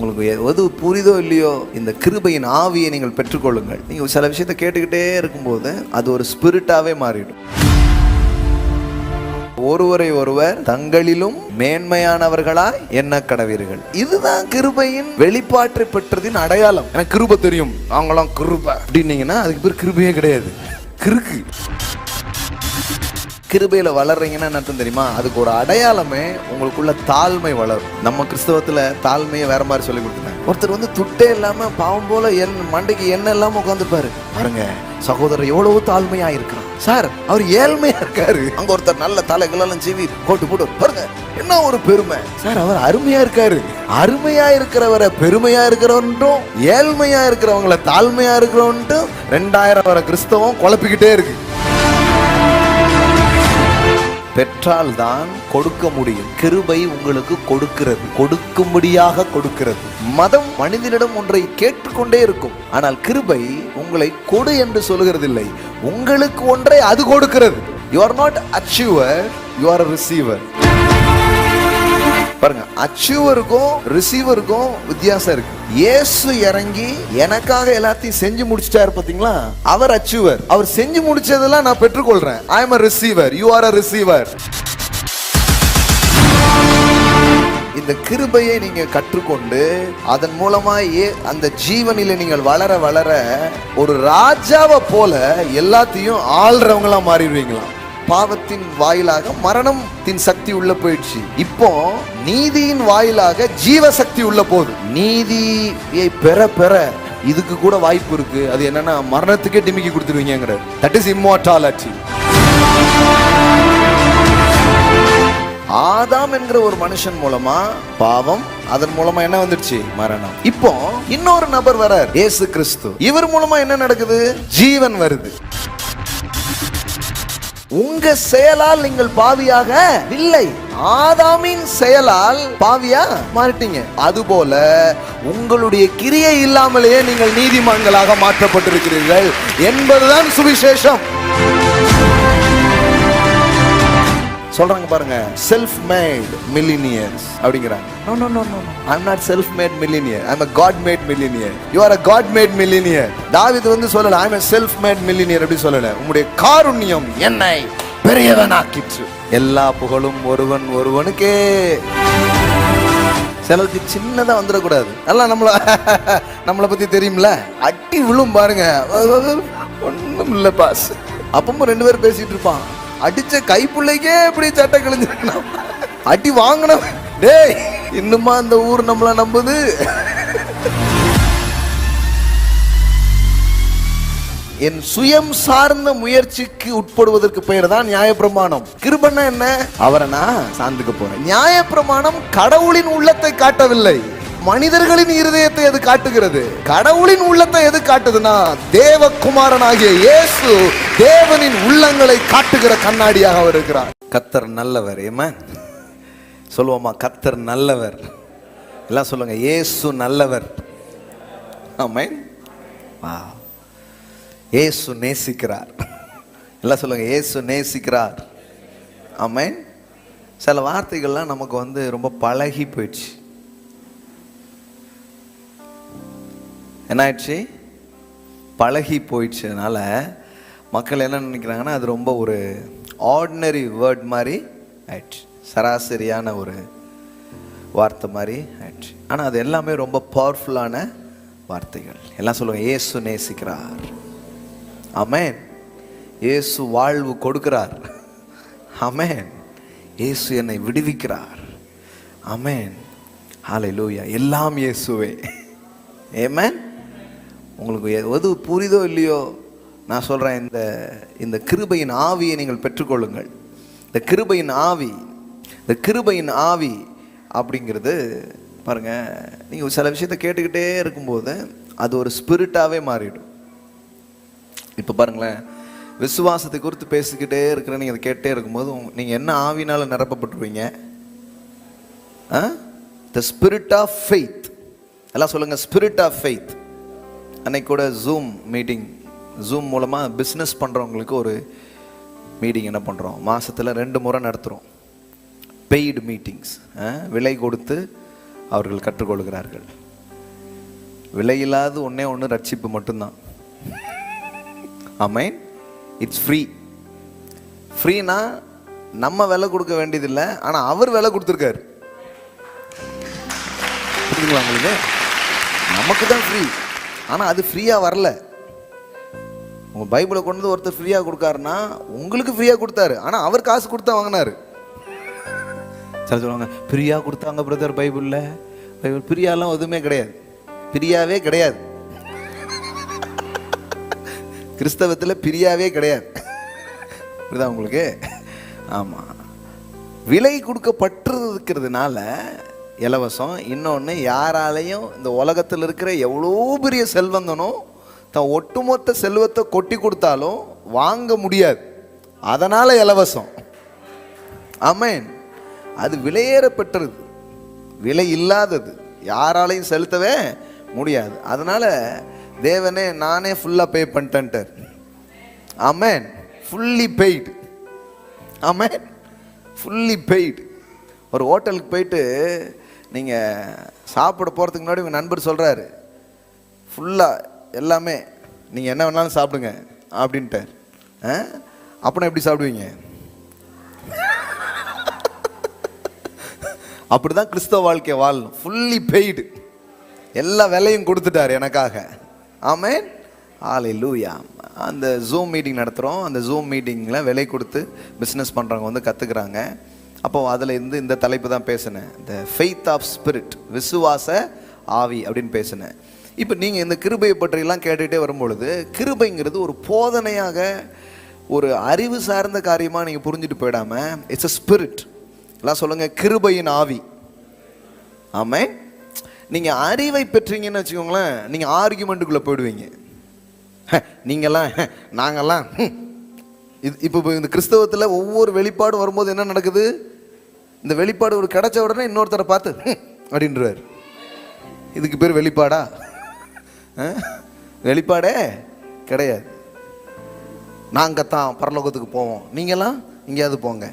உங்களுக்கு எது புரிதோ இல்லையோ, இந்த கிருபையின் ஆவியை நீங்கள் பெற்றுக்கொள்ளுங்கள். நீங்கள் சில விஷயத்தை கேட்டுக்கிட்டே இருக்கும்போது அது ஒரு ஸ்பிரிட்டாவே மாறிடும். ஒருவரை ஒருவர் தங்களிலும் மேன்மையானவர்களாய் எண்ண கடவீர்கள். இதுதான் கிருபையின் வெளிப்பாட்டை பெற்றதின் அடையாளம். எனக்கு கிருபை தெரியும், அவங்களாம் கிருபை அப்படின்னீங்கன்னா அதுக்கு பேர் கிருபையே கிடையாது, கிறுக்கு. கிருபையில வளர்றீங்கன்னா என்ன அர்த்தம் தெரியுமா? அதுக்கு ஒரு அடையாளமே உங்களுக்குள்ள தாழ்மை வளரும். நம்ம கிறிஸ்தவத்துல தாழ்மையை வேற மாதிரி சொல்லி கொடுத்துட்டாங்க. ஒருத்தர் துட்டே இல்லாம பாவம் போல மண்டைக்கு எண்ணெய் இல்லாம உட்காந்துப்பாரு. பாருங்க, சகோதரர் எவ்வளவு தாழ்மையா இருக்கிறான் சார், அவர் ஏழ்மையா இருக்காரு. அங்க ஒருத்தர் நல்ல தலைகளெல்லாம் சீவி கோட்டு போட்டு பாருங்க, என்ன ஒரு பெருமை சார், அவர் அருமையா இருக்காரு. அருமையா இருக்கிறவரை பெருமையா இருக்கிறவன்ட்டும், ஏழ்மையா இருக்கிறவங்கள தாழ்மையா இருக்கிறவன்ட்டும் 2000 வர கிறிஸ்தவம் குழப்பிக்கிட்டே இருக்கு. பெற்றால் தான் கொடுக்க முடியும். கிருபை உங்களுக்கு கொடுக்கிறது, கொடுக்கும்படியாக கொடுக்கிறது. மதம் மனிதனிடம் ஒன்றை கேட்டுக்கொண்டே இருக்கும், ஆனால் கிருபை உங்களை கொடு என்று சொல்லுகிறதில்லை, உங்களுக்கு ஒன்றை அது கொடுக்கிறது. You are not achiever, you are a receiver. பாருங்க, அச்சீவருக்கும் ரிசீவருக்கும் வித்தியாசம் இருக்கு. இயேசு இறங்கி எனக்காக எல்லாத்தையும் செஞ்சு முடிச்சிட்டாரு பாத்தீங்களா, அவர் அச்சீவர். அவர் செஞ்சு முடிச்சதெல்லாம் நான் பெற்றுக்கொள்றேன். I am a receiver, you are a receiver. இந்த கிருபையை நீங்க கற்றுக்கொண்டு அதன் மூலமா அந்த ஜீவனில நீங்கள் வளர வளர ஒரு ராஜாவை போல எல்லாத்தையும் ஆள்றவங்களா மாறிடுவீங்களா. பாவத்தின் வாயிலாக மரணத்தின் சக்தி உள்ள போயிடுச்சு, இப்போ நீதியின் வாயிலாக ஜீவ சக்தி உள்ள போகுது. நீதியை பெற பெற இதுக்கு கூட வாய்ப்பு இருக்கு. அது என்னன்னா மரணத்துக்கே டிமிக்கி கொடுத்துருவீங்க. That is immortality. ஆதாம் என்கிற ஒரு மனுஷன் மூலமா பாவம், அதன் மூலமா என்ன வந்துடுச்சு? மரணம். இப்போ இன்னொரு நபர் வரார், இயேசு கிறிஸ்து. இவர் மூலமா என்ன நடக்குது? ஜீவன் வருது. உங்க செயலால் நீங்கள் பாவியாக இல்லை, ஆதாமின் செயலால் பாவியா மாறிட்டீங்க. அதுபோல உங்களுடைய கிரியை இல்லாமலேயே நீங்கள் நீதிமான்களாக மாற்றப்பட்டிருக்கிறீர்கள் என்பதுதான் சுவிசேஷம். சொல்றாங்க பாருங்க, செல்ஃப் மேட் மில்லினியர்ஸ் அப்படிங்கிறாங்க. No, no, no, no, no. I'm not self-made millionaire. I'm a God-made millionaire. You are a God-made millionaire. தாவீது சொல்லல I'm a self-made millionaire அப்படி சொல்லல. உம்முடைய காருண்யம் என்னை பெரியவனாக்கிற்று. எல்லா புகழும் ஒருவனுக்கே. சிலருக்கு சின்னதா வந்துடக்கூடாது. எல்லாம் நம்மளை பத்தி தெரியும்ல, அட்டி விழும் பாருங்க, ஒண்ணும் இல்ல பாஸ். அப்பவும் 2 பேர் பேசிட்டு இருப்பான். அடிச்ச கைப்புள்ளைக்கே இப்படி சட்டை கிழிஞ்சிருக்கணும், அடி வாங்கணும். டேய், இன்னுமா அந்த ஊர் நம்மள நம்புது? என் சுயம் சார்ந்த முயற்சிக்கு உட்படுவதற்கு பெயர் தான் நியாயப்பிரமாணம். கிருபைன்னா என்ன? அவரை நான் சார்ந்துக்க போறேன். நியாயப்பிரமாணம் கடவுளின் உள்ளத்தை காட்டவில்லை, மனிதர்களின் இருதயத்தை எது காட்டுகிறது? கடவுளின் உள்ளத்தை எது காட்டுதுன்னா தேவகுமாரனாகிய இயேசு தேவனின் உள்ளங்களை காட்டுகிற கண்ணாடியாக அவர் இருக்கிறார். கர்த்தர் நல்லவர். ஆமென். சொல்லுவோமா? கர்த்தர் நல்லவர். எல்லாம் சொல்லுங்க, இயேசு நல்லவர். ஆமென். இயேசு நேசிக்கிறார். எல்லாம் சொல்லுங்க, இயேசு நேசிக்கிறார். ஆமென். சில வார்த்தைகள்லாம் நமக்கு ரொம்ப பழகி போயிடுச்சு. என்ன ஆயிடுச்சு? பழகி போயிடுச்சதுனால மக்கள் என்ன நினைக்கிறாங்கன்னா அது ரொம்ப ஒரு ஆர்டினரி வேர்ட் மாதிரி ஆயிடுச்சு, சராசரியான ஒரு வார்த்தை மாதிரி ஆயிடுச்சு. ஆனால் அது எல்லாமே ரொம்ப பவர்ஃபுல்லான வார்த்தைகள். எல்லாம் சொல்லுவாங்க, இயேசு நேசிக்கிறார். ஆமென். இயேசு வாழ்வு கொடுக்கிறார். ஆமென். இயேசு என்னை விடுவிக்கிறார். ஆமென். ஹல்லேலூயா. எல்லாம் இயேசுவே. ஆமென். உங்களுக்கு எது புரிதோ இல்லையோ, நான் சொல்றேன், இந்த கிருபையின் ஆவியை நீங்கள் பெற்றுக்கொள்ளுங்கள். இந்த கிருபையின் ஆவி அப்படிங்கிறது பாருங்க, நீங்கள் சில விஷயத்தை கேட்டுக்கிட்டே இருக்கும்போது அது ஒரு ஸ்பிரிட்டாவே மாறிடும். இப்போ பாருங்களேன், விசுவாசத்தை குறித்து பேசிக்கிட்டே இருக்கிற நீங்கள் அதை கேட்டே இருக்கும்போது நீங்கள் என்ன ஆவினால நிரப்பப்பட்டுருவீங்க? The spirit of faith. எல்லாம் சொல்லுங்க, ஸ்பிரிட் ஆஃப் ஃபெய்த். அன்னைக்கு கூட ஜூம் மூலமாக பிஸ்னஸ் பண்ணுறவங்களுக்கு ஒரு மீட்டிங் என்ன பண்ணுறோம், மாதத்தில் 2 முறை நடத்துகிறோம். பெய்டு மீட்டிங்ஸ், விலை கொடுத்து அவர்கள் கற்றுக்கொள்கிறார்கள். விலையில்லாத ஒன்னே ஒன்று ரட்சிப்பு மட்டும்தான். ஆமென். It's free. ஃப்ரீனா நம்ம விலை கொடுக்க வேண்டியதில்லை, ஆனால் அவர் விலை கொடுத்துருக்காரு. புரியுதுங்களா உங்களுக்கு? நமக்கு தான் ஃப்ரீ, ஆனால் அது ஃப்ரீயாக வரல. உங்கள் பைபிளை கொண்டு வந்து ஒருத்தர் ஃப்ரீயாக கொடுக்காருன்னா உங்களுக்கு ஃப்ரீயாக கொடுத்தாரு, ஆனால் அவர் காசு கொடுத்தா வாங்கினாரு. சில சொல்லுவாங்க ஃப்ரீயாக கொடுத்தாங்க பிரதர் பைபிளில். பைபிள் ஃப்ரீயாலாம் எதுவுமே கிடையாது, ஃப்ரீயாவே கிடையாது. கிறிஸ்தவத்தில் பிரியாவே கிடையாது. புரியுதா உங்களுக்கு? ஆமாம், விலை கொடுக்கப்பட்டிருக்கிறதுனால இலவசம். இன்னொன்று, யாராலையும் இந்த உலகத்தில் இருக்கிற எவ்வளோ பெரிய செல்வந்தனும் தன் ஒட்டுமொத்த செல்வத்தை கொட்டி கொடுத்தாலும் வாங்க முடியாது. அதனால் இலவசம். ஆமென். அது விலையேறப்பட்டது, விலை இல்லாதது, யாராலையும் செலுத்தவே முடியாது. அதனால் தேவனே நானே ஃபுல்லாக பே பண்ணிட்டேன்ட்டார். Amen. Fully paid. Amen. Fully paid. ஒரு ஹோட்டலுக்கு போயிட்டு நீங்கள் சாப்பிட போகிறதுக்கு முன்னாடி உங்கள் நண்பர் சொல்கிறாரு ஃபுல்லாக எல்லாமே நீங்கள் என்ன வேணாலும் சாப்பிடுங்க அப்படின்ட்டார். அப்படின்னா எப்படி சாப்பிடுவீங்க? அப்படி தான் கிறிஸ்தவ வாழ்க்கை வாழணும். ஃபுல்லி பெய்டு, எல்லா வேலையும் கொடுத்துட்டார் எனக்காக. ஆமென். ஹல்லேலூயா. அந்த ஜூம் மீட்டிங் நடத்துகிறோம். அந்த ஜூம் மீட்டிங்கில் விலை கொடுத்து பிஸ்னஸ் பண்ணுறவங்க வந்து கற்றுக்குறாங்க. அப்போ அதில் இருந்து இந்த தலைப்பு தான் பேசினேன், த ஃபெய்த் ஆஃப் ஸ்பிரிட், விசுவாச ஆவி அப்படின்னு பேசினேன். இப்போ நீங்கள் இந்த கிருபையை பற்றியெல்லாம் கேட்டுகிட்டே வரும்பொழுது, கிருபைங்கிறது ஒரு போதனையாக, ஒரு அறிவு சார்ந்த காரியமாக நீங்கள் புரிஞ்சுட்டு போயிடாமல், இட்ஸ் அ ஸ்பிரிட். எல்லாம் சொல்லுங்கள், கிருபையின் ஆவி. ஆமென். நீங்கள் அறிவை பெற்றீங்கன்னு வச்சுக்கோங்களேன், நீங்கள் ஆர்கியூமெண்ட்டுக்குள்ளே போயிடுவீங்க. நீங்கள்லாம் நாங்கள்லாம் இது. இப்போ இந்த கிறிஸ்தவத்தில் ஒவ்வொரு வெளிப்பாடும் வரும்போது என்ன நடக்குது? இந்த வெளிப்பாடு ஒரு கிடைச்ச உடனே இன்னொருத்தரை பார்த்து அப்படின்றார். இதுக்கு பேர் வெளிப்பாடா? வெளிப்பாடே கிடையாது. நாங்கள் தான் பரலோகத்துக்கு போவோம், நீங்களாம் எங்கேயாவது போங்க.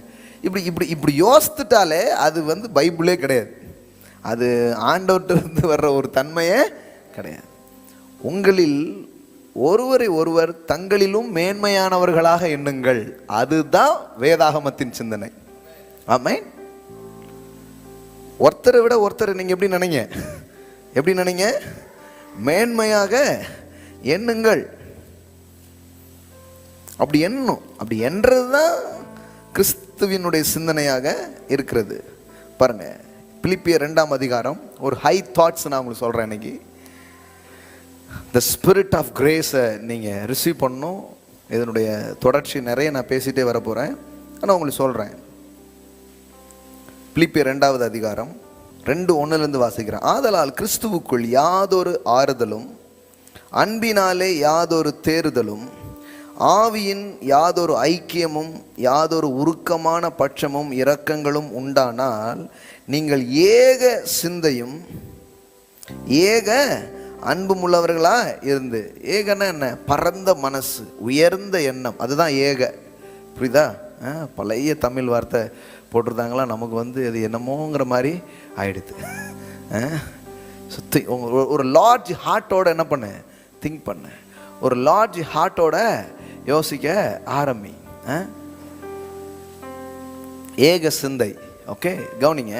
இப்படி இப்படி இப்படி யோசித்துட்டாலே அது வந்து பைபிளே கிடையாது. அது ஆண்டவர்கிட்ட வர்ற ஒரு தன்மையே கிடையாது. உங்களில் ஒருவரை ஒருவர் தங்களிலும் மேன்மையானவர்களாக எண்ணுங்கள். அதுதான் வேதாகமத்தின் சிந்தனை. ஆமென். ஒருத்தரை விட ஒருத்தர் நீங்கள் எப்படி நினைங்க? எப்படி நினைங்க? மேன்மையாக எண்ணுங்கள். அப்படி எண்ணும். அப்படி என்றது தான் கிறிஸ்துவினுடைய சிந்தனையாக இருக்கிறது. பாருங்க, பிலிப்பியர் 2ஆம் அதிகாரம், ஒரு ஹை தாட்ஸ் நான் உங்களுக்கு சொல்கிறேன் இன்னைக்கு. த ஸ்பிரிட் ஆஃப் கிரேஸை நீங்கள் ரிசீவ் பண்ணணும். இதனுடைய தொடர்ச்சி நிறைய நான் பேசிகிட்டே வர போகிறேன், ஆனால் உங்களுக்கு சொல்கிறேன். பிலிப்பியர் 2ஆவது அதிகாரம் 2:1 வாசிக்கிறேன். ஆதலால் கிறிஸ்துவுக்குள் யாதொரு ஆறுதலும், அன்பினாலே யாதொரு தேறுதலும், ஆவியின் யாதொரு ஐக்கியமும், யாதொரு உருக்கமான பட்சமும் இரக்கங்களும் உண்டானால் நீங்கள் ஏக சிந்தையும் ஏக அன்பும் உள்ளவர்களா இருந்து. ஏகன்னா என்ன? பரந்த மனசு, உயர்ந்த எண்ணம், அதுதான் ஏக. புரியுதா? பழைய தமிழ் வார்த்தை போட்டிருந்தாங்களா, நமக்கு வந்து அது என்னமோங்கிற மாதிரி ஆயிடுது. சுத்தி ஒரு லார்ஜ் ஹார்ட்டோட என்ன பண்ண, திங்க் பண்ண. ஒரு லார்ஜ் ஹார்ட்டோட யோசிக்க ஆரம்பி. ஏக சிந்தை. ஓகே, கவனிங்க.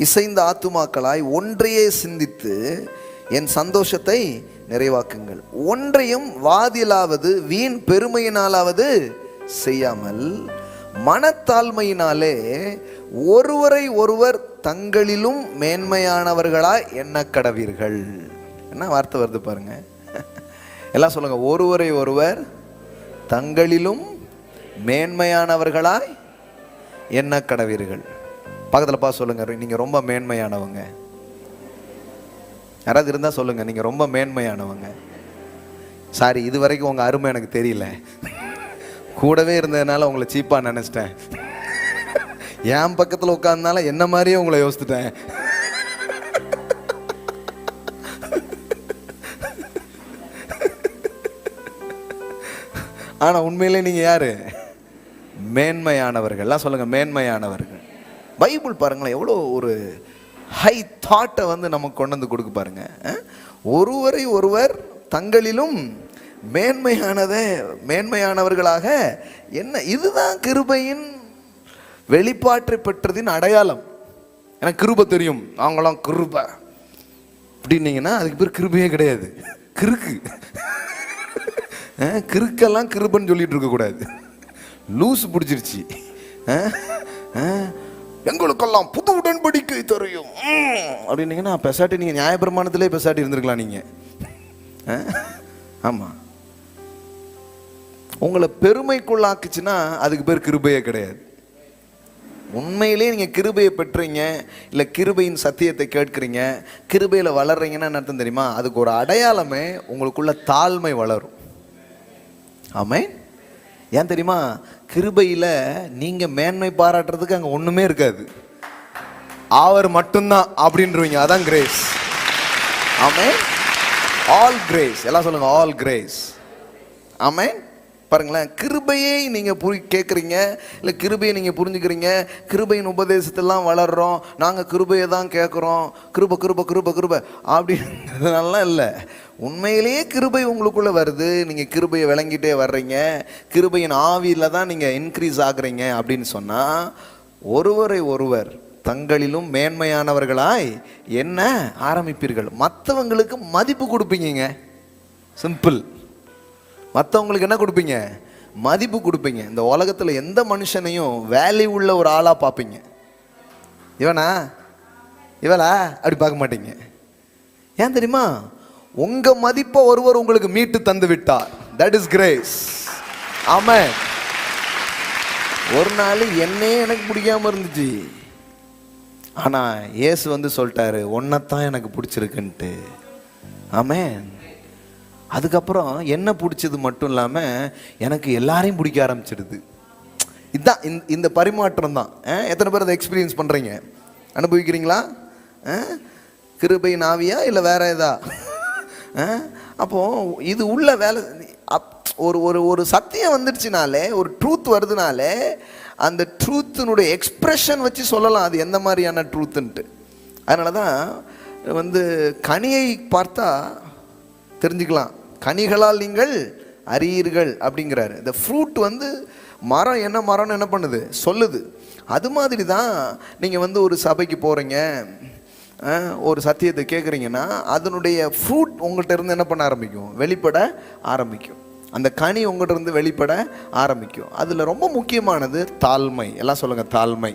இசைந்த ஆத்துமாக்களாய் ஒன்றையே சிந்தித்து என் சந்தோஷத்தை நிறைவாக்குங்கள். ஒன்றையும் வாதிலாவது வீண் பெருமையினாலாவது செய்யாமல் மனத்தாழ்மையினாலே ஒருவரை ஒருவர் தங்களிலும் மேன்மையானவர்களாய் எண்ண கடவீர்கள். என்ன வார்த்தை வருது பாருங்க. எல்லாம் சொல்லுங்க, ஒருவரை ஒருவர் தங்களிலும் மேன்மையானவர்களாய் எண்ண கடவீர்கள். பக்கத்தில் பார்த்து சொல்லுங்க, நீங்க ரொம்ப மேன்மையானவங்க. யாராவது இருந்தா சொல்லுங்க, நீங்க ரொம்ப மேன்மையானவங்க. சாரி, இது வரைக்கும் உங்க அருமை எனக்கு தெரியல, கூடவே இருந்ததுனால உங்களை சீப்பா நினைச்சிட்டேன். என் பக்கத்தில் உட்கார்ந்தனால என்ன மாதிரியே உங்களை யோசித்துட்டேன். ஆனா உண்மையிலே நீங்க யாரு? மேன்மையானவர்கள். சொல்லுங்க, மேன்மையானவர்கள். பைபிள் பாருங்களேன், எவ்வளோ ஒரு ஹை தாட்டை வந்து நமக்கு கொண்டு வந்து கொடுக்க பாருங்க. ஒருவரை ஒருவர் தங்களிலும் மேன்மையானவர்களாக என்ன, இதுதான் கிருபையின் வெளிப்பாற்றை பெற்றதின் அடையாளம். எனக்கு கிருபை தெரியும், அவங்களாம் கிருபை அப்படின்னீங்கன்னா அதுக்கு பேர் கிருபையே கிடையாது, கிறுக்கு. கிறுக்கெல்லாம் கிருபைன்னு சொல்லிட்டு இருக்கக்கூடாது, லூஸ் பிடிச்சிருச்சு. எங்களுக்கெல்லாம் புது உடன்படிக்கை தெரியும் அப்படின்னீங்கன்னா பெசாட்டி நீங்கள் நியாயப்பிரமாணத்திலே பெசாட்டி இருந்திருக்கலாம் நீங்கள். ஆமாம், உங்களை பெருமைக்குள்ளாக்குச்சுன்னா அதுக்கு பேர் கிருபையே கிடையாது. உண்மையிலே நீங்கள் கிருபையை பெற்றீங்க, இல்லை கிருபையின் சத்தியத்தை கேட்குறீங்க, கிருபையில் வளர்றீங்கன்னா என்ன அர்த்தம் தெரியுமா? அதுக்கு ஒரு அடையாளமே உங்களுக்குள்ள தாழ்மை வளரும். ஆமென். ஏன் தெரியுமா? கிருபையில் நீங்கள் மேன்மை பாராட்டுறதுக்கு அங்கே ஒன்றுமே இருக்காது, அவர் மட்டும்தான் அப்படின்றீங்க. அதான் கிரேஸ். ஆமென். All grace. எல்லாம் சொல்லுங்க, ஆல் கிரேஸ். ஆமென். பாருங்களேன், கிருபையை நீங்கள் கேட்குறீங்க, இல்லை கிருபையை நீங்கள் புரிஞ்சுக்கிறீங்க, கிருபையின் உபதேசத்தெல்லாம் வளர்கிறோம், நாங்கள் கிருபையை தான் கேட்குறோம், கிருபை கிருபை கிருபை கிருபை அப்படின்றதுனாலாம் இல்லை. உண்மையிலேயே கிருபை உங்களுக்குள்ளே வருது, நீங்கள் கிருபையை விளங்கிட்டே வர்றீங்க, கிருபையின் ஆவியில் தான் நீங்கள் இன்க்ரீஸ் ஆகுறீங்க அப்படின்னு சொன்னால், ஒருவரை ஒருவர் தங்களிலும் மேன்மையானவர்களாய் என்ன ஆரம்பிப்பீர்கள். மற்றவங்களுக்கு மதிப்பு கொடுப்பீங்க. சிம்பிள். மற்றவங்களுக்கு என்ன கொடுப்பீங்க? மதிப்பு கொடுப்பீங்க. இந்த உலகத்தில் எந்த மனுஷனையும் வேல்யூ உள்ள ஒரு ஆளாக பார்ப்பீங்க. இவனா இவளா அப்படி பார்க்க மாட்டீங்க. ஏன் தெரியுமா? உங்கள் மதிப்பை ஒருவர் உங்களுக்கு மீட்டு தந்து விட்டார். That is grace. ஆமென். ஒரு நாள் என்னையே எனக்கு பிடிக்காம இருந்துச்சு, ஆனால் இயேசு வந்து சொல்லிட்டாரு, ஒன்னைத்தான் எனக்கு பிடிச்சிருக்குன்ட்டு. ஆமென். அதுக்கப்புறம் என்ன பிடிச்சது மட்டும் இல்லாமல் எனக்கு எல்லாரையும் பிடிக்க ஆரம்பிச்சிடுது. இதுதான் இந்த பரிமாற்றம் தான். எத்தனை பேர் அதை எக்ஸ்பீரியன்ஸ் பண்ணுறீங்க, அனுபவிக்கிறீங்களா? கிருபையின் ஆவியா இல்லை வேற ஏதா? அப்போது இது உள்ள வேலை. ஒரு ஒரு ஒரு சத்தியம் வந்துடுச்சுனாலே, ஒரு ட்ரூத் வருதுனாலே, அந்த ட்ரூத்தினுடைய எக்ஸ்பிரஷன் வச்சு சொல்லலாம் அது எந்த மாதிரியான ட்ரூத்துன்ட்டு. அதனால தான் வந்து கனியை பார்த்தா தெரிஞ்சுக்கலாம், கனிகளால் நீங்கள் அறியீர்கள் அப்படிங்கிறாரு. இந்த ஃப்ரூட் வந்து மரம் என்ன மரம்னு என்ன பண்ணுது சொல்லுது. அது மாதிரி தான் நீங்கள் வந்து ஒரு சபைக்கு போகிறீங்க, ஒரு சத்தியத்தை கேட்குறீங்கன்னா அதனுடைய ஃப்ரூட் உங்கள்கிட்ட இருந்து என்ன பண்ண ஆரம்பிக்கும்? வெளிப்பட ஆரம்பிக்கும். அந்த கனி உங்கள்கிட்ட இருந்து வெளிப்பட ஆரம்பிக்கும். அதில் ரொம்ப முக்கியமானது தாழ்மை. எல்லாம் சொல்லுங்கள், தாழ்மை.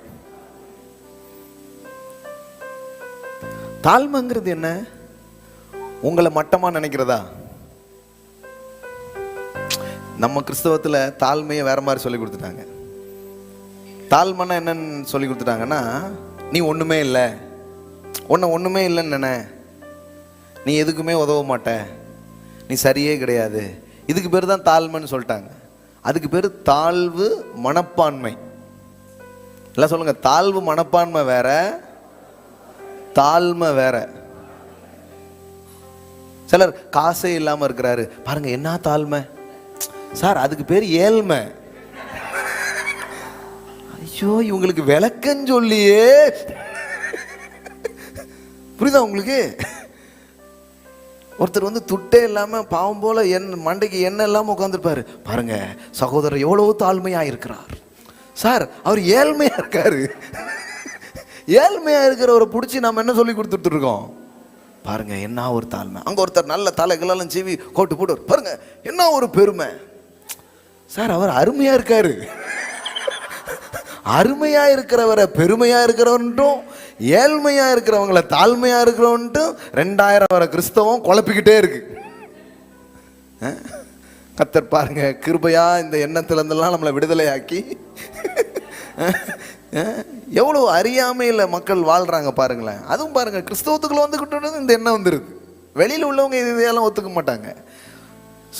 தாழ்மைங்கிறது என்ன? உங்களை மட்டமாக நினைக்கிறதா? நம்ம கிறிஸ்தவத்தில் தாழ்மையை வேற மாதிரி சொல்லி கொடுத்துட்டாங்க. தாழ்மைன்னா என்னன்னு சொல்லி கொடுத்துட்டாங்கன்னா, நீ ஒன்றுமே இல்லை, ஒன்றுமே இல்லைன்னு நினை, நீ எதுக்குமே உதவ மாட்ட, நீ சரியே கிடையாது. இதுக்கு பேர் தான் தாழ்மைன்னு சொல்லிட்டாங்க. அதுக்கு பேர் தாழ்வு மனப்பான்மை. எல்லாம் சொல்லுங்க, தாழ்வு மனப்பான்மை வேற, தாழ்மை வேற. சிலர் காசே இல்லாமல் இருக்கிறாரு பாருங்க, என்ன தாழ்மை சார், அதுக்கு பேர் ஏழ்மை. ஐயோ, இவங்களுக்கு விளக்கம் சொல்லியே. புரியுதா உங்களுக்கு? ஒருத்தர் வந்து துட்டே இல்லாமல் பாவம் போல மண்டைக்கு எண்ணெய் இல்லாமல் உட்காந்துருப்பாரு. பாருங்க சகோதரர் எவ்வளவு தாழ்மையாக இருக்கிறார். சார் அவர் ஏழ்மையாக இருக்காரு. ஏழ்மையாக இருக்கிறவரை பிடிச்சி நம்ம என்ன சொல்லி கொடுத்துட்டு இருக்கோம்? பாருங்க என்ன ஒரு தாழ்மை. அங்கே ஒருத்தர் நல்ல தலைகளெல்லாம் சீவி கோட்டு போட்டு பாருங்க என்ன ஒரு பெருமை. சார் அவர் அருமையாக இருக்காரு. அருமையாக இருக்கிறவரை பெருமையாக இருக்கிறவன்ட்டும், ஏழ்மையாக இருக்கிறவங்களை தாழ்மையாக இருக்கிறவன்ட்டும் 2000 வர கிறிஸ்தவம் குழப்பிக்கிட்டே இருக்கு. கர்த்தர் பாருங்க கிருபையா இந்த எண்ணத்திலிருந்தெல்லாம் நம்மளை விடுதலையாக்கி எவ்வளோ அறியாமையில் மக்கள் வாழ்கிறாங்க பாருங்களேன். அதுவும் பாருங்க கிறிஸ்தவத்துக்குள்ள வந்துக்கிட்டு இந்த எண்ணம் வந்துடுது. வெளியில் உள்ளவங்க இதையெல்லாம் ஒத்துக்க மாட்டாங்க.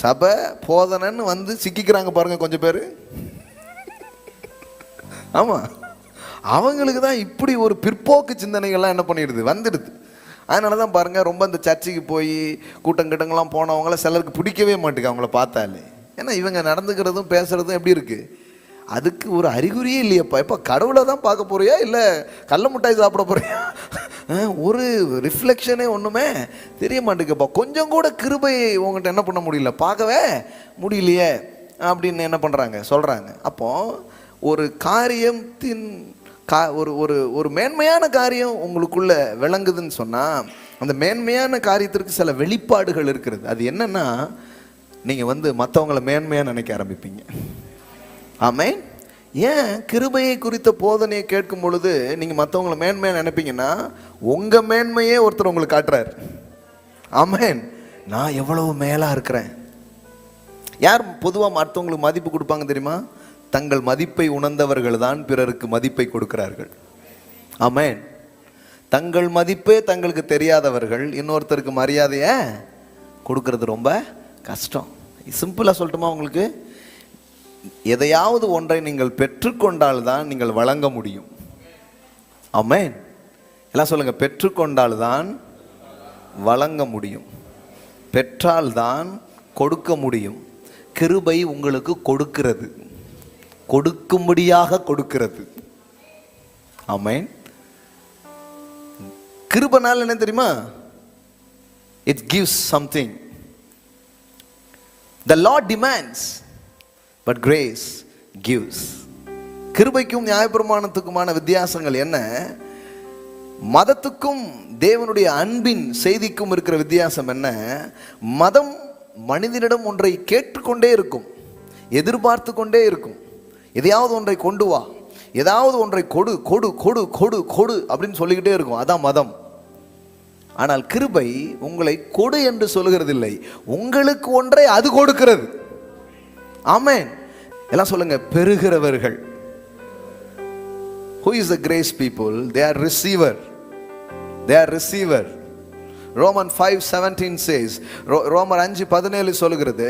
சபை போதனைன்னு வந்து சிக்கிக்கிறாங்க பாருங்க கொஞ்சம் பேர். ஆமாம், அவங்களுக்கு தான் இப்படி ஒரு பிற்போக்கு சிந்தனைகள்லாம் என்ன பண்ணிடுது, வந்துடுது. அதனால தான் பாருங்கள் ரொம்ப இந்த சர்ச்சுக்கு போய் கூட்டங்கெல்லாம் போனவங்கள சிலருக்கு பிடிக்கவே மாட்டேங்க அவங்கள பார்த்தாலே. ஏன்னா இவங்க நடந்துக்கிறதும் பேசுகிறதும் எப்படி இருக்குது, அதுக்கு ஒரு அறிகுறியே இல்லையப்பா. இப்போ கடவுளை தான் பார்க்க போறியா இல்லை கள்ள மிட்டாய் சாப்பிட போறியா ஒரு ரிஃப்ளெக்ஷனே ஒன்றுமே தெரிய மாட்டேங்குப்பா. கொஞ்சம் கூட கிருபையை உங்கள்கிட்ட என்ன பண்ண முடியல, பார்க்கவே முடியலையே அப்படின்னு என்ன பண்ணுறாங்க, சொல்கிறாங்க. அப்போ ஒரு காரியத்தின் ஒரு ஒரு மேன்மையான காரியம் உங்களுக்குள்ள விளங்குதுன்னு சொன்னால், அந்த மேன்மையான காரியத்திற்கு சில வெளிப்பாடுகள் இருக்கிறது. அது என்னன்னா, நீங்கள் மற்றவங்களை மேன்மையாக நினைக்க ஆரம்பிப்பீங்க. ஆமென். ஏன் கிருபையை குறித்த போதனையை கேட்கும் பொழுது நீங்கள் மற்றவங்களை மேன்மையாக நினைப்பீங்கன்னா, உங்கள் மேன்மையே ஒருத்தர் உங்களுக்கு காட்டுறார். ஆமென். நான் எவ்வளவு மேலாக இருக்கிறேன். யார் பொதுவாக மற்றவங்களுக்கு மதிப்பு கொடுப்பாங்க தெரியுமா? தங்கள் மதிப்பை உணர்ந்தவர்கள் தான் பிறருக்கு மதிப்பை கொடுக்கிறார்கள். ஆமென். தங்கள் மதிப்பே தங்களுக்கு தெரியாதவர்கள் இன்னொருத்தருக்கு மரியாதையை கொடுக்கறது ரொம்ப கஷ்டம். சிம்பிளாக சொல்லட்டுமா உங்களுக்கு? எதையாவது ஒன்றை நீங்கள் பெற்றுக்கொண்டால் தான் நீங்கள் வழங்க முடியும். ஆமென். எல்லாம் சொல்லுங்க, பெற்றுக்கொண்டால் தான் வழங்க முடியும், பெற்றால் தான் கொடுக்க முடியும். கிருபை உங்களுக்கு கொடுக்கிறது, கொடுக்கும்படியாக கொடுக்கிறது. ஆமென். கிருபைனால என்ன தெரியுமா? It gives something. The Lord demands, but grace gives. கிருபைக்கும் நியாயப்பிரமாணத்துக்குமான வித்தியாசங்கள் என்ன? மதத்துக்கும் தேவனுடைய அன்பின் செய்திக்கும் இருக்கிற வித்தியாசம் என்ன? மதம் மனிதனிடம் ஒன்றை கேட்டுக்கொண்டே இருக்கும், எதிர்பார்த்து கொண்டே இருக்கும். எதையாவது ஒன்றை கொண்டு வா, ஏதாவது ஒன்றை கொடு கொடு கொடு கொடு கொடு அப்படின்னு சொல்லிக்கிட்டே இருக்கும். அதான் மதம். ஆனால் கிருபை உங்களை கொடு என்று சொல்லுகிறதில்லை, உங்களுக்கு ஒன்றை அது கொடுக்கிறது. ஆமென். எல்லாம் சொல்லுங்க, பெறுகிறவர்கள். Who is the grace people? They are receiver. They are receiver. Roman 5:17 says, ரோமர் 5:17 சொல்லுகிறது,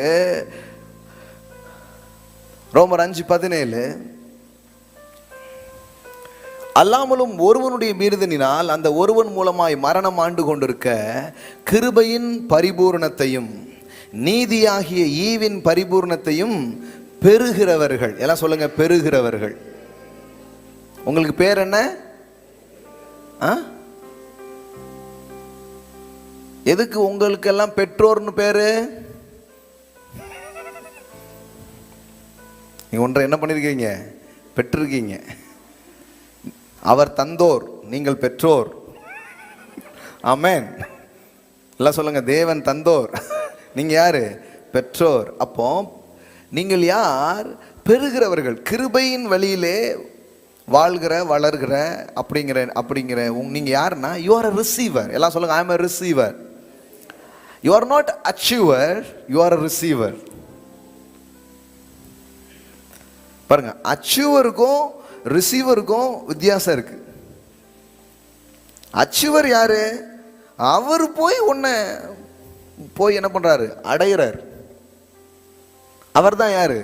ரோமர் 5:17, அல்லாமலும் ஒருவனுடைய மீறுதலினால் அந்த ஒருவன் மூலமாய் மரணம் ஆண்டு கொண்டிருக்க கிருபையின் பரிபூரணத்தையும் நீதியாகிய ஈவின் பரிபூரணத்தையும் பெறுகிறவர்கள். எல்லாம் சொல்லுங்க, பெறுகிறவர்கள். உங்களுக்கு பேர் என்ன? எதுக்கு உங்களுக்கு எல்லாம் பெற்றோர்னு பேரு? நீங்க ஒன்றை என்ன பண்ணிருக்கீங்க? பெற்றிருக்கீங்க. அவர் தந்தோர், நீங்கள் பெற்றோர். ஆமென். எல்லாம் சொல்லுங்க, தேவன் தந்தோர், நீங்க யாரு? பெற்றோர். அப்போ நீங்கள் யார்? பெறுகிறவர்கள். கிருபையின் வழியிலே வாழ்கிற வளர்கிற அப்படிங்கிற நீங்க யாருன்னா, யூ ஆர் a receiver. எல்லாம் சொல்லுங்க, I am a receiver. You are not achiever, you are a receiver. பாருங்க, அச்சீவருக்கும் ரிசீவருக்கும் வித்தியாசம் இருக்கு. அச்சீவர் யாரு? அவர் போய் என்ன பண்றாரு? அடைகிறார். அவர் தான் யாரு?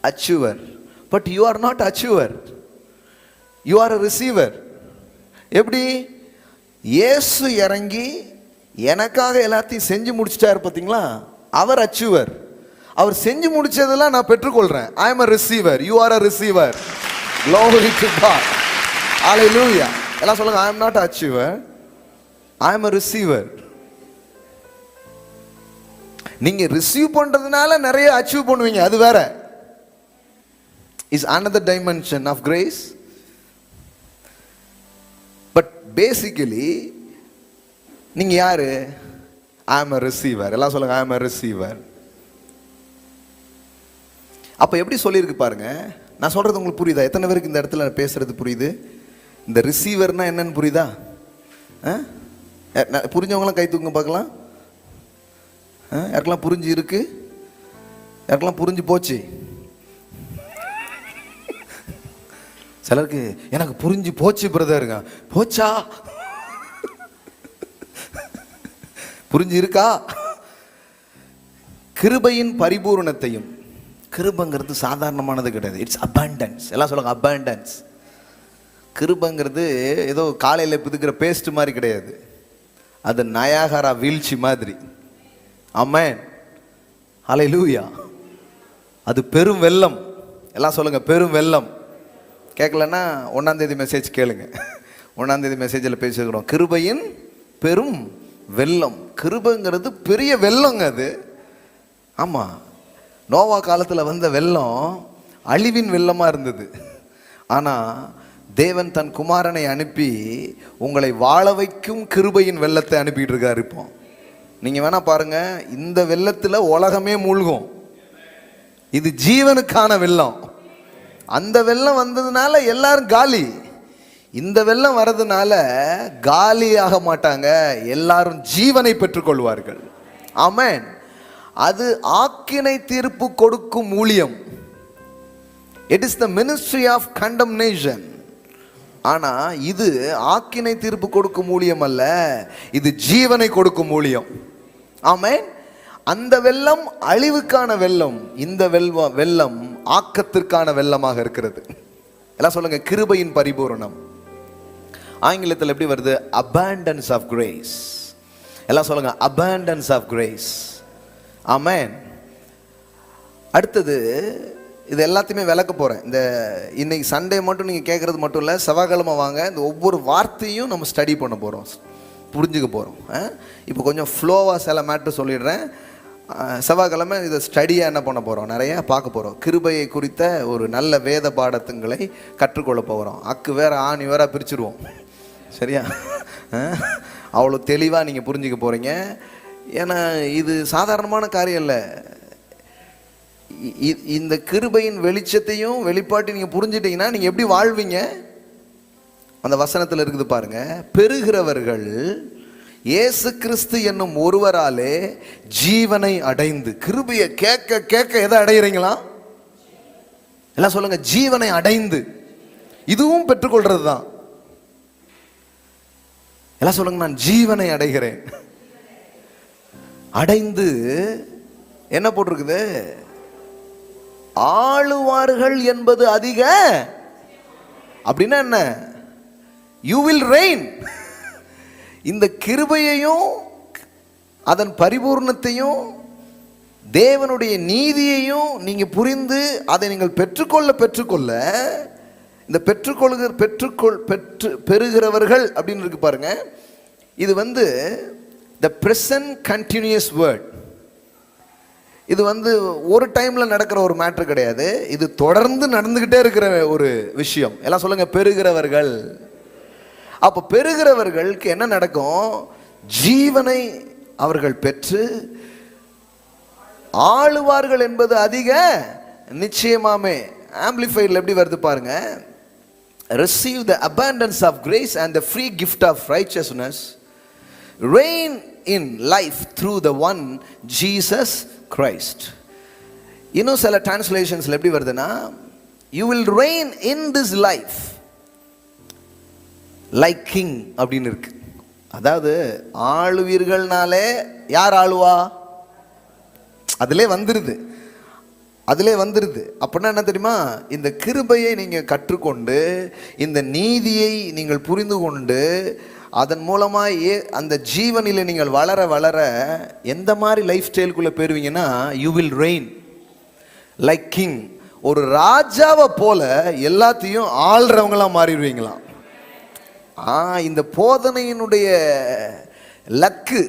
Achiever. But you are not achiever, you are a receiver. எப்படி? இயேசு இறங்கி எனக்காக எல்லாத்தையும் செஞ்சு முடிச்சிட்டாரு பார்த்தீங்களா? அவர் அச்சீவர். அவர் செஞ்சு முடிச்சதெல்லாம் நான் பெற்றுக்கொள்றேன். I am a receiver, you are a receiver. Glory to God. Hallelujah. எல்லாம் சொல்லுங்க, I am not achiever, I am a receiver. நீங்க ரிசீவ் பண்றதுனால நிறைய அச்சீவ் பண்ணுவீங்க, அது வேற. Is another dimension of grace. But basically நீங்க யாரு? I am a receiver. எல்லாம் சொல்லுங்க, I am a receiver. அப்ப எப்படி சொல்லியிருக்கு பாருங்க. நான் சொல்றது உங்களுக்கு புரியுதா? எத்தனை பேருக்கு இந்த இடத்துல பேசுறது புரியுது? இந்த ரிசீவர்னா என்னன்னு புரியுதா? புரிஞ்சவங்களாம் கை தூங்க பார்க்கலாம். யாருக்கெல்லாம் புரிஞ்சு இருக்கு? யாருக்கெல்லாம் புரிஞ்சு போச்சு? சிலருக்கு எனக்கு புரிஞ்சு போச்சு பிரதருங்க. போச்சா? புரிஞ்சு இருக்கா? கிருபையின் பரிபூரணத்தையும். கிருபைங்கிறது சாதாரணமானது கிடையாது. It's abundance. எல்லாம் சொல்லுங்க, abundance. கிருபைங்கிறது ஏதோ காலையில் பிதுக்கிற பேஸ்ட் மாதிரி கிடையாது. அது நயாகரா வீழ்ச்சி மாதிரி. ஆமென். ஹல்லேலூயா. அது பெரும் வெள்ளம். எல்லாம் சொல்லுங்க, பெரும் வெள்ளம். கேட்கலன்னா 1ஆம் தேதி மெசேஜ் கேளுங்க. 1ஆம் தேதி மெசேஜில் பேசிக்கிறோம். கிருபையின் பெரும் வெள்ளம். கிருபைங்கிறது பெரிய வெள்ளங்க அது. ஆமாம், நோவா காலத்தில் வந்த வெள்ளம் அழிவின் வெள்ளமாக இருந்தது. ஆனால் தேவன் தன் குமாரனை அனுப்பி உங்களை வாழ வைக்கும் கிருபையின் வெள்ளத்தை அனுப்பிட்டு இருக்காரு. இப்போ நீங்கள் வேணா பாருங்க, இந்த வெள்ளத்தில் உலகமே மூழ்கும். இது ஜீவனுக்கான வெள்ளம். அந்த வெள்ளம் வந்ததுனால எல்லாரும் காலி. இந்த வெள்ளம் வர்றதுனால காலி ஆக மாட்டாங்க, எல்லாரும் ஜீவனை பெற்றுக்கொள்வார்கள். ஆமென். அது ஆக்கினை தீர்ப்பு கொடுக்கும் ஊழியம். It is the ministry of condemnation. ஆனா இது ஆக்கினை தீர்ப்பு கொடுக்கும் ஊழியம் அல்ல, இது ஜீவனை கொடுக்கும் ஊழியம். ஆமென். அந்த வெள்ளம் அழிவுக்கான வெள்ளம், இந்த வெள்ளம் ஆக்கத்திற்கான வெள்ளமாக இருக்கிறது. எல்லாம் சொல்லுங்க, கிருபையின் பரிபூரணம். ஆங்கிலத்தில் எப்படி வருது? abundance of grace. எல்லாம் சொல்லுங்க, abundance of grace. ஆமென். அடுத்தது இது எல்லாத்தையுமே விளக்க போகிறேன். இந்த இன்னைக்கு சண்டே மட்டும் நீங்கள் கேட்குறது மட்டும் இல்லை, செவ்வாய்க்கிழமை வாங்க, இந்த ஒவ்வொரு வார்த்தையும் நம்ம ஸ்டடி பண்ண போகிறோம், புரிஞ்சுக்க போகிறோம். இப்போ கொஞ்சம் ஃப்ளோவாக சில மேட்ரு சொல்லிடுறேன். செவ்வாய்க்கிழமை இதை ஸ்டடியாக என்ன பண்ண போகிறோம், நிறைய பார்க்க போகிறோம். கிருபையை குறித்த ஒரு நல்ல வேத பாடத்துங்களை கற்றுக்கொள்ள போகிறோம். அக்கு வேற ஆணி வேற பிரிச்சுருவோம், சரியா? அவ்வளோ தெளிவாக நீங்கள் புரிஞ்சுக்க போகிறீங்க. ஏன்னா இது சாதாரணமான காரியம் இல்லை. இந்த கிருபையின் வெளிச்சத்தையும் வெளிப்பாட்டையும் நீங்கள் புரிஞ்சிட்டீங்கன்னா நீங்கள் எப்படி வாழ்வீங்க? அந்த வசனத்தில் இருக்குது பாருங்க, பெறுகிறவர்கள் இயேசு கிறிஸ்து என்னும் ஒருவராலே ஜீவனை அடைந்து. கிருபையை கேட்க கேட்க எதை அடைகிறீங்களா? எல்லாம் சொல்லுங்க, ஜீவனை அடைந்து. இதுவும் பெற்றுக்கொள்றது தான். எல்லாம் சொல்லுங்க, நான் ஜீவனை அடைகிறேன். அடைந்து என்ன போட்டிருக்குது? ஆளுவார்கள் என்பது அதிக. அப்படின்னா என்ன? You will rain. இந்த கிருபையையும் அதன் பரிபூர்ணத்தையும் தேவனுடைய நீதியையும் நீங்க புரிந்து அதை நீங்கள் பெற்றுக்கொள்ள இந்த பெறுகிறவர்கள் அப்படின்னு இருக்கு பாருங்க. இது the present continuous word. இது ஒரு டைம்ல நடக்கிற ஒரு மேட்டர் கிடையாது, இது தொடர்ந்து நடந்துகிட்டே இருக்கிற ஒரு விஷயம். எல்லாம் சொல்லுங்க, பெறுகிறவர்கள். அப்ப பெறுகிறவர்களுக்கு என்ன நடக்கும்? ஜீவனை அவர்கள் பெற்று ஆளுவார்கள் என்பது அதிக நிச்சயமாமே. ஆம்பிளிஃபைட்ல எப்படி வருது பாருங்க, receive the abundance of grace and the free gift of righteousness, reign in life through the one Jesus Christ. இன்னும் சில டிரான்ஸ்லேஷன்ஸ்ல எப்படி வருதுன்னா, you will reign in this life like king அப்படின்னு இருக்கு. அதாவது ஆளுவீர்கள்னாலே யார் ஆளுவா? அதிலே வந்துருது. அப்படின்னா என்ன தெரியுமா? இந்த கிருபையை நீங்க கற்றுக்கொண்டு இந்த நீதியை நீங்கள் புரிந்து கொண்டு அதன் மூலமாக அந்த ஜீவனில் நீங்கள் வளர வளர எந்த மாதிரி லைஃப் ஸ்டைலுக்குள்ளே போயிருவீங்கன்னா, you will reign like king. ஒரு ராஜாவை போல எல்லாத்தையும் ஆள்றவங்களாம் மாறிடுவீங்களாம். இந்த போதனையினுடைய லக்கு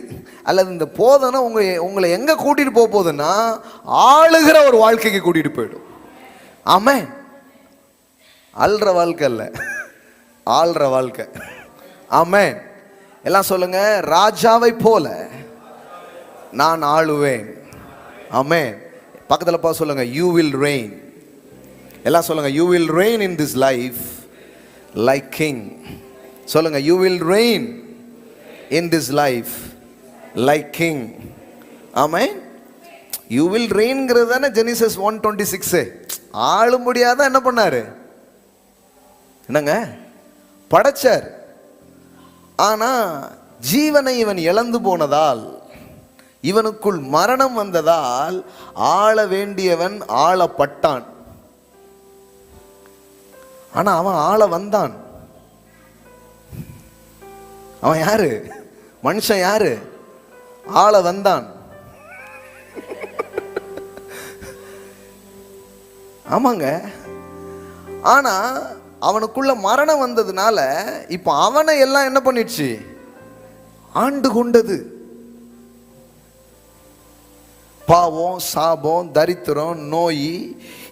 அல்லது இந்த போதனை உங்களை எங்க கூட்டிட்டு போகுதுன்னா, ஆளுகிற ஒரு வாழ்க்கைக்கு கூட்டிட்டு போயிடும். ஆமென். ஆள்ற வாழ்க்கை அல்ல, ஆள்ற வாழ்க்கை. ஆமென். எல்லாம் சொல்லுங்க, ராஜாவை போல நான் ஆளுவேன். ஆமென். பக்கத்துல பா சொல்லுங்க, you will reign. எல்லாம் சொல்லுங்க, you will reign in this life like king. சொல்லுங்க, you will reign in this life like king. Amen. you will reign-ங்கிறது தானே ஜெனிசிஸ் 1:26. ஆள முடியாத என்ன பண்ணாரு? என்னங்க படைச்சார். ஆனா ஜீவனை இவன் இழந்து போனதால், இவனுக்குள் மரணம் வந்ததால் ஆள வேண்டியவன் ஆளப்பட்டான். ஆனா அவன் ஆள வந்தான். அவன் யாரு? மனுஷன் யாரு? ஆள வந்தான். ஆமாங்க. ஆனா அவனுக்குள்ள மரணம் வந்ததுனால இப்போ அவனை எல்லாம் என்ன பண்ணிடுச்சு? ஆண்டு கொண்டது. பாவம், சாபம், தரித்திரம், நோய்.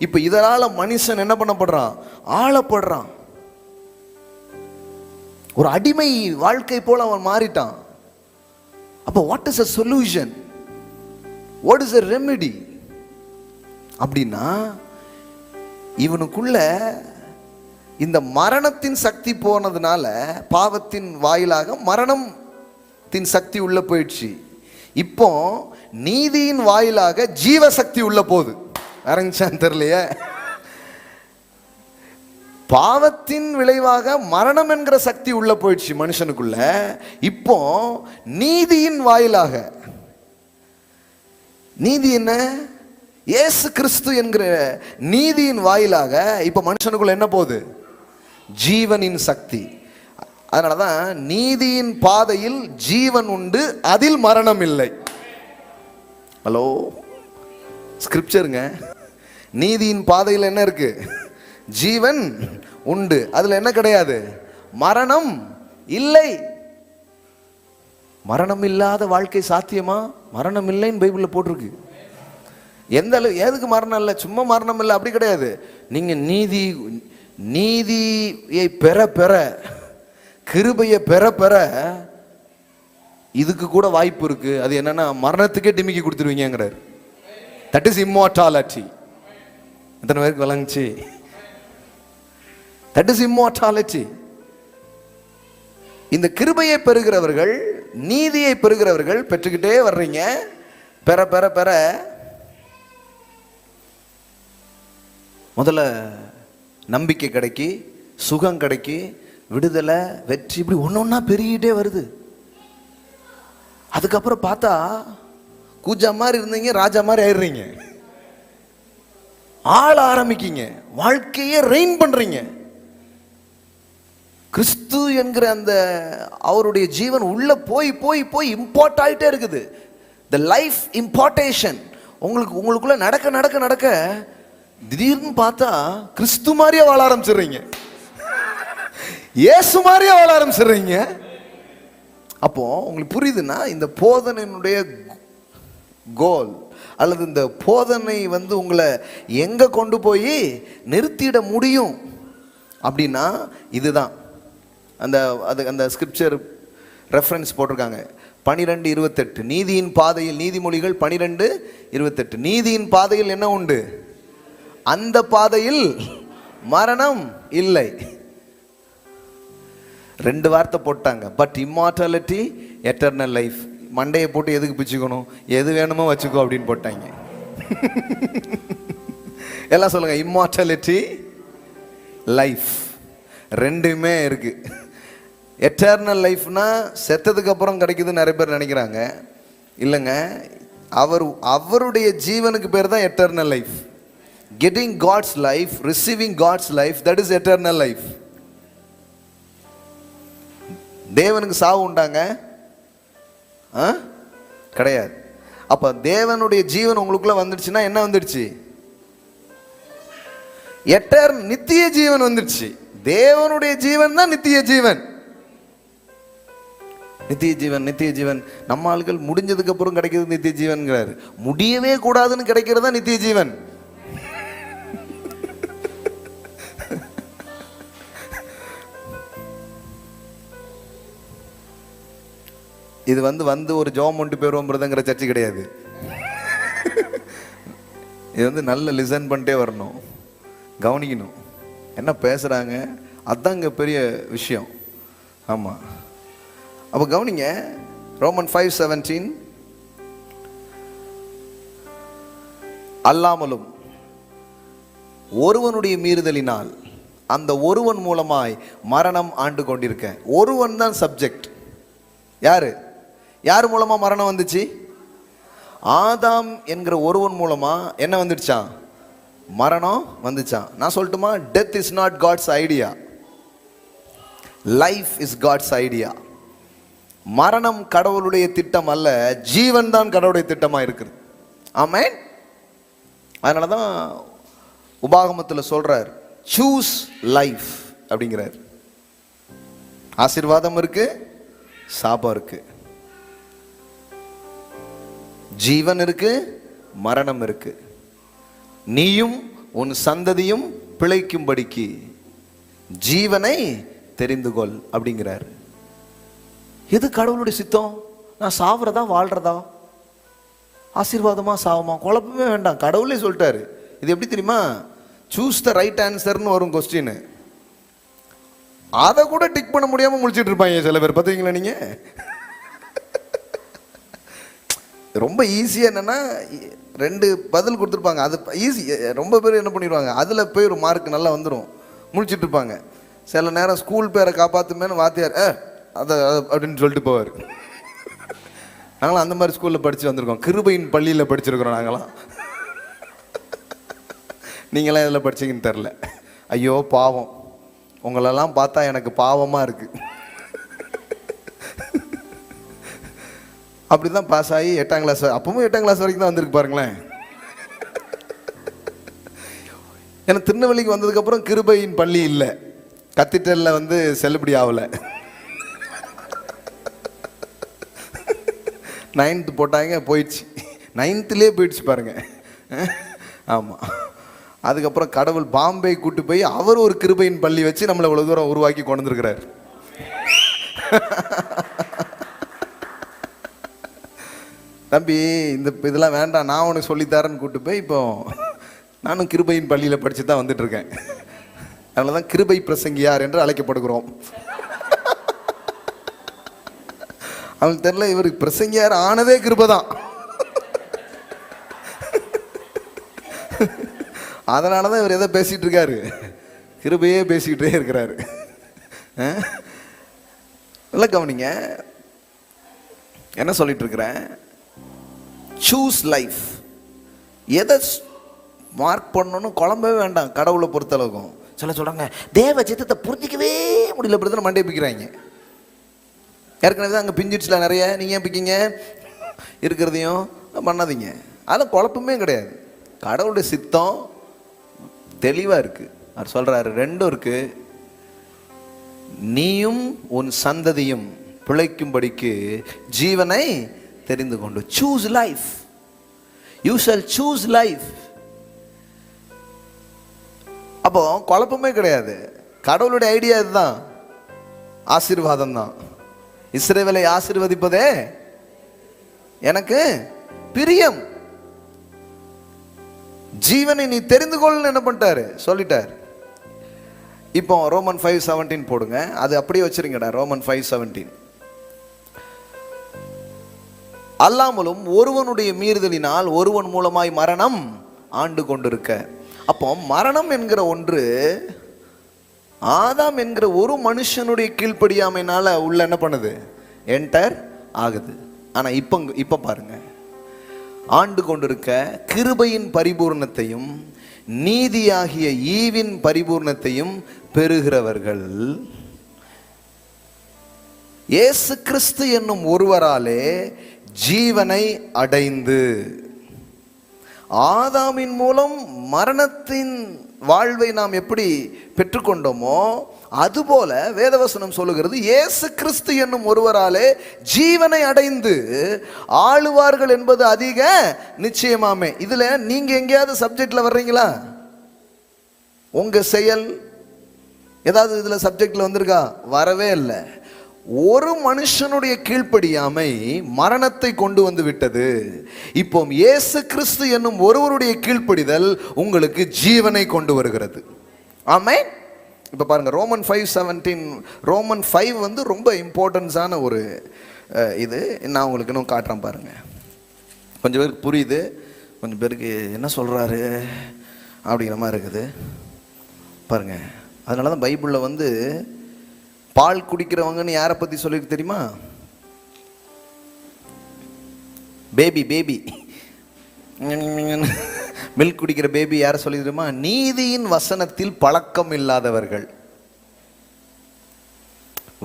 இப்ப இதனால மனுஷன் என்ன பண்ணப்படுறான்? ஆளப்படுறான். ஒரு அடிமை வாழ்க்கை போல அவன் மாறிட்டான். அப்ப what is a solution? what is a remedy? அப்படின்னா இவனுக்குள்ள இந்த மரணத்தின் சக்தி போனதுனால, பாவத்தின் வாயிலாக மரணத்தின் சக்தி உள்ள போயிடுச்சு. இப்போ நீதியின் வாயிலாக ஜீவசக்தி உள்ள போகுது. அரங்சான் தெரியலையே. பாவத்தின் விளைவாக மரணம் என்கிற சக்தி உள்ள போயிடுச்சு மனுஷனுக்குள்ள. இப்போ நீதியின் வாயிலாக, நீதி என்ன? இயேசு கிறிஸ்து என்கிற நீதியின் வாயிலாக இப்ப மனுஷனுக்குள்ள என்ன போகுது? ஜீவனின் சக்தி. அதனாலதான் நீதியின் பாதையில் ஜீவன் உண்டு, அதில் மரணம் இல்லை. ஹலோ, ஸ்கிரிப்சருங்க. நீதியின் பாதையில் என்ன இருக்கு? ஜீவன் உண்டு, அதுல என்ன கிடையாது? மரணம் இல்லை. மரணம் இல்லாத வாழ்க்கை சாத்தியமா? மரணம் இல்லைன்னு பைபிள்ல போட்டிருக்கு. எந்த அளவு, எதுக்கு மரணம் இல்லை? சும்மா மரணம் இல்லை அப்படி கிடையாது. நீங்க நீதியை பெற பெற, கிருபையை பெற பெற இதுக்கு கூட வாய்ப்பு இருக்கு. அது என்னன்னா மரணத்துக்கே டிமிக்கி கொடுத்துருவீங்கிறார். That is immortality. எத்தனை பேருக்கு விளங்குச்சு? That is immortality. இந்த கிருபையை பெறுகிறவர்கள், நீதியை பெறுகிறவர்கள் பெற்றுக்கிட்டே வர்றீங்க. பெற பெற பெற முதல்ல நம்பிக்கை கிடைக்கி, சுகம் கிடைக்கி, விடுதலை, வெற்றி, இப்படி ஒன்னொன்னா பெருகிட்டே வருது. அதுக்கப்புறம் பார்த்தா கூஜா மாதிரி இருந்தீங்க, ராஜா மாதிரி ஆயிடுறீங்க. ஆள ஆரம்பிக்கீங்க, வாழ்க்கையே ரெயின் பண்றீங்க. கிறிஸ்து என்கிற அந்த அவருடைய ஜீவன் உள்ள போய் போய் போய் இம்பார்ட் ஆயிட்டே இருக்குது. த லைஃப் இம்பார்ட்டேஷன் உங்களுக்குள்ள நடக்க நடக்க நடக்க திடீர்னு பார்த்தா கிறிஸ்து மாதிரியே வாழ ஆரம்பிச்சிடுறீங்க, இயேசு மாதிரியே வாழ ஆரம்பிச்சிடுறீங்க. அப்போ உங்களுக்கு புரியுதுன்னா இந்த போதனையினுடைய கோல் அல்லது இந்த போதனை உங்களை எங்க கொண்டு போய் நிறுத்திட முடியும் அப்படின்னா இதுதான். அந்த ஸ்கிரிப்சர் ரெஃபரன்ஸ் போட்டிருக்காங்க 12:28. நீதியின் பாதையில், நீதிமொழிகள் 12:28. நீதியின் பாதையில் என்ன உண்டு? அந்த பாதையில் மரணம் இல்லை. 2 வார்த்தை போட்டாங்க. But immortality, eternal life. மண்டையை போட்டு எதுக்கு பிச்சுக்கணும்? எது வேணுமோ வச்சுக்கோ அப்படின்னு போட்டாங்க. எல்லாம் சொல்லுங்க, இம்மார்டாலிட்டி, லைஃப், ரெண்டுமே இருக்கு. எட்டர்னல் லைஃப்னா செத்ததுக்கு அப்புறம் கிடைக்குதுன்னு நிறைய பேர் நினைக்கிறாங்க. இல்லைங்க, அவருடைய ஜீவனுக்கு பேர் தான் eternal life. Getting God's life, receiving God's life, that is eternal life. தேவனுக்கு சாவு உண்டாங்க? கிடையாது. அப்ப தேவனுடைய ஜீவன் உங்களுக்குள்ள வந்துடுச்சுன்னா என்ன வந்துடுச்சு? நித்திய ஜீவன் வந்துடுச்சு. தேவனுடைய ஜீவன் தான் நித்திய ஜீவன். நித்திய ஜீவன், நித்திய ஜீவன். நம்ம ஆளுகள் முடிஞ்சதுக்கு அப்புறம் கிடைக்கிறது நித்திய ஜீவன்கிறாரு. முடியவே கூடாதுன்னு கிடைக்கிறதா நித்திய ஜீவன். இது வந்து ஒரு ஜோம் ஒன்று பேருங்கிற சர்ச்சை கிடையாது. இது நல்ல லிசன் பண்ணிட்டே வரணும், கவனிக்கணும் என்ன பேசுறாங்க. அதாங்க பெரிய விஷயம். ஆமா, அப்ப கவனிங்க. ரோமன் 5:17. அல்லாமலும் ஒருவனுடைய மீறுதலினால் அந்த ஒருவன் மூலமாய் மரணம் ஆண்டு கொண்டிருக்க. ஒருவன் தான் சப்ஜெக்ட். யார் மூலமா மரணம் வந்துச்சு? ஆதாம் என்கிற ஒருவன் மூலமா என்ன வந்துடுச்சான்? மரணம் வந்துச்சான். நான் சொல்லட்டுமா? Death is not God's idea, life is God's idea. மரணம் கடவுளுடைய திட்டம் அல்ல, ஜீவன் தான் கடவுளுடைய திட்டமா இருக்குது. ஆமென். அதனாலதான் உபாகமத்தில் சொல்றார், சூஸ் லைஃப். அப்படிங்கிறார். ஆசீர்வாதம் இருக்கு, சாபம் இருக்கு, ஜீவன் இருக்கு, மரணம் இருக்கு. நீயும் உன் சந்ததியும் பிழைக்கும்படிக்கு ஜீவனை தெரிந்து கொள் அப்படிங்கிறார். எது கடவுளுடைய சித்தம்? நான் சாவறதா வாழ்றதா, ஆசீர்வாதமா சாவமா? குழப்பமே வேண்டாம், கடவுளே சொல்லிட்டாரு. இது எப்படி தெரியுமா? சூஸ் த ரைட் ஆன்சர்னு வரும் கொஸ்டின். அதை கூட டிக் பண்ண முடியாம முடிச்சிட்டு இருப்பாங்க சில பேர், பார்த்தீங்களா நீங்க? ரொம்ப ஈஸியாக என்னன்னா 2 பதில் கொடுத்துருப்பாங்க, அது ஈஸி. ரொம்ப பேர் என்ன பண்ணிடுவாங்க, அதில் போய் ஒரு மார்க் நல்லா வந்துடும், முடிச்சுட்டு இருப்பாங்க. சில நேரம் ஸ்கூல் பேரை காப்பாற்றுமேனு வாத்தியார் அதை அப்படின்னு சொல்லிட்டு போவார். நாங்களாம் அந்த மாதிரி ஸ்கூலில் படித்து வந்திருக்கோம், கிருபையின் பள்ளியில் படிச்சிருக்கிறோம் நாங்களாம். நீங்களாம் இதில் படிச்சிங்கன்னு தெரில. ஐயோ பாவம், உங்களெல்லாம் பார்த்தா எனக்கு பாவமாக இருக்குது. அப்படி தான் பாஸ் ஆகி 8ஆம் கிளாஸ், அப்பவும் 8ஆம் கிளாஸ் வரைக்கும் தான் வந்திருக்கு பாருங்களேன். ஏன்னா திருநெல்வேலிக்கு வந்ததுக்கப்புறம் கிருபையின் பள்ளி இல்லை, கத்திட்டலில் வந்து செல்லுபடி ஆகலை. 9th போட்டாங்க, போயிடுச்சு. 9thலேயே போயிடுச்சு பாருங்க. ஆமாம். அதுக்கப்புறம் கடவுள் பாம்பே கூட்டு போய் அவர் ஒரு கிருபையின் பள்ளி வச்சு நம்மளை இவ்வளோ தூரம் உருவாக்கி கொண்டு வந்துருக்கிறார். தம்பி இந்த இதெல்லாம் வேண்டாம், நான் உனக்கு சொல்லித்தரேன்னு கூட்டு போய் இப்போ நானும் கிருபையின் பள்ளியில் படித்து தான் வந்துட்டு இருக்கேன். அதனால தான் கிருபை பிரசங்கியார் என்று அழைக்கப்படுகிறோம். அவனுக்கு தெரியல, இவருக்கு பிரசங்கியார் ஆனதே கிருபை தான். அதனால தான் இவர் எதை பேசிகிட்டு இருக்காரு, கிருபையே பேசிக்கிட்டே இருக்கிறாரு. நல்லா கவனிங்க, என்ன சொல்லிட்டு இருக்கிறேன்? Choose life. எதை மார்க் பண்ணணும்னு குழம்பவே வேண்டாம் கடவுளை பொறுத்தளவுக்கும். சில சொல்கிறாங்க தேவ சித்தத்தை புரிஞ்சிக்கவே முடியல, அப்படி தான் மண்டே பிக்கிறாங்க. ஏற்கனவே தான் அங்கே பிஞ்சிடுச்சுல நிறைய, நீங்கள் ஏன் பிக்கிங்க? இருக்கிறதையும் பண்ணாதீங்க. அதெல்லாம் குழப்பமே கிடையாது. கடவுளுடைய சித்தம் தெளிவாக இருக்குது. அவர் சொல்கிறாரு 2 இருக்குது. நீயும் உன் சந்ததியும் பிழைக்கும்படிக்கு ஜீவனை தெரிந்து கொண்டு. Choose life, you shall choose life. அப்போ குழப்பமே கிடையாது. கடவுளுடைய ஐடியா இதுதான், ஆசீர்வாதம் தான். இஸ்ரவேலை ஆசீர்வதிப்பதே எனக்கு பிரியம், ஜீவனை நீ தெரிந்து கொள்ளுன்னு என்ன பண்ணிட்டாரு, சொல்லிட்டார். இப்போ ரோமன் 5:17 போடுங்க, அது அப்படியே வச்சிருங்கடா. ரோமன் 5:17. அல்லாமலும் ஒருவனுடைய மீறுதலினால் ஒருவன் மூலமாய் மரணம் ஆண்டு கொண்டிருக்க. அப்போ மரணம் என்கிற ஒன்று ஆதாம் என்கிற ஒரு மனுஷனுடைய கீழ்ப்படியாமைனால உள்ள என்ன பண்ணுது, என்டர் ஆகுது. ஆனா இப்ப பாருங்க, ஆண்டு கொண்டிருக்க கிருபையின் பரிபூர்ணத்தையும் நீதியாகிய ஈவின் பரிபூர்ணத்தையும் பெறுகிறவர்கள் இயேசு கிறிஸ்து என்னும் ஒருவராலே ஜீவனை அடைந்து. ஆதாமின் மூலம் மரணத்தின் வாழ்வை நாம் எப்படி பெற்றுக்கொண்டோமோ அதுபோல வேதவசனம் சொல்லுகிறது இயேசு கிறிஸ்து என்னும் ஒருவராலே ஜீவனை அடைந்து ஆளுவார்கள் என்பது அதிக நிச்சயமாமே. இதுல நீங்க எங்கேயாவது சப்ஜெக்ட்ல வர்றீங்களா? உங்க செயல் ஏதாவது இதுல சப்ஜெக்ட்ல வந்திருக்கா? வரவே இல்லை. ஒரு மனுஷனுடைய கீழ்ப்படியாமை மரணத்தை கொண்டு வந்து விட்டது. இப்போ இயேசு கிறிஸ்து என்னும் ஒருவருடைய கீழ்ப்படிதல் உங்களுக்கு ஜீவனை கொண்டு வருகிறது. ஆமென். இப்போ பாருங்க, ரோமன் 5:17. ரோமன் 5 வந்து ரொம்ப இம்பார்ட்டன்ஸான ஒரு இது. நான் உங்களுக்கு இன்னும் காட்டுறேன் பாருங்க. கொஞ்சம் பேருக்கு புரியுது, கொஞ்சம் பேருக்கு என்ன சொல்றாரு அப்படிங்கிற மாதிரி இருக்குது பாருங்க. அதனால தான் பைபிளில் வந்து பால் குடிக்கிறவங்கன்னு யாரை பற்றி சொல்லிருக்கு தெரியுமா? பேபி மில்க் குடிக்கிற பேபி யாரை சொல்லி தெரியுமா? நீதியின் வசனத்தில் பழக்கம் இல்லாதவர்கள்.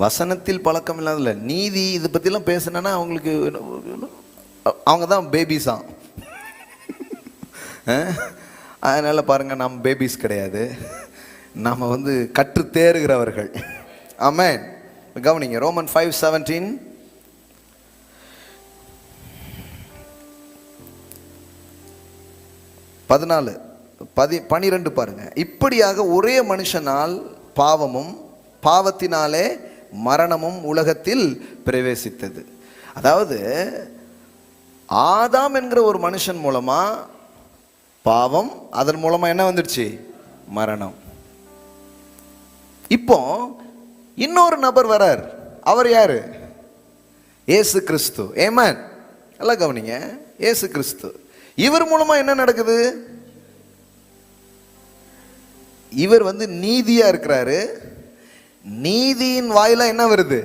வசனத்தில் பழக்கம் இல்லாதல நீதி இதை பற்றிலாம் பேசினா அவங்களுக்கு அவங்க தான் பேபிஸா. அதனால் பாருங்கள், நம்ம பேபிஸ் கிடையாது. நாம கற்று தேறுகிறவர்கள். ஆமென். கவனிங்க, ரோமன் 5:17. பதினாலு 12 பாருங்க. இப்படியாக ஒரே மனுஷனால் பாவமும் பாவத்தினாலே மரணமும் உலகத்தில் பிரவேசித்தது. அதாவது ஆதாம் என்கிற ஒரு மனுஷன் மூலமா பாவம், அதன் மூலமா என்ன வந்துடுச்சு? மரணம். இப்போ இன்னொரு நபர் வரார். அவர் யாரு? இயேசு கிறிஸ்து. ஆமென். நல்லா கவனிங்க, இயேசு கிறிஸ்து. இவர் மூலமா என்ன நடக்குது? இவர் நீதியா இருக்கிறாரு. நீதியின் வாயில என்ன வருது?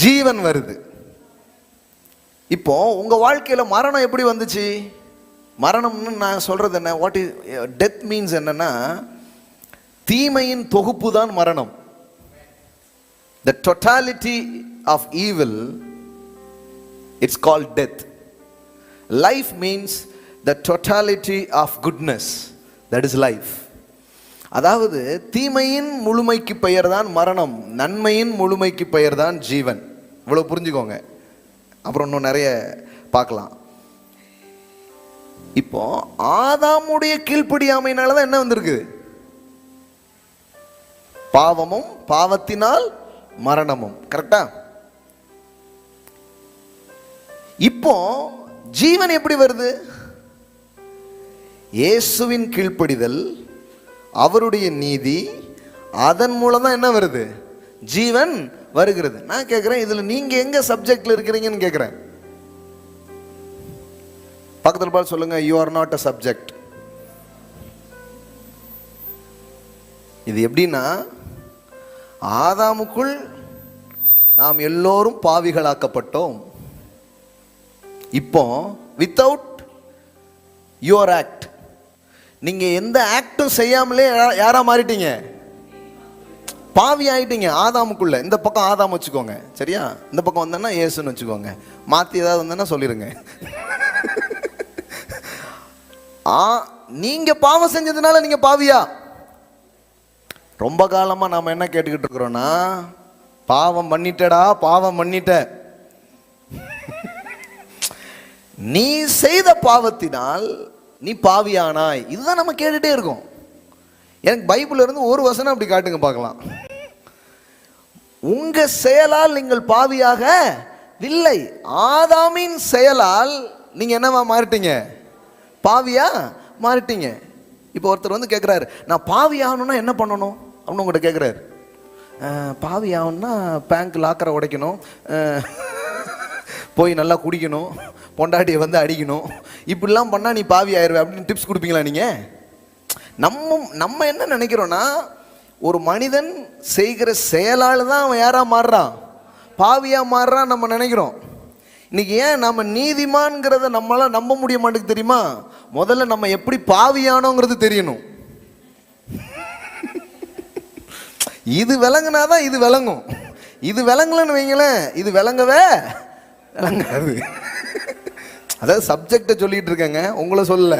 ஜீவன் வருது. இப்போ உங்க வாழ்க்கையில மரணம் எப்படி வந்துச்சு? மரணம்னு நான் சொல்றது என்ன? வாட் இஸ் டெத் மீன்ஸ் என்னன்னா, தீமையின் தொகுப்பு தான் மரணம். The totality of evil, it's called death. Life means the totality of goodness, that is life. அதாவது தீமையின் முழுமைக்கு பெயர் தான் மரணம், நன்மையின் முழுமைக்கு பெயர் தான் ஜீவன். இவ்வளவு புரிஞ்சுக்கோங்க, அப்புறம் இன்னும் நிறைய பார்க்கலாம். இப்போ ஆதாமுடைய கீழ்ப்படியாமையினால தான் என்ன வந்திருக்கு? பாவமும் பாவத்தினால் மரணமும். கரெக்டா? இப்போ ஜீவன் எப்படி வருது? இயேசுவின் கீழ்ப்படிதல், அவருடைய நீதி, அதன் மூலம் தான் என்ன வருது? ஜீவன் வருகிறது. நான் கேட்கிறேன், இதுல நீங்க எங்க சப்ஜெக்ட்ல இருக்கிறீங்கன்னு கேட்கிறேன். பக்கத்துல பார்த்து சொல்லுங்க, you are not a subject. இது எப்படின்னா, ஆதாமுக்குள் நாம் எல்லோரும் பாவிகளாக்கப்பட்டோம். இப்போ வித்தவுட் யுவர் ஆக்ட், நீங்க எந்த ஆக்டும் செய்யாமலே யாரா மாறிட்டீங்க? பாவி ஆயிட்டீங்க ஆதாமுக்குள்ள. இந்த பக்கம் ஆதாம் வச்சுக்கோங்க, சரியா? இந்த பக்கம் வந்தேன்னா இயேசுன்னு வச்சுக்கோங்க. மாத்தி ஏதாவது வந்தேன்னா சொல்லிருங்க. நீங்க பாவம் செஞ்சதுனால நீங்க பாவியா? ரொம்ப காலமா நாம என்ன கேட்டுக்கிட்டு இருக்கிறோம்னா, பாவம் பண்ணிட்டடா, பாவம் பண்ணிட்ட. நீ செய்த பாவத்தினால் நீ பாவியானாய். இதுதான் நம்ம கேட்டுட்டே இருக்கோம். எனக்கு பைபிள்ல இருந்து ஒரு வசனம் அப்படி காட்டுங்க பார்க்கலாம். உங்க செயலால் நீங்கள் பாவியாக இல்லை, ஆதாமின் செயலால் நீங்க என்னவா மாறிட்டீங்க? பாவியா மாறிட்டீங்க. இப்போ ஒருத்தர் கேட்குறாரு, நான் பாவி ஆகணும்னா என்ன பண்ணணும் அப்படின்னு உங்கள்கிட்ட கேட்குறாரு. பாவி ஆகணும்னா பேங்க் லாக்கரை உடைக்கணும், போய் நல்லா குடிக்கணும், பொண்டாட்டியை அடிக்கணும், இப்படிலாம் பண்ணால் நீ பாவி ஆயிடுவே அப்படின்னு டிப்ஸ் கொடுப்பீங்களா நீங்கள்? நம்ம என்ன நினைக்கிறோன்னா, ஒரு மனிதன் செய்கிற செயலால் தான் அவன் யாரா மாறுறான்? பாவியா மாறுறான் நம்ம நினைக்கிறோம். இன்னைக்கு ஏன் நம்ம நீதிமான்ங்கிறத நம்மளால நம்ப முடிய மாட்டேங்குது தெரியுமா? முதல்ல நம்ம எப்படி பாவியானோங்கிறது தெரியணும். இது விளங்குனாதான் இது விளங்கும். இது விளங்கலன்னு வைங்களேன், இது விளங்கவே விளங்காது. அதாவது சப்ஜெக்டை சொல்லிட்டு இருக்கேங்க, உங்களை சொல்லல.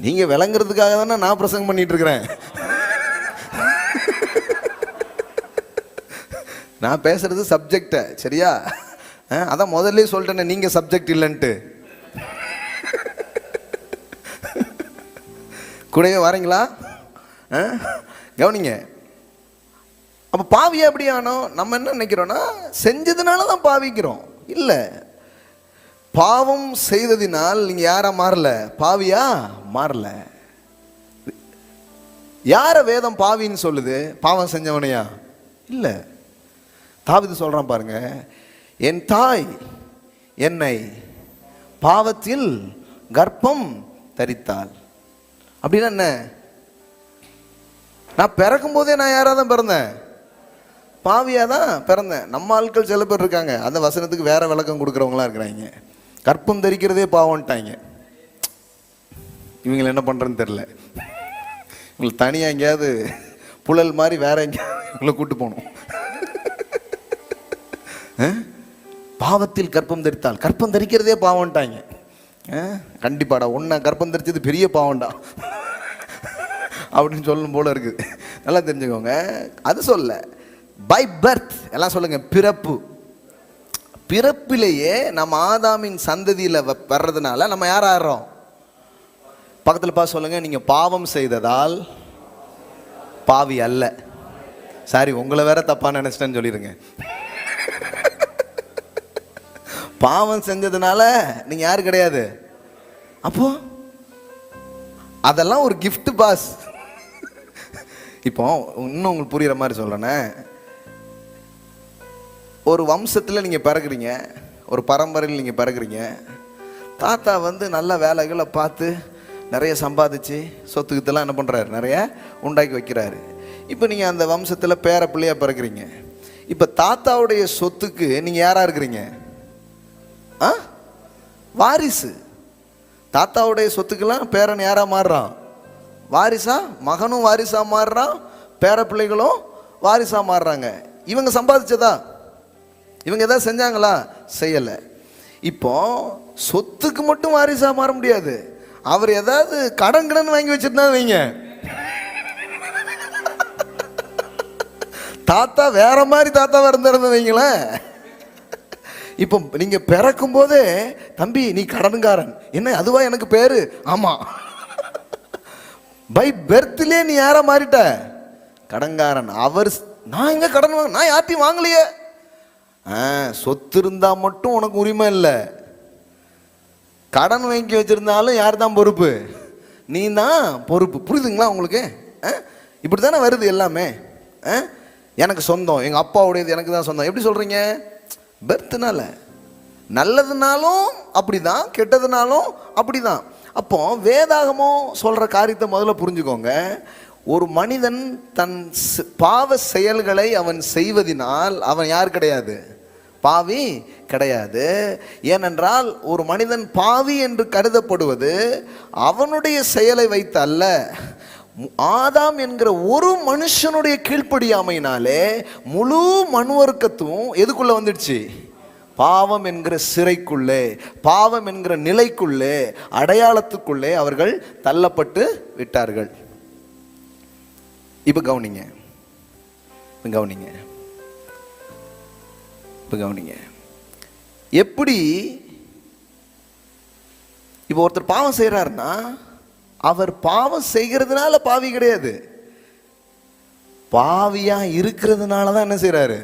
நீங்க விளங்குறதுக்காக தானே நான் பிரசங்கம் பண்ணிட்டு இருக்கிறேன். நான் பேசுறது சப்ஜெக்ட, சரியா? அதான் முதல்ல சொல்லிட்டேன், நீங்க சப்ஜெக்ட் இல்லைன்ட்டு. கூடவே வரீங்களா? கவனிங்க. அப்ப பாவியா எப்படி ஆனோம்? நம்ம என்ன நினைக்கிறோம்னா, செஞ்சதுனால தான் பாவிக்கிறோம். இல்ல, பாவம் செய்ததினால் நீங்க யாரா மாறல? பாவியா மாறல. யார வேதம் பாவின்னு சொல்லுது? பாவம் செஞ்சவனையா? இல்ல. தாவீது சொல்றான் பாருங்க, என் தாய் என்னை பாவத்தில் கர்ப்பம் தரித்தாள். அப்படின்னா என்ன? நான் பிறக்கும் போதே நான் யாரா தான் பிறந்தேன்? பாவியா தான் பிறந்தேன். நம்ம ஆட்கள் சில பேர் இருக்காங்க, அந்த வசனத்துக்கு வேற விளக்கம் கொடுக்குறவங்களா இருக்கிறாங்க. கர்ப்பம் தரிக்கிறதே பாவம்ட்டாங்க. இவங்களை என்ன பண்றதுன்னு தெரியல. இவங்களுக்கு தனியா எங்கேயாவது புழல் மாதிரி வேற எங்கேயாவது இவங்களை கூட்டு போகணும். பாவத்தில் கர்ப்பம் தரித்தால், கர்ப்பம் தரிக்கிறதே பாவம்ட்டாங்க. கண்டிப்பாடா, உன்னை கர்ப்பம் தெரிச்சது பெரிய பாவம்டா அப்படின்னு சொல்லணும் போல இருக்குது. நல்லா தெரிஞ்சுக்கோங்க. அது சொல்ல பை பர்த், எல்லாம் சொல்லுங்க, பிறப்பு. பிறப்பிலேயே நம்ம ஆதாமின் சந்ததியில் வர்றதுனால நம்ம யார் ஆகிறோம்? பக்கத்தில் பார்த்து சொல்லுங்க, நீங்கள் பாவம் செய்ததால் பாவி அல்ல. சாரி, உங்களை வேற தப்பா நினைச்சிட்டேன்னு சொல்லிடுங்க. பாவம் செஞ்சதுனால நீங்க யாரு கிடையாது. அப்போ அதெல்லாம் ஒரு கிஃப்ட் பாஸ். இப்போ இன்னும் உங்களுக்கு புரியுற மாதிரி சொல்றேனே, ஒரு வம்சத்தில் நீங்கள் பிறகுறீங்க, ஒரு பரம்பரையில் நீங்கள் பிறகுறீங்க. தாத்தா வந்து நல்ல வேலைகளை பார்த்து நிறைய சம்பாதிச்சு சொத்துக்கத்தெல்லாம் என்ன பண்ணுறாரு, நிறைய உண்டாக்கி வைக்கிறாரு. இப்போ நீங்கள் அந்த வம்சத்தில் பேர பிள்ளையாக பிறகுறீங்க. இப்போ தாத்தாவுடைய சொத்துக்கு நீங்கள் யாராக இருக்கிறீங்க? வாரிசு. தாத்தாவுடைய சொத்துக்கெல்லாம் பேரன் யாராக மாறுறான்? வாரிசா. மகனும் வாரிசா மாறுறான், பேர பிள்ளைகளும் வாரிசா மாறுறாங்க. இவங்க சம்பாதிச்சதா? இவங்க எதாவது செஞ்சாங்களா? செய்யலை. இப்போ சொத்துக்கு மட்டும் வாரிசா மாற முடியாது. அவர் ஏதாவது கடன் வாங்கி வச்சிருந்தா வைங்க, தாத்தா வேற மாதிரி தாத்தாவா இருந்திருந்த வைங்களேன். இப்போ நீங்க பிறக்கும் போதே தம்பி நீ கடன்காரன், என்ன அதுவா எனக்கு பேரு? ஆமா, பை பெர்த்லே நீ யாரா மாறிட்ட? கடன்காரன். அவர் நான் எங்க கடன் வாங்க, நான் யார்ட்டையும் வாங்கலையே. சொத்து இருந்தா மட்டும் உனக்கு உரிமை இல்லை. கடன் வாங்கி வச்சிருந்தாலும் யார் தான் பொறுப்பு? நீ தான் பொறுப்பு. புரியுதுங்களா உங்களுக்கு? இப்படி தானே வருது எல்லாமே. எனக்கு சொந்தம், எங்கள் அப்பாவுடையது எனக்கு தான் சொந்தம். எப்படி சொல்கிறீங்க? பெர்த்னால. நல்லதுனாலும் அப்படிதான், கெட்டதுனாலும் அப்படிதான். அப்போ வேதாகமும் சொல்கிற காரியத்தை முதல்ல புரிஞ்சுக்கோங்க. ஒரு மனிதன் தன் பாவ செயல்களை அவன் செய்வதினால் அவன் யார் கிடையாது? பாவி கிடையாது. ஏனென்றால் ஒரு மனிதன் பாவி என்று கருதப்படுவது அவனுடைய செயலை வைத்து அல்ல, ஆதாம் என்கிற ஒரு மனுஷனுடைய கீழ்ப்படியாமையினாலே முழு மனுவர்க்கத்தும் எதுக்குள்ள வந்துடுச்சு? பாவம் என்கிற சிறைக்குள்ளே, பாவம் என்கிற நிலைக்குள்ளே, அடையாளத்துக்குள்ளே அவர்கள் தள்ளப்பட்டு விட்டார்கள். இப்ப கவனிங்க, கவனிங்க, இப்ப கவனிங்க. எப்படி இப்போ ஒருத்தர் பாவம் செய்யறாருன்னா அவர் பாவம் செய்கிறதுனால பாவி கிடையாது, பாவியா இருக்கிறதுனால தான் என்ன செய்யறாரு.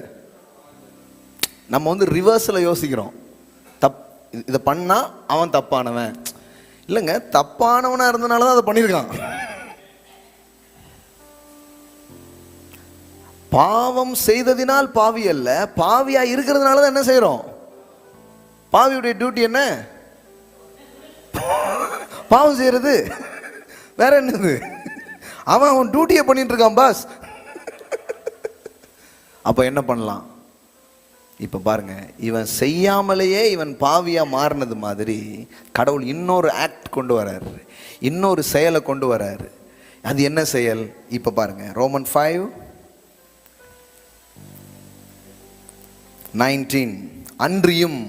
நம்ம வந்து ரிவர்ஸ்ல யோசிக்கிறோம். இதை பண்ணா அவன் தப்பானவன் இல்லைங்க, தப்பானவனா இருந்தனால தான் அதை பண்ணியிருக்கான். பாவம் செய்ததினால் பாவி அல்ல, பாவியா இருக்கிறதுனால தான் என்ன செய்யறோம். பாவியுடைய டியூட்டி என்ன? பாவம் செய்யறது. வேற என்னது? அவன் டியூட்டியை பண்ணிட்டு இருக்கான் பாஸ். அப்ப என்ன பண்ணலாம்? இப்ப பாருங்க, இவன் செய்யாமலேயே இவன் பாவியா மாறினது மாதிரி கடவுள் இன்னொரு ஆக்ட் கொண்டு வராரு, இன்னொரு செயலை கொண்டு வராரு. அது என்ன செயல்? இப்ப பாருங்க, ரோமன் 5:19. அன்றியும்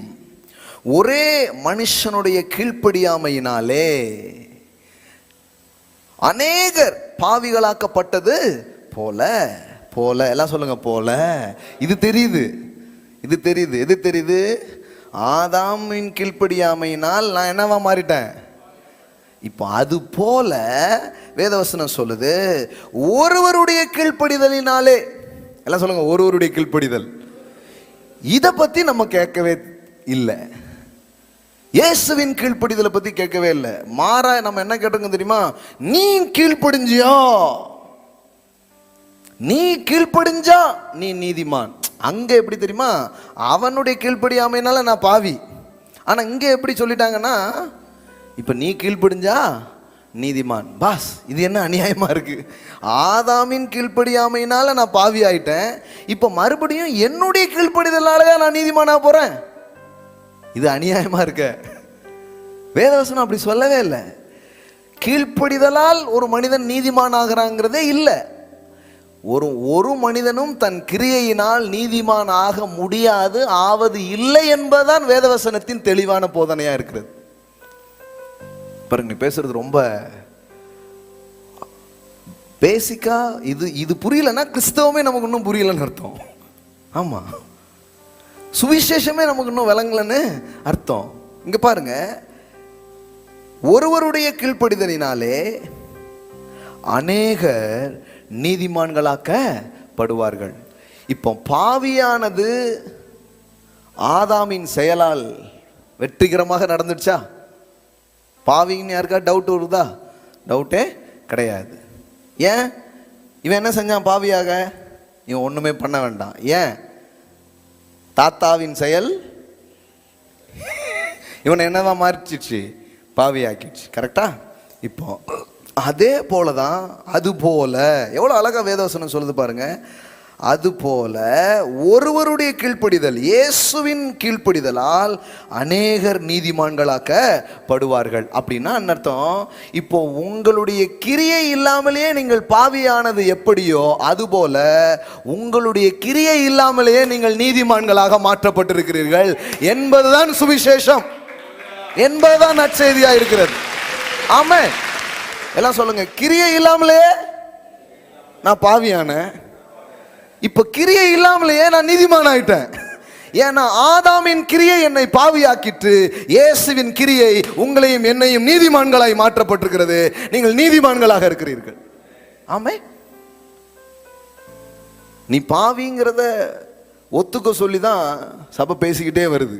ஒரே மனுஷனுடைய கீழ்ப்படியாமையினாலே அநேகர் பாவிகளாக்கப்பட்டது போல. போல எல்லாம் சொல்லுங்க, போல. இது தெரியுது, இது தெரியுது. எது தெரியுது? ஆதாமின் கீழ்ப்படியாமையினால் நான் என்னவா மாறிட்டேன். இப்போ அது போல வேதவசனம் சொல்லுது, ஒருவருடைய கீழ்ப்படிதலினாலே. எல்லாம் சொல்லுங்க, ஒருவருடைய கீழ்ப்படிதல். இதை பத்தி நம்ம கேட்கவே இல்லை. இயேசுவின் கீழ்ப்படிதலை பத்தி கேட்கவே இல்லை. மாறா நம்ம என்ன கேட்டோங்க தெரியுமா? நீ கீழ்ப்படிஞ்சியா, நீ கீழ்ப்படிஞ்சா நீ நீதிமான். அங்க எப்படி தெரியுமா? அவனுடைய கீழ்ப்படியாமைனால நான் பாவி. ஆனா இங்க எப்படி சொல்லிட்டாங்கன்னா, இப்ப நீ கீழ்ப்படிஞ்சா நீதிமான். பாஸ், இது என்ன அநியாயமா இருக்கு? ஆதாமின் கீழ்ப்படியாமையினால நான் பாவி ஆயிட்டேன், இப்ப மறுபடியும் என்னுடைய கீழ்ப்படிதலால நான் நீதிமானா போறேன். இது அநியாயமா இருக்க. வேதவசனம் அப்படி சொல்லவே இல்லை. கீழ்ப்படிதலால் ஒரு மனிதன் நீதிமான் ஆகிறாங்கிறதே இல்லை. ஒரு மனிதனும் தன் கிரியையினால் நீதிமான் ஆக முடியாது, ஆவது இல்லை என்பதுதான் வேதவசனத்தின் தெளிவான போதனையா இருக்கிறது. பாருங்க, நீ பேசுறது ரொம்ப பேசிக்கா. இது புரியலன்னா கிறிஸ்தவமே நமக்கு இன்னும் புரியலன்னு அர்த்தம். ஆமா, சுவிசேஷமே நமக்கு இன்னும் விளங்கலன்னு அர்த்தம். இங்க பாருங்க, ஒருவருடைய கீழ்ப்படிதலினாலே அநேகர் நீதிமான்களாக்கப்படுவார்கள். இப்போ பாவியானது ஆதாமின் செயலால் வெற்றிகரமாக நடந்துடுச்சா? பாவின்னு யாருக்கா டவுட் வருதா? டவுட்டே கிடையாது. ஏன்? இவன் என்ன செஞ்சான் பாவியாக? இவன் ஒண்ணுமே பண்ண வேண்டாம். ஏன்? தாத்தாவின் செயல் இவனை என்னதான் மாறிச்சிச்சு? பாவியாக்கிடுச்சு. கரெக்டா? இப்போ அதே போலதான், அது போல எவ்வளவு அழகா வேதவசனம் சொல்லுது பாருங்க. அது போல ஒருவருடைய கீழ்ப்படிதல், இயேசுவின் கீழ்ப்படிதலால் அநேகர் நீதிமான்களாக்கப்படுவார்கள். அப்படின்னா அர்த்தம், இப்போ உங்களுடைய கிரியை இல்லாமலேயே நீங்கள் பாவியானது எப்படியோ அதுபோல உங்களுடைய கிரியை இல்லாமலேயே நீங்கள் நீதிமான்களாக மாற்றப்பட்டிருக்கிறீர்கள் என்பதுதான் சுவிசேஷம், என்பதுதான் நற்செய்தியா இருக்கிறது. ஆமென். எல்லாம் சொல்லுங்க, கிரியை இல்லாமலே நான் பாவியான, இப்ப கிரியை இல்லாமலேயே நான் நீதிமான் ஆயிட்டேன். ஏன்னா ஆதாமின் கிரியை என்னை பாவியாக்கிட்டு, இயேசுவின் கிரியை உங்களையும் என்னையும் நீதிமான்களாய் மாற்றப்பட்டிருக்கிறது. நீங்கள் நீதிமான்களாக இருக்கிறீர்கள். ஆமே. நீ பாவிங்கிறத ஒத்துக்க சொல்லிதான் சபை பேசிக்கிட்டே வருது.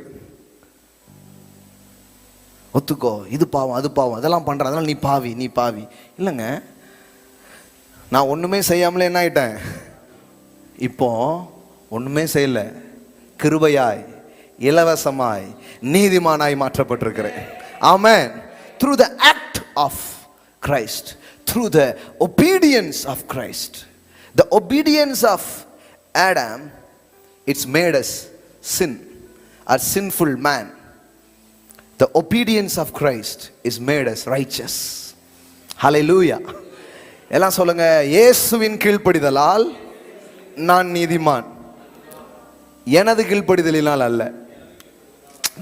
ஒத்துக்கோ, இது பாவம் அது பாவம் அதெல்லாம் பண்ற, அதனால நீ பாவி நீ பாவி. இல்லைங்க, நான் ஒண்ணுமே செய்யாமலே என்ன ஆயிட்டேன்? இப்போ ஒண்ணுமே செய்யல, கிருபையாய் இலவசமாய் நீதிமானாய் மாற்றப்பட்டிருக்கிறேன். ஆமென். through the act of Christ, through the obedience of Christ. The obedience of Adam, it's made us sin, a sinful man. The obedience of Christ is made us righteous. Hallelujah. எல்லாம் சொல்லுங்க, இயேசுவின் கீழ்ப்படிதலால் நான் நீதிமான், எனது கீழ்ப்படிதலினால் அல்ல.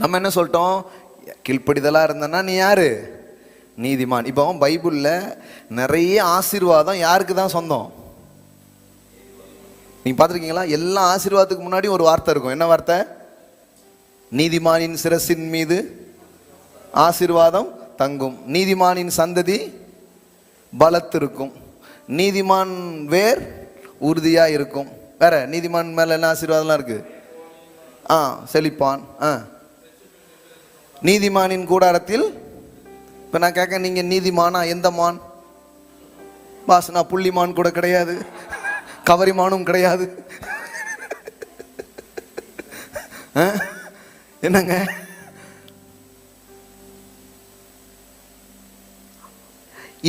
நம்ம என்ன சொல்லிட்டோம்? கீழ்ப்படிதலா இருந்தனா நீ யாரு? நீதிமான். இப்போ பைபிள்ல நிறைய ஆசீர்வாதம் யாருக்கு தான் சொந்தம்? நீங்க பார்த்துருக்கீங்களா? எல்லா ஆசீர்வாதத்துக்கு முன்னாடி ஒரு வார்த்தை இருக்கும். என்ன வார்த்தை? நீதிமானின் சிரசின் மீது ஆசீர்வாதம் தங்கும், நீதிமானின் சந்ததி பலத்திருக்கும், நீதிமான் வேர் உறுதியா இருக்கும். வேற நீதிமான் மேல என்ன ஆசீர்வாதம்லாம் இருக்கு? செழிப்பான். நீதிமானின் கூடாரத்தில். இப்ப நான் கேட்க, நீங்க நீதிமானா? எந்த மான்? பாஸ், நான் புள்ளிமான் கூட கிடையாது, கவரிமானும் கிடையாது. என்னங்க?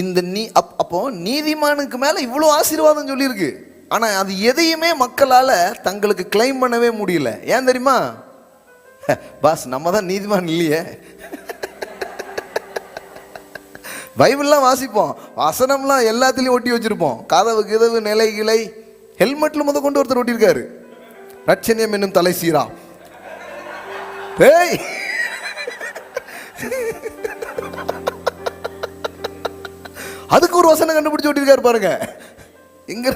இந்த அப்போ நீதிமானுக்கு மேல இவ்வளவு ஆசீர்வாதம் சொல்லியிருக்கு. ஆனா அது எதையுமே மக்களால தங்களுக்கு கிளைம் பண்ணவே முடியல. ஏன் தெரியுமா? பாஸ், நம்ம தான் நீதிமான் இல்லையே. பைபிள்லாம் வாசிப்போம், வசனம்லாம் எல்லாத்துலயும் ஒட்டி வச்சிருப்போம், கதவு கிதவு நிலை கிளை ஹெல்மெட்ல முத கொண்டு ஒருத்தர் ஒட்டியிருக்காரு, ரட்சணியம் என்னும் தலை சீரா. ஏய், அதுக்கு ஒரு வசனம் கண்டுபிடிச்சு ஓட்டிருக்காரு பாருங்க. எங்க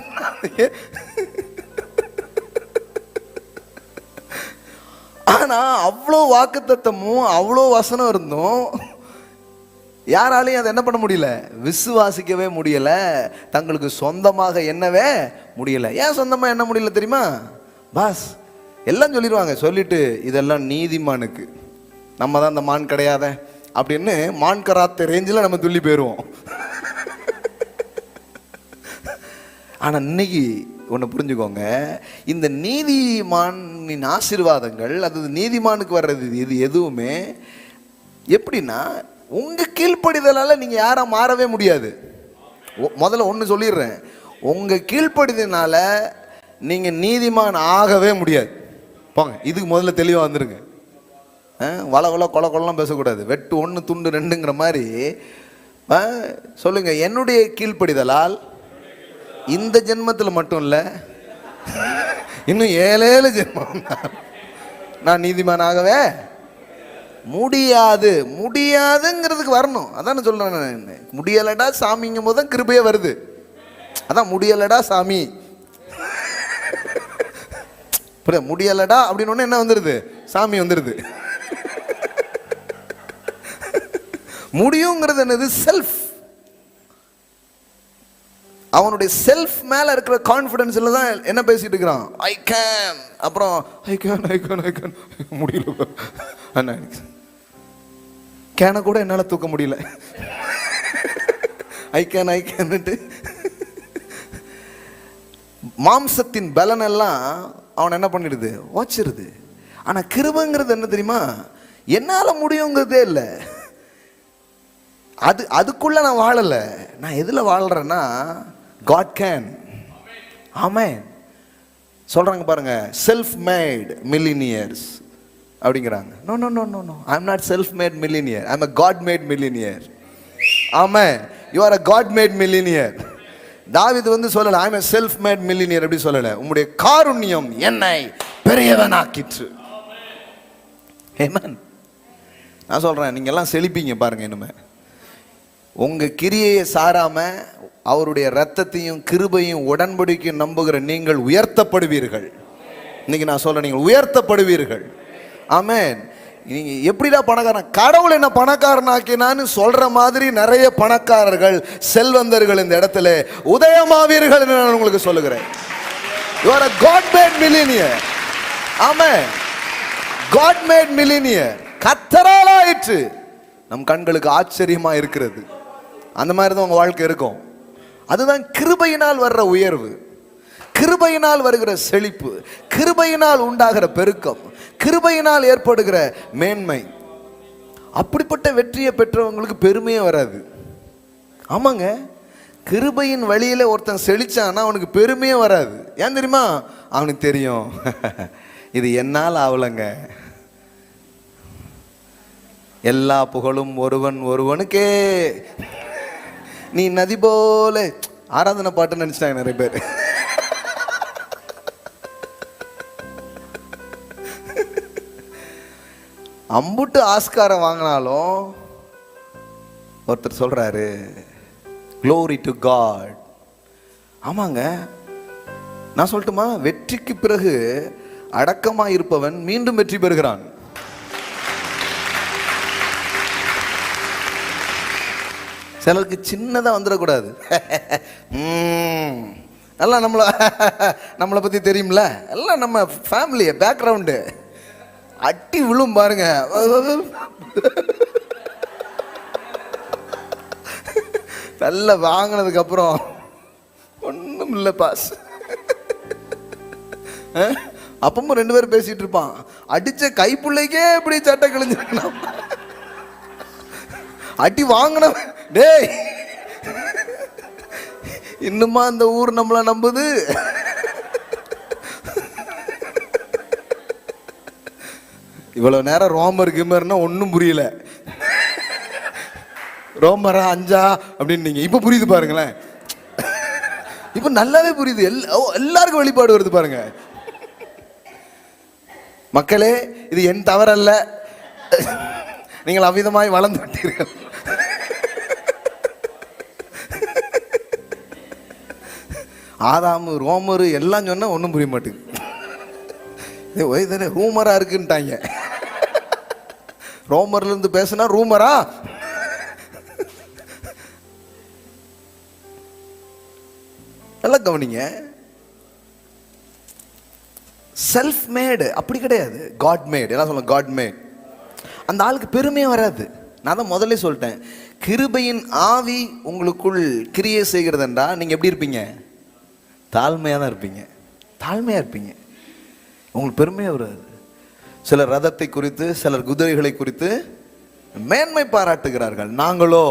ஆனா அவ்வளோ வாக்குத்தத்தமும் அவ்வளோ வசனம் இருந்தும் யாராலையும் அதை என்ன பண்ண முடியல? விசுவாசிக்கவே முடியல, தங்களுக்கு சொந்தமாக எண்ணவே முடியல. ஏன் சொந்தமா என்ன முடியல தெரியுமா? பாஸ், எல்லாம் சொல்லிடுவாங்க, சொல்லிட்டு இதெல்லாம் நீதிமானுக்கு, நம்ம தான் இந்த மான் கிடையாத அப்படின்னு மான் கராத்த ரேஞ்சில் நம்ம துள்ளி போயிடுவோம். ஆனா இன்னைக்கு ஒன்று புரிஞ்சுக்கோங்க, இந்த நீதிமானின் ஆசீர்வாதங்கள், அது நீதிமானுக்கு வர்றது, இது எதுவுமே எப்படின்னா உங்க கீழ்ப்படிதலால நீங்க யாரா மாறவே முடியாது. முதல்ல ஒன்று சொல்லிடுறேன், உங்க கீழ்ப்படிதனால நீங்க நீதிமான் ஆகவே முடியாது. போங்க, இதுக்கு முதல்ல தெளிவாக வந்துருங்க. வள வள கொல கொலாம் பேசக்கூடாது, வெட்டு ஒன்று துண்டு ரெண்டுங்கிற மாதிரி சொல்லுங்க. என்னுடைய கீழ்ப்படிதலால் இந்த ஜென்மத்தில் மட்டும் இல்லை, இன்னும் 7 ஜென்மம் நான் நீதிமானாகவே முடியாது. முடியாதுங்கிறதுக்கு வரணும். அதான் சொல்றேன், முடியலடா சாமிங்கும் போது தான் கிருபையே வருது. அதான் முடியலடா சாமி, முடியலடா அப்படின்னு என்ன வந்துருது? சாமி வந்துருது. முடியுங்கிறது என்னது? செல்ஃப். அவனுடைய செல்ஃப் மேல இருக்கிற கான்ஃபிடன்ஸ்ல தான் என்ன பேசிட்டு இருக்கிறான்? I can. அப்புறம் I can I can I can முடியல. கேனை கூட என்னால தூக்க முடியல. ஐ கேன் ஐ கேன்ட்டு மாம்சத்தின் பலன் எல்லாம் அவன் என்ன பண்ணிடுது? வச்சிருது. ஆனா கிருபைங்கிறது என்ன தெரியுமா? என்னால முடியுங்கிறதே இல்லை. அதுக்குள்ள நான் வாழல. நான் எதுல வாழ்றேன்னா God can. ஆமென். சொல்றாங்க பாருங்க, செல்ஃப் மேட் மில்லினியர்ஸ் அப்படிங்கிறாங்க. No no no no no, I am not self made millionaire, I am a God made millionaire. ஆமென். you are a God made millionaire. தாவீது சொல்லல ஐ am a self made millionaire அப்படி சொல்லல. உம்முடைய காருண்யம் என்னை பெரியவனாக்கிற்று. ஆமென். நான் சொல்றேன், நீங்க எல்லாம் செழிப்பீங்க பாருங்க. இனிமே உங்க கிரியையை சாராம அவருடைய இரத்தத்தையும் கிருபையும் உடன்படிக்கையும் நம்புகிற நீங்கள் உயர்த்தப்படுவீர்கள். இன்னைக்கு நான் சொல்றேன், நீங்கள் உயர்த்தப்படுவீர்கள். ஆமென். நீங்க எப்படிடா பணக்காரன்? கடவுள் என்ன பணக்காரனாக்கினான்னு சொல்ற மாதிரி நிறைய பணக்காரர்கள் செல்வந்தர்கள் இந்த இடத்துல உதயமாவீர்கள் என்று நான் உங்களுக்கு சொல்லுகிறேன். You are a God made millionaire. Amen. God made millionaire. கர்த்தரால் ஆயிற்று. நம் கண்களுக்கு ஆச்சரியமா இருக்கிறது. அந்த மாதிரி தான் உங்க வாழ்க்கை இருக்கும். அதுதான் கிருபையினால் வர்ற உயர்வு, கிருபையினால் வருகிற செழிப்பு, கிருபையினால் உண்டாகிற பெருக்கம், கிருபையினால் ஏற்படுகிற மேன்மை. அப்படிப்பட்ட வெற்றியை பெற்றவங்களுக்கு பெருமையே வராது. ஆமாங்க, கிருபையின் வழியில ஒருத்தன் செழிச்சான்னா அவனுக்கு பெருமையே வராது. ஏன் தெரியுமா? அவனுக்கு தெரியும், இது என்னால் ஆகலைங்க. எல்லா புகழும் ஒருவனுக்கே. நீ நதி போல ஆராதனை பாட்டுன்னு நினைச்சிட்டாங்க நிறைய பேர். அம்புட்டு ஆஸ்காரம் வாங்கினாலும் ஒருத்தர் சொல்றாரு glory to God. ஆமாங்க, நான் சொல்லட்டுமா? வெற்றிக்கு பிறகு அடக்கமா இருப்பவன் மீண்டும் வெற்றி பெறுகிறான். சிலருக்கு சின்னதா வந்துடக்கூடாது. எல்லாம் நம்மளை பத்தி தெரியும்ல, எல்லாம் நம்ம ஃபேமிலி பேக்ரவுண்டு. அட்டி விழும் பாருங்க. நல்ல வாங்கினதுக்கு அப்புறம் ஒண்ணும் இல்லை பாஸ். அப்பமும் ரெண்டு பேரும் பேசிட்டு இருப்பான். அடிச்ச கைப்புள்ளைக்கே இப்படி சட்டை கிழிஞ்சிருக்கணும். அடி வாங்கின டேய், இன்னுமா அந்த ஊர் நம்மள நம்புது? இவ்வளவு நேரம் ரோமர் கிமர்னா ஒன்னும் புரியல. ரோமரா அஞ்சா அப்படின்னு நீங்க இப்ப புரியுது பாருங்களேன். இப்ப நல்லாவே புரியுது. எல்லாருக்கும் வெளிப்பாடு வருது பாருங்க. மக்களே, இது என் தவறல்ல, நீங்கள் அவ்விதமாய் வளர்ந்து விட்டீர்கள். ஆதாமு ரோமரு எல்லாம் சொன்னா ஒன்றும் புரிய மாட்டேங்குது. ரூமரா இருக்குன்ட்டாங்க. ரோமர்ல இருந்து பேசினா ரூமரா? எல்லாம் கவனிங்க. செல்ஃப் மேடு அப்படி கிடையாது, காட் மேட். எல்லாம் சொல்லுங்க காட் மேட். அந்த ஆளுக்கு பெருமையே வராது. நான் தான் முதல்ல சொல்லிட்டேன், கிருபையின் ஆவி உங்களுக்குள் கிரியை செய்கிறதுன்றா நீங்க எப்படி இருப்பீங்க? தாழ்மையாக தான் இருப்பீங்க. தாழ்மையாக இருப்பீங்க. உங்களுக்கு பெருமையாக வராது. சிலர் ரதத்தை குறித்து, சிலர் குதிரைகளை குறித்து மேன்மை பாராட்டுகிறார்கள். நாங்களோ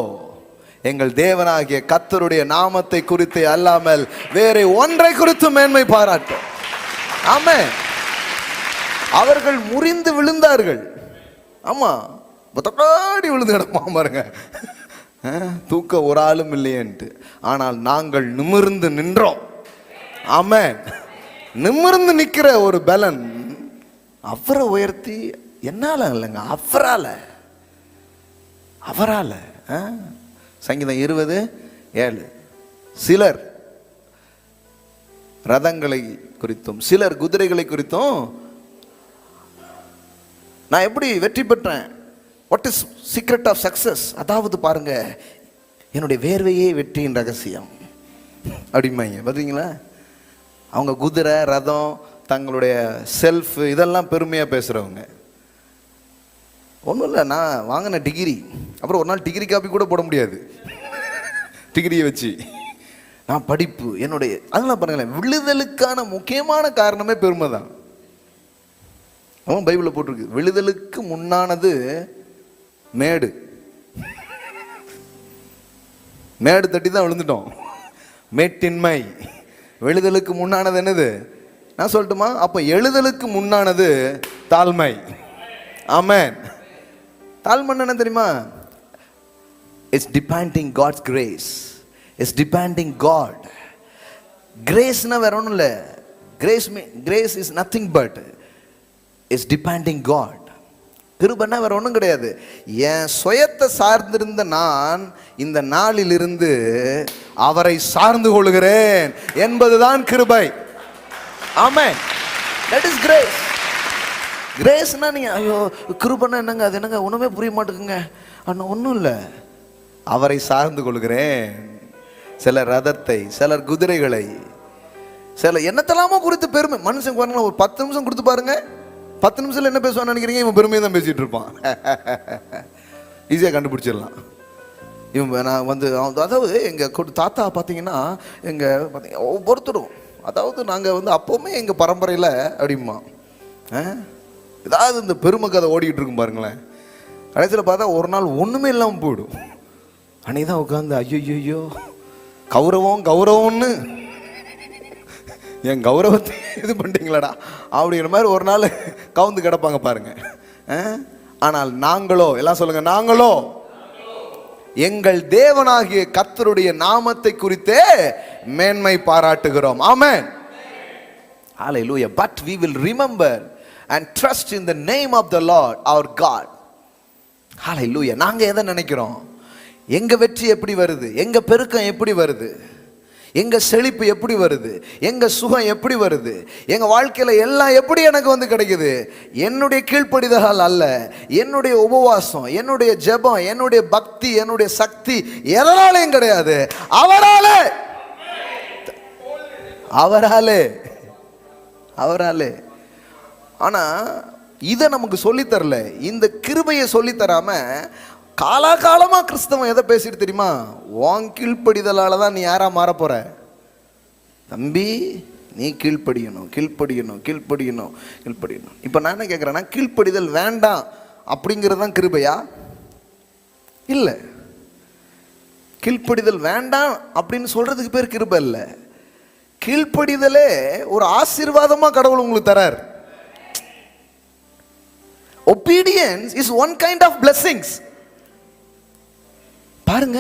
எங்கள் தேவனாகிய கர்த்தருடைய நாமத்தை குறித்து அல்லாமல் வேற ஒன்றை குறித்து மேன்மை பாராட்டு. ஆமென். அவர்கள் முறிந்து விழுந்தார்கள். ஆமா, பத்தக்காடி விழுந்து கிடப்பா பாருங்க, தூக்க ஒரு ஆளும் இல்லையேன்ட்டு. ஆனால் நாங்கள் நிமிர்ந்து நின்றோம். ஆமென். நிமிர்ந்து நிக்கிற ஒரு பலன் அவரை உயர்த்தி என்னால இல்லைங்க, அவரால. சங்கீதம் 20:7. சிலர் ரதங்களை குறித்தும் சிலர் குதிரைகளை குறித்தும் நான் எப்படி வெற்றி பெற்றேன், what is secret of success, அதாவது பாருங்க என்னுடைய வேர்வையே வெற்றியின் ரகசியம் அப்படிம்பாங்க. பார்த்தீங்களா? அவங்க குதிரை ரதம் தங்களுடைய செல்ஃப் இதெல்லாம் பெருமையாக பேசுகிறவங்க. ஒன்றும் இல்லை, நான் வாங்கின டிகிரி, அப்புறம் ஒரு நாள் டிகிரி காப்பி கூட போட முடியாது டிகிரியை வச்சு. நான் படிப்பு என்னுடைய, அதெல்லாம் பாருங்களேன், விழுதலுக்கான முக்கியமான காரணமே பெருமை தான். அவன் பைபிளில் போட்டிருக்கு, விழுதலுக்கு முன்னானது மேடு தட்டி தான் விழுந்துட்டோம். மேட்டின்மை. விழுதலுக்கு முன்னானது என்னது நான் சொல்லட்டுமா? அப்போ எழுதலுக்கு முன்னானது தாழ்மை. ஆமென். தாழ்மை என்ன தெரியுமா? It's depending God's grace. It's depending God. கிரேஸ்னா வேற ஒன்றும் இல்லை. Grace is nothing but it's depending God. கிருபைன்னா வேற ஒன்றும் கிடையாது. என் சுயத்தை சார்ந்திருந்த நான் இந்த நாளிலிருந்து அவரை சார்ந்து கொள்கிறேன் என்பதுதான் கிருபை. ஆமென். That is grace. கிரேஸ்னா நீங்க ஐயோ கிருபைன்னா என்னங்க, அது என்னங்க ஒண்ணுமே புரிய மாட்டேங்குங்க. அண்ணா ஒன்றும் இல்லை, அவரை சார்ந்து கொள்கிறேன். சிலர் ரதத்தை, சிலர் குதிரைகளை, சில என்னத்தெல்லாமோ குறித்து பெருமை. மனுஷன் பாருங்களா, ஒரு 10 நிமிஷம் கொடுத்து பாருங்க, 10 நிமிஷத்தில் என்ன பேசுவான்னு நினைக்கிறீங்க? இவன் பெருமையை தான் பேசிட்டு இருப்பான். ஈஸியாக கண்டுபிடிச்சிடலாம். இவன் நான் வந்து அதாவது எங்கள் தாத்தா பார்த்தீங்கன்னா ஒவ்வொருத்தரும், அதாவது நாங்கள் வந்து அப்போவுமே எங்கள் பரம்பரையில் அப்படிமா ஏதாவது இந்த பெருமை கதை ஓடிக்கிட்டு இருக்கும் பாருங்களேன். கடைசியில் பார்த்தா ஒரு நாள் ஒன்றுமே இல்லாமல் போயிடும். அன்னைக்கு தான் உட்காந்து ஐயோ கௌரவம்னு என் கௌரவத்தை இது பண்ணிட்டீங்களாடா அப்படிங்கிற மாதிரி ஒரு நாள் கவுந்து கிடப்பாங்க பாருங்க. ஆனால் நாங்களோ, எல்லாம் சொல்லுங்க, நாங்களோ எங்கள் தேவனாகிய கர்த்தருடைய நாமத்தை குறித்தே மேன்மை பாராட்டுகிறோம். ஆமென். ஹalleluya. But we will remember and trust in the name of the Lord our God. ஹalleluya. நாங்க எதை நினைக்கிறோம்? எங்க வெற்றி எப்படி வருது, எங்க பெருக்கம் எப்படி வருது, எங்க செழிப்பு எப்படி வருது, எங்க சுகம் எப்படி வருது, எங்க வாழ்க்கையில எல்லாம் எப்படி எனக்கு வந்து கிடைக்குது? என்னுடைய கீழ்ப்படிதல் அல்ல, என்னுடைய உபவாசம், என்னுடைய ஜெபம், என்னுடைய பக்தி, என்னுடைய சக்தி எதனாலையும் கிடையாது, அவராலே. ஆனா இதை நமக்கு சொல்லித்தரல. இந்த கிருபையை சொல்லித்தராம காலாகாலமா கிறிஸ்தவம் எதை பேசிட்டு தெரியுமா? உன் கீழ்ப்படிதலால தான் நீ யாரா மாற போற தம்பி, நீ கீழ்ப்படியணும். இப்ப நான் என்ன கேட்கிறேன்னா, கீழ்ப்படிதல் வேண்டாம் அப்படிங்கிறது தான் கிருபையா? இல்ல, கீழ்ப்படிதல் வேண்டாம் அப்படின்னு சொல்றதுக்கு பேர் கிருபை இல்ல. கீழ்ப்படிதலே ஒரு ஆசீர்வாதமா கடவுள் உங்களுக்கு தரார். Obedience is one kind of blessings. பாருங்க,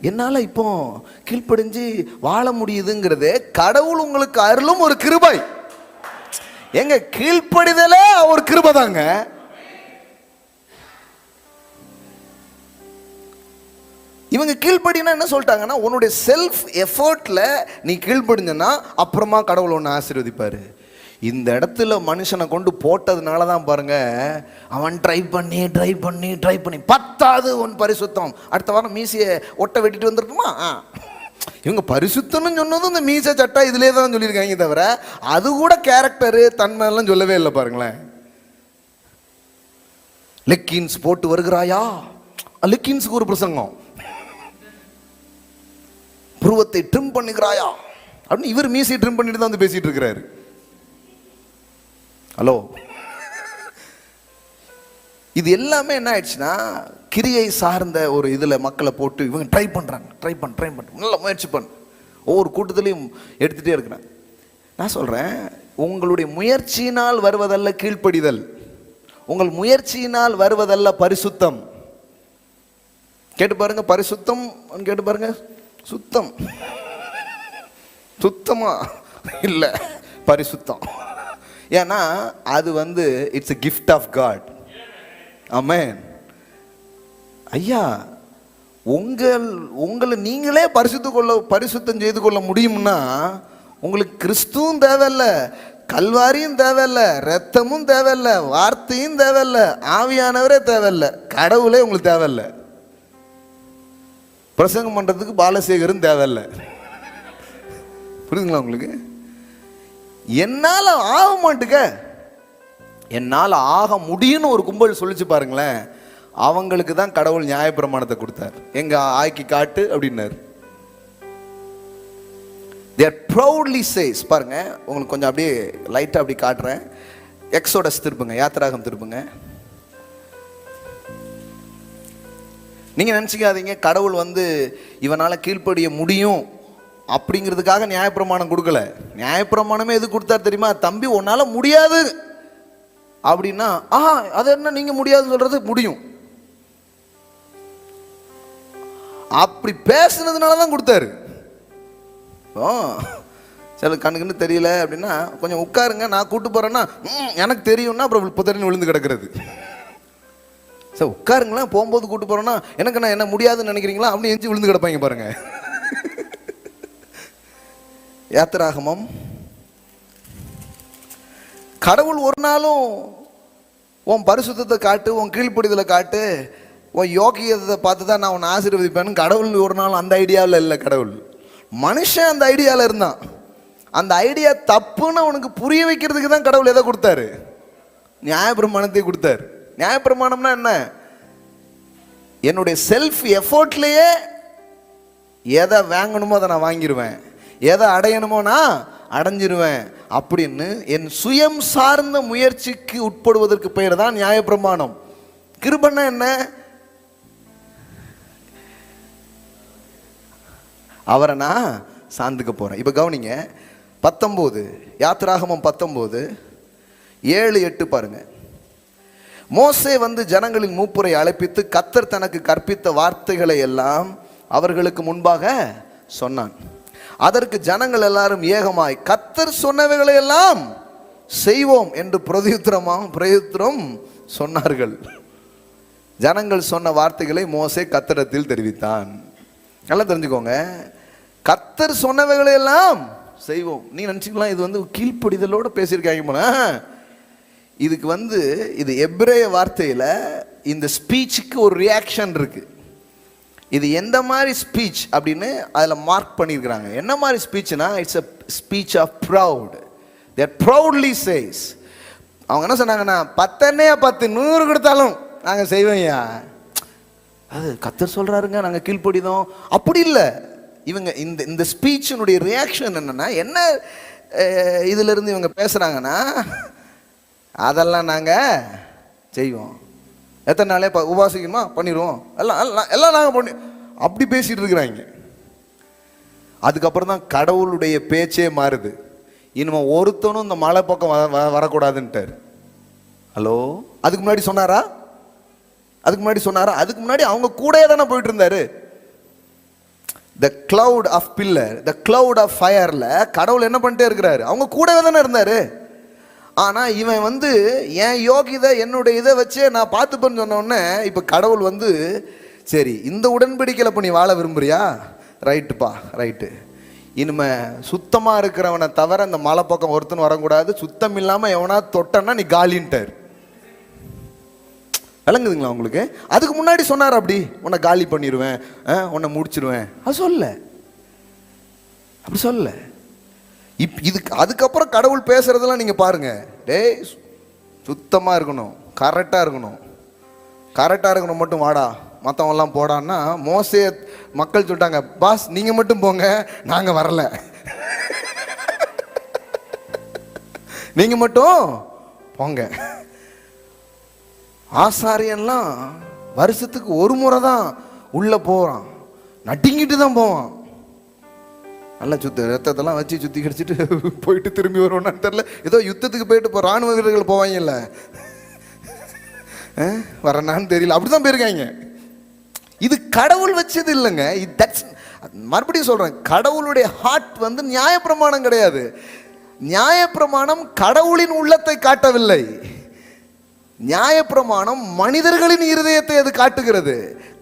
என்னால இப்போ கீழ்ப்படிஞ்சு வாழ முடியுதுங்கிறது கடவுள் உங்களுக்கு அருளும் ஒரு கிருபை. எங்க கீழ்ப்படிதலே ஒரு கிருபை தாங்க. இவங்க கீழ்ப்படினா என்ன சொல்லிட்டாங்கன்னா, உன்னுடைய செல்ஃப் எஃபர்ட்ல நீ கீழ்ப்படிஞ்சனா அப்புறமா கடவுள் ஒன்று ஆசீர்வதிப்பாரு. இந்த இடத்துல மனுஷனை கொண்டு போட்டதுனால தான் பாருங்க, அவன் ட்ரை பண்ணி 10வது உன் பரிசுத்தம், அடுத்த வாரம் மீசையை ஒட்ட வெட்டிட்டு வந்துருக்குமா? இவங்க பரிசுத்தம்னு சொன்னதும் இந்த மீசை சட்டா இதுலேயே தான் சொல்லியிருக்காங்க தவிர அது கூட கேரக்டரு தன்மை எல்லாம் சொல்லவே இல்லை. பாருங்களேன், லெக்கின்ஸ் போட்டு வருகிறாயா, லெக்கின்ஸுக்கு ஒரு பிரசங்கம், புருவத்தை ட்ரிம் பண்ணுகிறாயா அப்படின்னு இவர் மீசையை ட்ரிம் பண்ணிட்டு தான் வந்து பேசிட்டு இருக்கிறாரு. ஹலோ, இது எல்லாமே என்ன ஆயிடுச்சுன்னா, கிரியை சார்ந்த ஒரு இதுல மக்களை போட்டு இவங்க ட்ரை பண்றாங்க, நல்ல முயற்சி பண்ணு, ஒவ்வொரு கூட்டத்திலையும் எடுத்துட்டே இருக்கிறாங்க. நான் சொல்றேன், உங்களுடைய முயற்சியினால் வருவதல்ல கீழ்ப்படிதல், உங்கள் முயற்சியினால் வருவதல்ல பரிசுத்தம். கேட்டு பாருங்க, பரிசுத்தம் கேட்டு பாருங்க, சுத்தமா இல்ல பரிசுத்தம். ஏன்னா அது வந்து it's a gift of God. ஆமென். ஐயா, உங்களை நீங்களே பரிசுத்தம் செய்து கொள்ள முடியும்னா உங்களுக்கு கிறிஸ்துவும் தேவையில்ல, கல்வாரியும் தேவையில்ல, ரத்தமும் தேவையில்ல, வார்த்தையும் தேவையில்ல, ஆவியானவரே தேவையில்ல, கடவுளே உங்களுக்கு தேவையில்ல, பிரசங்கம் பண்றதுக்கு பாலசேகரும் தேவையில்ல. புரியுதுங்களா உங்களுக்கு? என்னால ஆக மாட்டுக்க, என்னால் ஆக முடியும்னு ஒரு கும்பல் சொல்லிச்சு பாருங்களேன், அவங்களுக்கு தான் கடவுள் நியாயப்பிரமாணத்தை கொடுத்தார். எங்க ஆக்கி காட்டு அப்படின்னாரு. They are proudly says, பாருங்க உங்களுக்கு கொஞ்சம் அப்படியே லைட்டா அப்படி காட்டுறேன். எக்ஸோடஸ் திருப்புங்க, யாத்திராகம் திருப்புங்க. நீங்க நினைச்சுக்காதீங்க கடவுள் இவனால கீழ்ப்படிய முடியும் அப்படிங்கிறதுக்காக நியாயப்பிரமாணம் கொடுக்கல. நியாயப்பிரமாணமே எது கொடுத்தார் தெரியுமா? தம்பி உன்னால முடியாது அப்படின்னா அது என்ன நீங்க முடியாது சொல்றது முடியும், அப்படி பேசுனதுனாலதான் கொடுத்தாரு. சில கண்ணுக்குன்னு தெரியல அப்படின்னா கொஞ்சம் உட்காருங்க, நான் கூட்டு போறேன்னா எனக்கு தெரியும்னா அப்புறம் புத்தரின் விழுந்து கிடக்கிறது. சார் உட்காருங்களா, போகும்போது கூட்டு போறேன்னா எனக்கு நான் என்ன முடியாதுன்னு நினைக்கிறீங்களா அப்படி எஞ்சி விழுந்து கிடப்பாங்க பாருங்க. யாத்திராகமம். கடவுள் ஒரு நாளும் உன் பரிசுத்தத்தை காட்டு, உன் கீழ்ப்படிதலை காட்டு, உன் யோகியத்தை பார்த்து தான் நான் உன்னை ஆசீர்வதிப்பேன்னு கடவுள் ஒரு நாள் அந்த ஐடியாவில் இல்லை. கடவுள் மனுஷன் அந்த ஐடியாவில் இருந்தான். அந்த ஐடியா தப்புன்னு அவனுக்கு புரிய வைக்கிறதுக்கு தான் கடவுள் எதை கொடுத்தாரு? நியாயப்பிரமாணத்தை கொடுத்தாரு. நியாயப்பிரமாணம்னா என்ன? என்னுடைய செல்ஃப் எஃபோர்ட்லேயே எதை வாங்கணுமோ அதை நான் வாங்கிடுவேன், எதை அடையணுமோ நான் அடைஞ்சிருவேன் அப்படின்னு என் சுயம் சார்ந்த முயற்சிக்கு உட்படுவதற்கு பெயர் தான் நியாயப்பிரமாணம். கிருபைன்னா என்ன? அவரை நான் சார்ந்துக்க போறேன். இப்ப கவனிங்க, 19 யாத்திராகமம் 19 7 8 பாருங்க. மோசே ஜனங்களின் மூப்பரை அழைப்பித்து கர்த்தர் தனக்கு கற்பித்த வார்த்தைகளை எல்லாம் அவர்களுக்கு முன்பாக சொன்னான். அதற்கு ஜனங்கள் எல்லாரும் ஏகமாய் கர்த்தர் சொன்னவைகளை எல்லாம் செய்வோம் என்று பிரயுத்தரம் சொன்னார்கள். ஜனங்கள் சொன்ன வார்த்தைகளை மோசே கர்த்தரிடத்தில் தெரிவித்தான். நல்லா தெரிஞ்சுக்கோங்க, கர்த்தர் சொன்னவைகளை எல்லாம் செய்வோம். நீ நினைச்சுக்கலாம் இது கீழ்ப்படிதலோட பேசியிருக்காங்க போல. இதுக்கு இது எபிரேய வார்த்தையில இந்த ஸ்பீச்சுக்கு ஒரு ரியாக்ஷன் இருக்கு. இது எந்த மாதிரி ஸ்பீச் அப்படின்னு அதுல மார்க் பண்ணியிருக்கிறாங்க. என்ன மாதிரி ஸ்பீச்னா it's a speech of proud. They proudly says. அவங்க என்ன சொன்னாங்கன்னா 10 100 கொடுத்தாலும் நாங்க செய்வோம்யா, அது கர்த்தர் சொல்றாருங்க, நாங்க கீழ்ப்படிதோம் அப்படி இல்லை. இவங்க இந்த ஸ்பீச்சினுடைய ரியாக்ஷன் என்னன்னா, என்ன இதுல இருந்து இவங்க பேசுறாங்கன்னா, அதெல்லாம் நாங்க செய்வோம், எத்தனை நாளே உபாசிக்கணுமா பண்ணிடுவோம், எல்லாம் நாங்க பண்ணி அப்படி பேசிட்டு இருக்கிறாங்க. அதுக்கப்புறம் தான் கடவுளுடைய பேச்சே மாறுது. இனிமே ஒருத்தனும் இந்த மலை பக்கம் வரக்கூடாதுன்ட்டார். ஹலோ, அதுக்கு முன்னாடி சொன்னாரா? அதுக்கு முன்னாடி அவங்க கூடயே தானே போயிட்டு இருந்தாரு. the cloud of pillar, the cloud of fireல கடவுள் என்ன பண்ணிட்டே இருக்கிறாரு? அவங்க கூடவே தானே இருந்தாரு. ஆனா இவன் என் யோகிதை என்னுடைய இதை வச்சே நான் பார்த்துப்பேன்னு சொன்ன உடனே இப்ப கடவுள் சரி இந்த உடன்படிக்கையில் இப்போ நீ வாழ விரும்புறியா? ரைட்டுப்பா, ரைட்டு. இனிமே சுத்தமா இருக்கிறவனை தவிர இந்த மலை பக்கம் ஒருத்தன் வரக்கூடாது, சுத்தம் இல்லாம எவனா தொட்டன்னா நீ காலின்ட்டார். விளங்குதுங்களா உங்களுக்கு? அதுக்கு முன்னாடி சொன்னார் அப்படி உன்னை காலி பண்ணிடுவேன், உன்னை முடிச்சிருவேன், அது சொல்ல, அப்படி சொல்ல. இதுக்கு அதுக்கப்புறம் கடவுள் பேசுறதெல்லாம் நீங்க பாருங்க. டேய் சுத்தமா இருக்கணும், கரெக்டா இருக்கணும் மட்டும் வாடா, மற்றவங்கெல்லாம் போடான்னா மோசே மக்கள் சொல்லிட்டாங்க, பாஸ் நீங்க மட்டும் போங்க, நாங்க வரல, நீங்க மட்டும் போங்க. ஆசாரியன்லாம் வருஷத்துக்கு ஒரு முறை தான் உள்ள போறான், நட்டிங்கிட்டு தான் போவான். நல்லா ரத்தத்தெல்லாம் வச்சு சுத்தி கடிச்சிட்டு போயிட்டு திரும்பி வருவோம்னு தெரியல. ஏதோ யுத்தத்துக்கு போயிட்டு இப்போ ராணுவ வீரர்கள் போவாங்கல்ல, வரனான்னு தெரியல, அப்படிதான் போயிருக்காங்க. இது கடவுள் வச்சது இல்லைங்க. மறுபடியும் சொல்றேன், கடவுளுடைய ஹார்ட் நியாயப்பிரமாணம் கிடையாது. நியாயப்பிரமாணம் கடவுளின் உள்ளத்தை காட்டவில்லை. நியாயப்பிரமாணம் மனிதர்களின் இருதயத்தை எது காட்டுகிறது,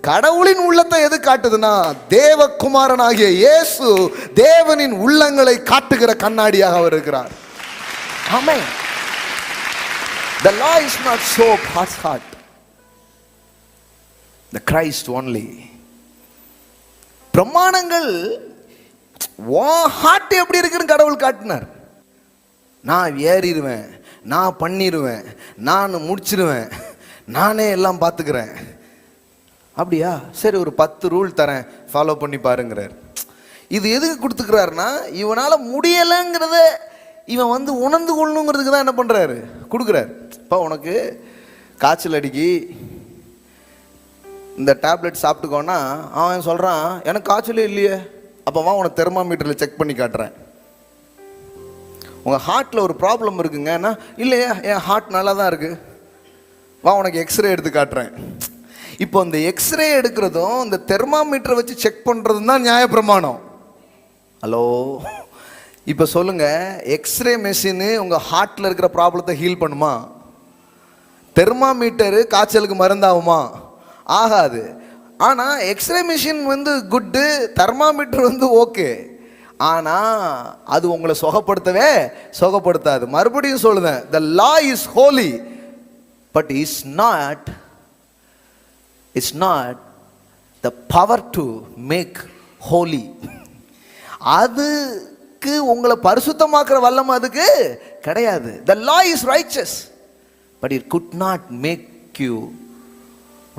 கடவுளின் உள்ளத்தை எது காட்டுதுன்னா தேவகுமாரனாகிய இயேசு தேவனின் உள்ளங்களை காட்டுகிற கண்ணாடியாக அவர் இருக்கிறார். ஆமென். The law is not so hard. The Christ only. பிரமாணங்கள் ஹார்ட் எப்படி இருக்குன்னு கடவுள் காட்டினார். நான் ஏறிடுவேன், நான் பண்ணிடுவேன், நான் முடிச்சிடுவேன், நானே எல்லாம் பார்த்துக்கிறேன். அப்படியா, சரி ஒரு 10 ரூல் தரேன், ஃபாலோ பண்ணி பாருங்கிறார். இது எதுக்கு கொடுத்துக்கிறாருன்னா இவனால் முடியலைங்கிறத இவன் உணர்ந்து கொள்ளணுங்கிறதுக்கு தான் என்ன பண்ணுறாரு, கொடுக்குறாரு. இப்போ உனக்கு காய்ச்சல் அடிக்கி இந்த டேப்லெட் சாப்பிட்டுக்கோன்னா அவன் சொல்கிறான் எனக்கு காய்ச்சலே இல்லையே. அப்போவா உனக்கு தெர்மாமீட்டரில் செக் பண்ணி காட்டுறேன். உங்கள் ஹார்ட்டில் ஒரு ப்ராப்ளம் இருக்குங்கன்னா, இல்லையா என் ஹார்ட் நல்லா தான் இருக்குது, வா உனக்கு எக்ஸ்ரே எடுத்து காட்டுறேன். இப்போ இந்த எக்ஸ்ரே எடுக்கிறதும் இந்த தெர்மாமீட்டரை வச்சு செக் பண்ணுறதும் தான் நியாயப்பிரமாணம். ஹலோ, இப்போ சொல்லுங்கள், எக்ஸ்ரே மெஷினு உங்கள் ஹார்ட்டில் இருக்கிற ப்ராப்ளத்தை ஹீல் பண்ணுமா? தெர்மாமீட்டரு காய்ச்சலுக்கு மருந்தாகுமா? ஆகாது. ஆனால் x-ray machine good, thermometer okay. ஆனால் அது உங்களை சுகப்படுத்தாது. மறுபடியும் சொல்லுதேன், the law is holy but it's not the power to make holy. அதுக்கு உங்களை பரிசுத்தமாக்குற வல்லமை அதுக்கு கிடையாது. The law is righteous but it could not make you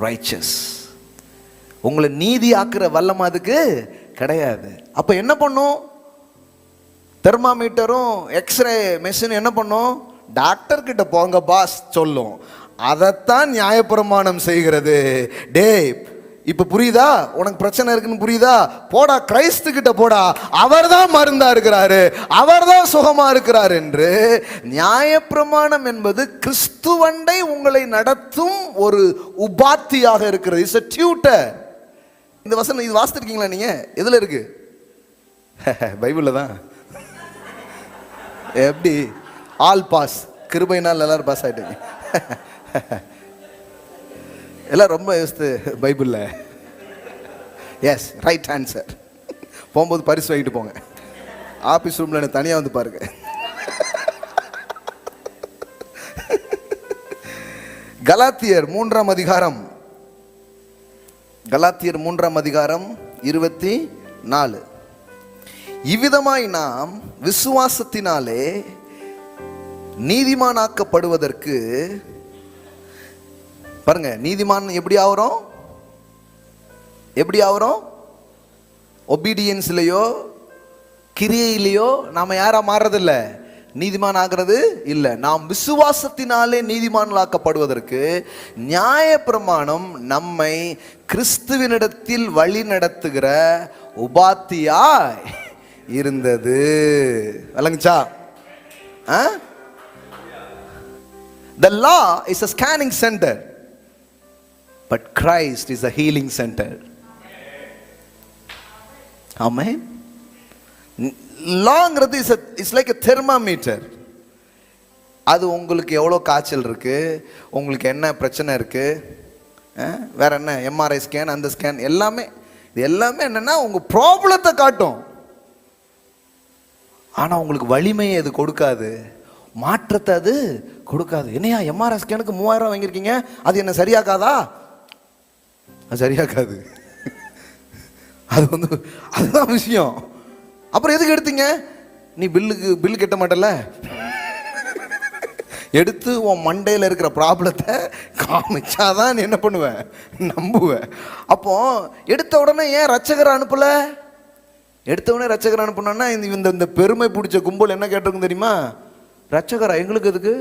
righteous. உங்களை நீதி ஆக்குற வல்லமை அதுக்கு கிடையாது. அப்போ என்ன பண்ணும்? தெர்மாமீட்டரும் எக்ஸ்ரே மெஷின் என்ன பண்ணும்? டாக்டர் கிட்ட போங்க பாஸ் சொல்லும். அதைத்தான் நியாயப்பிரமாணம் செய்கிறது. டே, இப்போ புரியுதா? உனக்கு பிரச்சனை இருக்குன்னு புரியுதா? போடா, கிறிஸ்து கிட்ட போடா, அவர் தான் மருந்தா இருக்கிறாரு, அவர் தான் சுகமா இருக்கிறார் என்று. நியாயப்பிரமாணம் என்பது கிறிஸ்துவண்டை உங்களை நடத்தும் ஒரு உபாத்தியாக இருக்கிறது. It's a tutor. இந்த வசனம் இது வாசித்திருக்கீங்களா நீங்க? எதுல இருக்கு? பைபிள்ல தான். எப்படி? ஆல் பாஸ், கிருபையினால் எல்லாரும் பாஸ் ஆயிட்டீங்க. எல்லாம் ரொம்ப யோசித்து பைபிளில். Yes, right answer. போகும்போது பரிசு வாங்கிட்டு போங்க. ஆஃபீஸ் ரூமில் எனக்கு தனியாக பாருங்க. கலாத்தியர் 3ஆம் அதிகாரம், கலாத்தியர் 3ஆம் அதிகாரம் 24. இவ்விதமாய் நாம் விசுவாசத்தினாலே நீதிமானாக்கப்படுவதற்கு, பாருங்க, நீதிமான் எப்படி ஆகிறோம்? ஒபீடியன்ஸ்லையோ கிரியையிலையோ நாம யாரா மாறுறதில்ல, நீதிமான் ஆகிறது இல்லை. நாம் விசுவாசத்தினாலே நீதிமான்களாக்கப்படுவதற்கு நியாயப்பிரமாணம் நம்மை கிறிஸ்துவினிடத்தில் வழி நடத்துகிற உபாத்தியாய் இருந்தது. விளங்குச்சா? The law is a scanning center, but Christ is a healing center. Amen. லாங்கிறது இஸ் லைக் a thermometer. அது உங்களுக்கு எவ்வளோ காய்ச்சல் இருக்கு, உங்களுக்கு என்ன பிரச்சனை இருக்கு, வேற என்ன எம்ஆர்ஐ ஸ்கேன், அந்த ஸ்கேன், எல்லாமே இது எல்லாமே என்னன்னா உங்க ப்ராப்ளத்தை காட்டும். ஆனா உங்களுக்கு வலிமையை அது கொடுக்காது, மாற்றத்தை அது கொடுக்காது. என்னையா எம்ஆர்ஐ ஸ்கேனுக்கு 3000 வாங்கியிருக்கீங்க, அது என்ன சரியாக்காதா? அது சரியாக்காது. அது அதுதான் விஷயம். அப்புறம் எதுக்கு எடுத்தீங்க? நீ பில்லு கட்ட மாட்டல, எடுத்து உன் மண்டையில் இருக்கிற ப்ராப்ளத்தை காமிச்சாதான் நீ என்ன பண்ணுவேன், நம்புவேன். அப்போ எடுத்த உடனே ஏன் ரட்சகரை அனுப்பல? எடுத்த உடனே ரட்சகரை அனுப்புனா இந்த பெருமை பிடிச்ச கும்பல் என்ன கேட்டிருக்கும் தெரியுமா? ரட்சகரா, எங்களுக்கு எதுக்கு,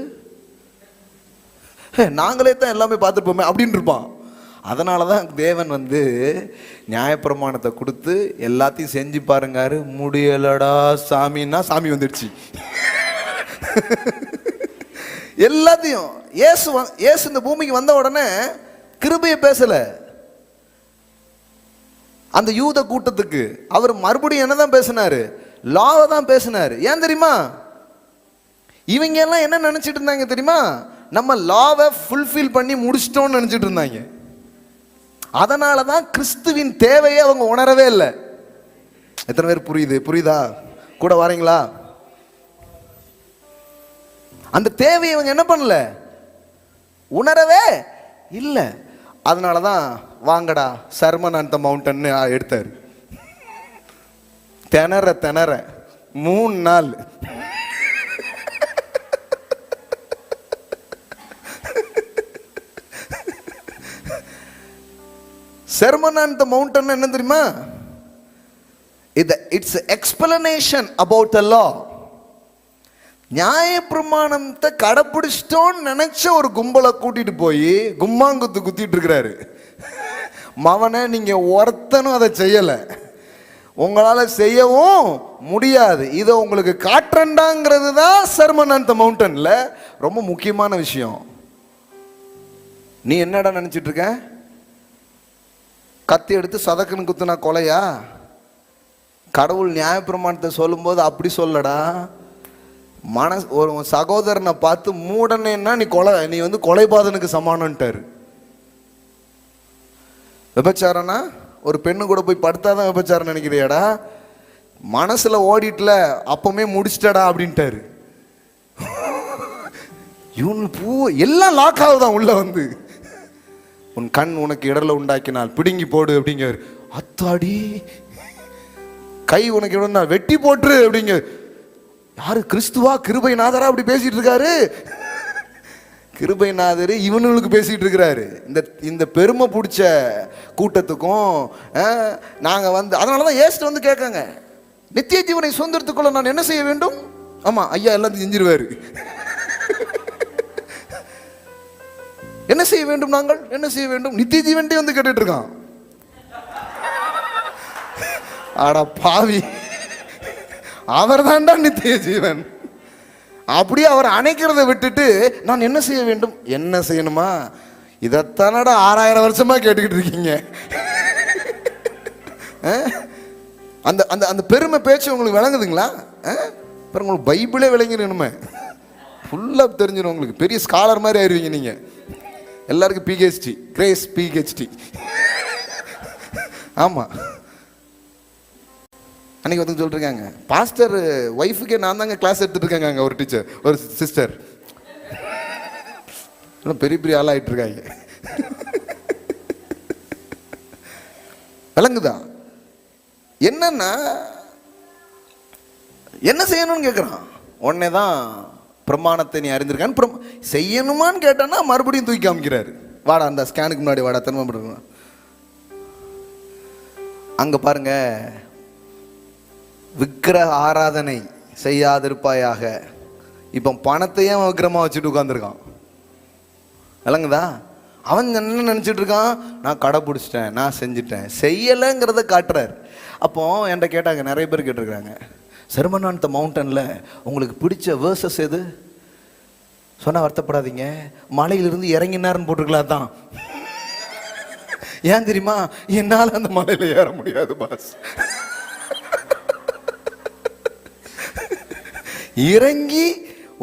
நாங்களே தான் எல்லாமே பார்த்துருப்போமே அப்படின்னு இருப்பான். அதனால தான் தேவன் நியாயப்பிரமாணத்தை கொடுத்து எல்லாத்தையும் செஞ்சு பாருங்காரு. முடியலடா சாமின்னா சாமி வந்துடுச்சு. எல்லாத்தையும் இயேசு இந்த பூமிக்கு வந்த உடனே கிருபையை பேசல. அந்த யூத கூட்டத்துக்கு அவர் மறுபடியும் என்னதான் பேசினாரு? லாவை தான் பேசினாரு. ஏன் தெரியுமா? இவங்க எல்லாம் என்ன நினைச்சிட்டு இருந்தாங்க தெரியுமா? நம்ம லாவை ஃபுல்ஃபில் பண்ணி முடிச்சிட்டோம்னு நினைச்சிட்டு இருந்தாங்க. அதனால தான் கிறிஸ்துவின் தேவையை அவங்க உணரவே இல்லை. எத்தனை பேர் புரியுதா? கூட வரீங்களா? அந்த தேவையை அவங்க என்ன பண்ணல, உணரவே இல்லை. அதனால தான் வாங்கடா சர்மன் ஆன் தி மவுண்டன் எடுத்தாரு. திணற 3 நாள் சர்மன் ஆன் தி மவுண்டன் என்ன தெரியுமா? இட்ஸ் எக்ஸ்பிளனேஷன் அபவுட் தி லா. நியாயப்பிரமாணத்தை கடைப்பிடிச்சிட்டோன்னு நினைச்ச ஒரு கும்பலை கூட்டிட்டு போய் கும்மாங்குத்து குத்திட்டு இருக்கிறாரு. மவனை நீங்க ஒருத்தனும் அதை செய்யல, உங்களால செய்யவும் முடியாது, இதை உங்களுக்கு காட்டுறண்டாங்கிறது தான் சர்மன் ஆன் தி மவுண்டன்ல ரொம்ப முக்கியமான விஷயம். நீ என்னடா நினைச்சிட்டு இருக்க? கத்தி எடுத்து சதக்குன்னு குத்துனா கொலையா? கடவுள் நியாயப்பிரமாணத்தை சொல்லும்போது அப்படி சொல்லடா. ஒரு சகோதரனை பார்த்து மூடனேன்னா நீ வந்து கொலைபாதனுக்கு சமானன்ட்டாரு. விபச்சாரனா ஒரு பெண்ணு கூட போய் படுத்தாதான் விபச்சாரம் நினைக்கிறியாடா? மனசுல ஓடிட்டுல அப்பமே முடிச்சிட்டடா அப்படின்ட்டாரு. எல்லாம் லாக் ஆகுதான் உள்ள வந்து. உன் கண் உனக்கு இடர்ல உண்டாக்கினால் பிடுங்கி போடு அப்படிங்க. அத்தாடி, கை உனக்கு இடர்னா வெட்டி போட்டுரு அப்படிங்க. யாரு? கிறிஸ்துவா? கிருபைநாதரா அப்படி பேசிட்டு இருக்காரு? கிருபைநாதர் இவனுக்கு பேசிட்டு இருக்கிறாரு. இந்த பெருமை பிடிச்ச கூட்டத்துக்கும் நாங்க வந்து அதனாலதான் ஏசுட்டு வந்து கேட்காங்க, நித்திய ஜீவனை சுதந்திரத்துக்குள்ள நான் என்ன செய்ய வேண்டும்? ஆமா ஐயா எல்லாத்தையும் செஞ்சிருவாரு. என்ன செய்ய வேண்டும்? நாங்கள் என்ன செய்ய வேண்டும்? நித்திய ஜீவன்டே வந்து கேட்டுட்டு இருக்கான். ஆடா பாவி, அவர் தான்டா நித்திய ஜீவன். அப்படியே அவர் அணைக்கிறத விட்டுட்டு நான் என்ன செய்ய வேண்டும்? என்ன செய்யணுமா? இதைத்தானடா 6000 வருஷமா கேட்டுக்கிட்டு இருக்கீங்க. அந்த அந்த அந்த பெருமை பேச்சு உங்களுக்கு விளங்குதுங்களா? உங்களுக்கு பைபிளே விளங்கிடணுமே, ஃபுல்லா தெரிஞ்சிடும் உங்களுக்கு. பெரிய ஸ்காலர் மாதிரி ஆயிருவீங்க நீங்க. எல்லாருக்கும் பிஹெச்டி, கிரேஸ் பிஹெச்டி. ஆமா, அன்னைக்கு வந்து சொல்லிருக்காங்க, பாஸ்டர் ஒய்ஃபுக்கே நான் தாங்க கிளாஸ் எடுத்துட்டு இருக்காங்க. ஒரு டீச்சர், ஒரு சிஸ்டர் பெரிய பெரிய ஆளாயிட்டு இருக்காங்க. விளங்குதா? என்னன்னா என்ன செய்யணும்னு கேட்குறான். உடனே தான் பிரமாணத்தை நீ அறிந்திருக்கான்னு செய்யணுமான்னு கேட்டான்னா மறுபடியும் தூக்கி காமிக்கிறாரு. வாடா அந்த ஸ்கேனுக்கு முன்னாடி வாடா, தன்மை அங்க பாருங்க, விக்கிரக ஆராதனை செய்யாதிருப்பாயாக. இப்போ பணத்தையும் விக்கிரமா வச்சுட்டு உட்காந்துருக்கான். விளங்குதா? அவன் என்ன நினைச்சிட்டு இருக்கான்? நான் கடைப்பிடிச்சிட்டேன், நான் செஞ்சுட்டேன். செய்யலைங்கிறத காட்டுறாரு. அப்போ என்கிட்ட கேட்டாங்க, நிறைய பேர் கேட்டிருக்காங்க, சர்மன் ஆன் தி மவுண்டன்ல உங்களுக்கு பிடிச்ச வேர்சஸ் எது? சொன்னா வருத்தப்படாதீங்க, மலையிலிருந்து இறங்கினார்னு போட்டிருக்கலாம் தான். ஏன் தெரியுமா? என்னால் அந்த மலையில ஏற முடியாது பாஸ். இறங்கி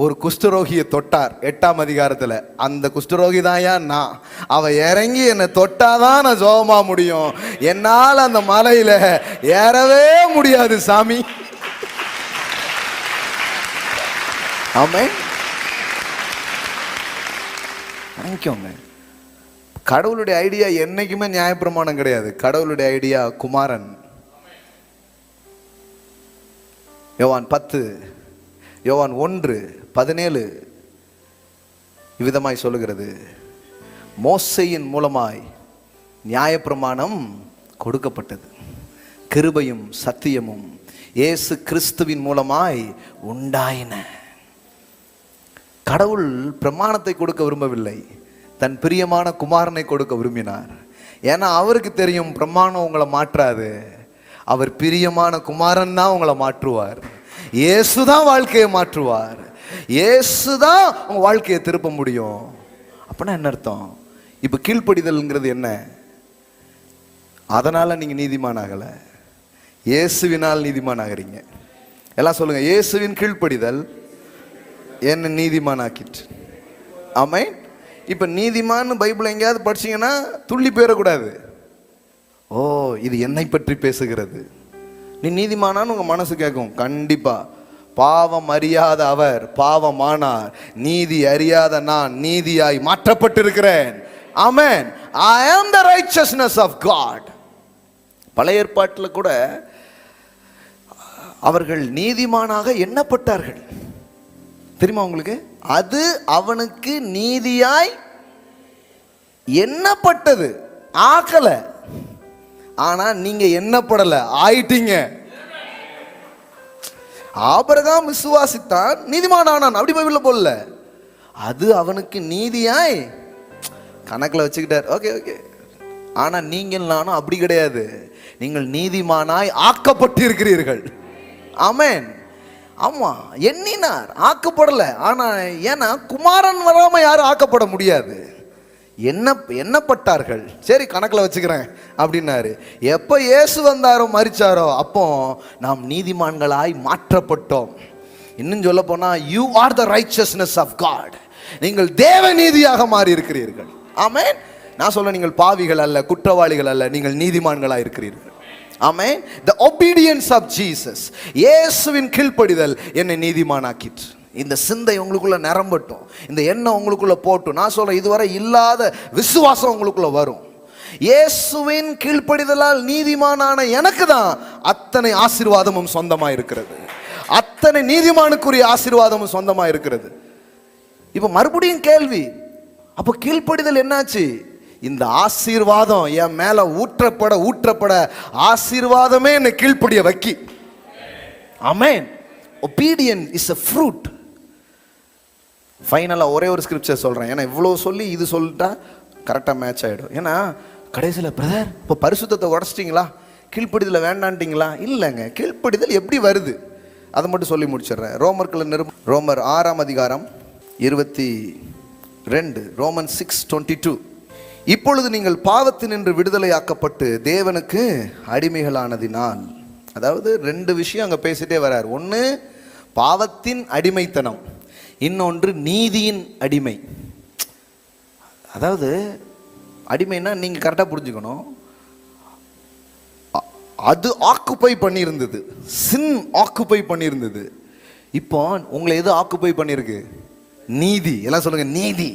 ஒரு குஷ்டரோகியை தொட்டார் 8ஆம் அதிகாரத்துல. அந்த குஷ்டரோகி தான் நான். அவ இறங்கி என்னை தொட்டாதான் நான் ஜோமா முடியும். என்னால் அந்த மலையில ஏறவே முடியாது சாமி. ஆமென். வாங்கிக்கோங்க. கடவுளுடைய ஐடியா என்னைக்குமே நியாயப்பிரமாணம் கிடையாது. கடவுளுடைய ஐடியா குமாரன். யோவான் 10, யோவான் 1:17 இவ்விதமாய் சொல்லுகிறது, மோசேயின் மூலமாய் நியாயப்பிரமாணம் கொடுக்கப்பட்டது, கிருபையும் சத்தியமும் இயேசு கிறிஸ்துவின் மூலமாய் உண்டாயின. கடவுள் பிரமாணத்தை கொடுக்க விரும்பவில்லை, தன் பிரியமான குமாரனை கொடுக்க விரும்பினார். ஏன்னா அவருக்கு தெரியும் பிரமாணம் உங்களை மாற்றாது, அவர் பிரியமான குமாரன் தான் உங்களை மாற்றுவார். இயேசுதான் வாழ்க்கையை மாற்றுவார். இயேசுதான் உங்க வாழ்க்கையை திருப்ப முடியும். அப்படின்னா என்ன அர்த்தம்? இப்ப கீழ்ப்படிதல்ங்கிறது என்ன? அதனால நீங்க நீதிமான் ஆகல, இயேசுவினால் நீதிமான் ஆகிறீங்க. எல்லாம் சொல்லுங்க, இயேசுவின் கீழ்ப்படிதல் என்ன நீதிமான் ஆக்கிட்டு. ஆமென். இப்ப நீதிமான் பைபிள் எங்கேயாவது படிச்சீங்கன்னா துள்ளி போயிடக்கூடாது. ஓ, இது என்னை பற்றி பேசுகிறது. நீ நீதிமானான்னு உங்க மனசு கேட்கும். கண்டிப்பா. பாவம் அறியாத அவர் பாவமானார், நீதி அறியாத நான் நீதியாய் மாற்றப்பட்டிருக்கிறேன். ஆமென். I am the righteousness of God. பழைய ஏற்பாட்டில் கூட அவர்கள் நீதிமானாக எண்ணப்பட்டார்கள். தெரியுமா உங்களுக்கு? அது அவனுக்கு நீதியாய் எண்ணப்பட்டது, ஆக்கல. ஆனா நீங்க எண்ணப்படல, ஆயிட்டீங்க. ஆபிரகாம் விசுவாசித்தான், நீதிமானானான். அப்படி பைபிள்ல போடல. அது அவனுக்கு நீதியாய் கணக்குல வச்சுக்கிட்டார். Okay okay. ஆனா நீங்கள் நானும் அப்படி கிடையாது. நீங்கள் நீதிமானாய் ஆக்கப்பட்டிருக்கிறீர்கள். ஆமென். ஆமா, எண்ணினார், ஆக்கப்படல. ஆனா ஏன்னா குமாரன் வராம யாரும் ஆக்கப்பட முடியாது. எண்ணப்பட்டார்கள். சரி, கணக்கில் வச்சுக்கிறேன் அப்படின்னாரு. எப்போ இயேசு வந்தாரோ, மரிச்சாரோ, அப்போ நாம் நீதிமான்களாய் மாற்றப்பட்டோம். இன்னும் சொல்ல போனா, you are the righteousness of God. நீங்கள் தேவ நீதியாக மாறி இருக்கிறீர்கள். ஆமென். நான் சொல்ல, நீங்கள் பாவிகள் அல்ல, குற்றவாளிகள் அல்ல, நீங்கள் நீதிமான்களாய் இருக்கிறீர்கள். ஆமென். the obedience of Jesus, இயேசுவின் கீழ்ப்படிதல் என்னை நீதிமானாக்கிற்று. இந்த சிந்தை உங்களுக்குள்ள நிரம்பட்டும், இந்த எண்ணம் உங்களுக்குள்ள போட்டும். நான் சொல்றேன், இதுவரை இல்லாத விசுவாசம் உங்களுக்குள்ள வரும். இயேசுவின் கீழ்ப்படிதலால் நீதிமானான எனக்கு தான் அத்தனை ஆசீர்வாதமும் சொந்தமா இருக்கிறது. அத்தனை நீதிமானுக்குரிய ஆசீர்வாதமும் சொந்தமா இருக்கிறது. இப்ப மறுபடியும் கேள்வி, அப்ப கீழ்ப்படிதல் என்னாச்சு? இந்த ஆசீர்வாதம் என் மேல ஊற்றப்பட ஆசீர்வாதமே என்னை கீழ்ப்படிய வைக்கி. ஆமென். obedience is a fruit. ஃபைனலாக ஒரே ஒரு ஸ்கிரிப்சர் சொல்கிறேன். ஏன்னா இவ்வளோ சொல்லி இது சொல்லிட்டா கரெக்டாக மேட்ச் ஆகிடும். ஏன்னா கடைசியில் பிரதர் இப்போ பரிசுத்தத்தை உடச்சிட்டிங்களா, கீழ்ப்படிதலை வேண்டான்ட்டிங்களா? இல்லைங்க, கீழ்ப்படிதல் எப்படி வருது அதை மட்டும் சொல்லி முடிச்சிடுறேன். ரோமர் 6ஆம் அதிகாரம் 22, ரோமன் 6:22. இப்பொழுது நீங்கள் பாவத்தினின்று விடுதலையாக்கப்பட்டு தேவனுக்கு அடிமைகளானதினால். அதாவது 2 விஷயம் அங்கே பேசிட்டே வர்றார். ஒன்று பாவத்தின் அடிமைத்தனம், இன்னொன்று நீதியின் அடிமை. அதாவது அடிமைன்னா நீங்கள் கரெக்டாக புரிஞ்சுக்கணும், அது ஆக்குப்பை பண்ணியிருந்தது, சின் ஆக்குப்பை பண்ணியிருந்தது. இப்போ உங்களை எது ஆக்குப்பை பண்ணியிருக்கு? நீதி. எல்லாம் சொல்லுங்க நீதி.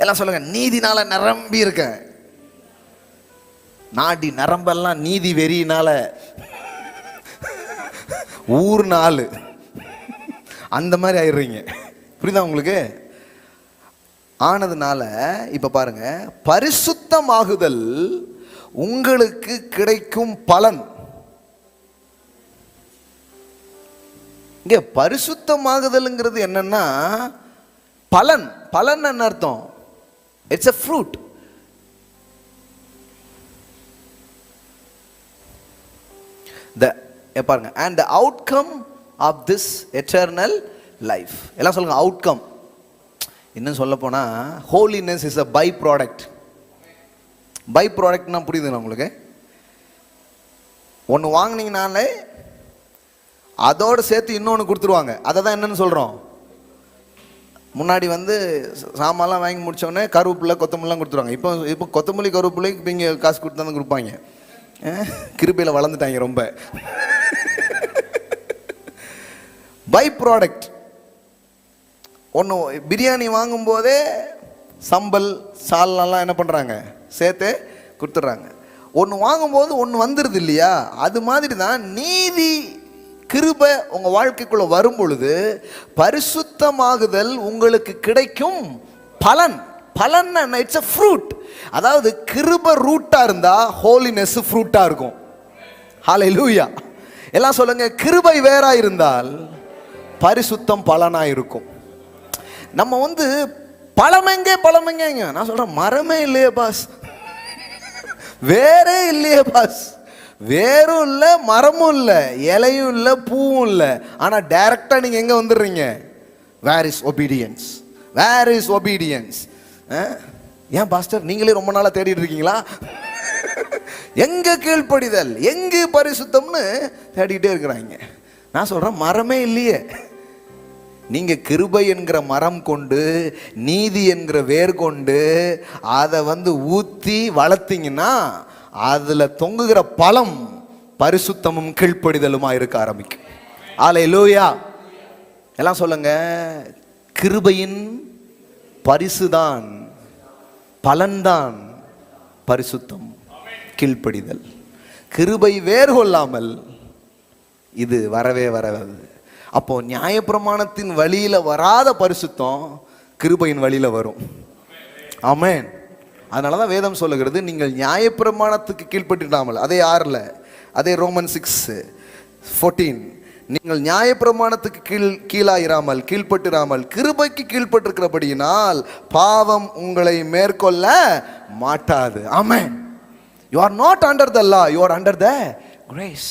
எல்லாம் சொல்லுங்க நீதினால நிரம்பி இருக்க. நாடி நரம்பெல்லாம் நீதி வெறியினால ஊர் நாள் அந்த மாதிரி ஆயிடுறீங்க. புரியுதா உங்களுக்கு? ஆனதுனால இப்ப பாருங்க, பரிசுத்தமாகுதல் உங்களுக்கு கிடைக்கும் பலன். இங்க பரிசுத்தமாகுதல்ங்கிறது என்னன்னா பலன். பலன் என்ன அர்த்தம்? It's a fruit. பாருங்க, and the outcome of this eternal life. எல்லாம் சொல்லுங்க outcome. இன்னும் சொல்ல போனா holiness is a by product. By ப்ராடக்ட்னா புரியுதுங்களா உங்களுக்கு? ஒன்று வாங்கினீங்கனாலே அதோடு சேர்த்து இன்னொன்று கொடுத்துருவாங்க. அதை தான் என்னன்னு சொல்கிறோம். முன்னாடி சாமான்லாம் வாங்கி முடித்தோடனே கருவேப்பிலை கொத்தமல்லாம் கொடுத்துருவாங்க. இப்போ கொத்தமல்லி கருவேப்பிலைக்கு இப்போ இங்கே காசு கொடுத்து தான் கொடுப்பாங்க. கிருபையில் வளர்ந்துட்டாங்க ரொம்ப. By product. ஒன்று பிரியாணி வாங்கும்போதே சம்பல் சால்லாம் என்ன பண்ணுறாங்க, சேர்த்து கொடுத்துட்றாங்க. ஒன்று வாங்கும்போது ஒன்று வந்துடுது இல்லையா? அது மாதிரி தான் நீதி கிருபை உங்கள் வாழ்க்கைக்குள்ளே வரும் பொழுது பரிசுத்தமாகுதல் உங்களுக்கு கிடைக்கும் பலன். பலன் என்ன? It's a fruit. அதாவது கிருபை ரூட்டாக இருந்தால் ஹோலினஸ் ஃப்ரூட்டாக இருக்கும். ஹல்லேலூயா. எல்லாம் சொல்லுங்க, கிருபை வேறா இருந்தால் பரிசுத்தம் பலனாக இருக்கும். நம்ம பழமெங்க நான் சொல்கிறேன், மரமே இல்லையே பாஸ், வேறே இல்லையே பாஸ், வேரும் இல்லை மரமும் இல்லை இலையும் இல்லை பூவும் இல்லை. ஆனால் டைரக்டாக நீங்கள் எங்கே வந்துடுறீங்க? Where is obedience? Where is obedience? ஏன் பாஸ்டர் நீங்களே ரொம்ப நாளாக தேடிட்டு இருக்கீங்களா? எங்கே கீழ்ப்படிதல், எங்கே பரிசுத்தம்னு தேடிக்கிட்டே இருக்கிறாங்க. நான் சொல்கிறேன், மரமே இல்லையே. நீங்க கிருபை என்கிற மரம் கொண்டு நீதி என்கிற வேர் கொண்டு அதை ஊத்தி வளர்த்தீங்கன்னா அதுல தொங்குகிற பழம் பரிசுத்தமும் கீழ்ப்படிதலுமா இருக்க ஆரம்பிக்கும். அல்லேலூயா. எல்லாம் சொல்லுங்க, கிருபையின் பரிசுதான், பலன்தான் பரிசுத்தம், கீழ்ப்படிதல். கிருபை வேர் கொள்ளாமல் இது வரவே வராது. அப்போ நியாயப்பிரமாணத்தின் வழியில வராத பரிசுத்தம் கிருபையின் வழியில வரும். ஆமென். அதனாலதான் வேதம் சொல்லுகிறது, நீங்கள் நியாயப்பிரமாணத்துக்கு கீழ்ப்பட்டிடாமல், அதே 6 அதே ரோமன் 6:14, நீங்கள் நியாயப்பிரமாணத்துக்கு கீழாயிராமல் கீழ்ப்பட்டிராமல் கிருபைக்கு கீழ்ப்பட்டிருக்கிறபடியினால் பாவம் உங்களை மேற்கொள்ள மாட்டாது. ஆமென். You are not under the law, you are under the grace.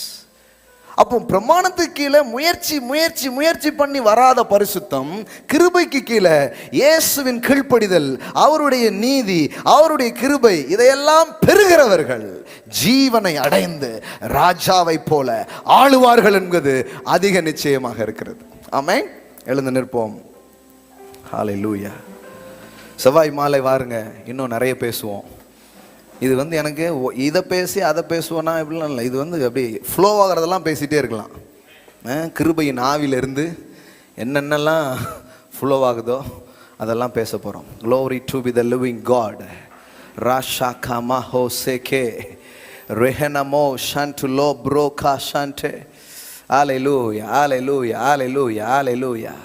அப்போ பிரமாணத்துக்கு கீழே முயற்சி முயற்சி முயற்சி பண்ணி வராத பரிசுத்தம், கிருபைக்கு கீழே இயேசுவின் கீழ்ப்படிதல், அவருடைய நீதி, அவருடைய கிருபை, இதையெல்லாம் பெறுகிறவர்கள் ஜீவனை அடைந்து ராஜாவை போல ஆளுவார்கள் என்பது அதிக நிச்சயமாக இருக்கிறது. ஆமென். எழுந்து நிற்போம். ஹல்லேலூயா. செவ்வாய் மாலை வாருங்க, இன்னும் நிறைய பேசுவோம். இது எனக்கு இதை பேசி அதை பேசுவோன்னா இப்படிலாம் இல்லை. இது அப்படி ஃப்ளோ ஆகிறதெல்லாம் பேசிகிட்டே இருக்கலாம். கிருபையின் ஆவிலிருந்து என்னென்னலாம் ஃப்ளோ ஆகுதோ அதெல்லாம் பேச போகிறோம். Glory to be the living God. ராஷா கமா ஹோ சேகே ரெஹனமோ ஷான்டு லோ ப்ரோகா ஷான்டே. ஹல்லேலூயா, ஹல்லேலூயா, ஹல்லேலூயா, ஹல்லேலூயா.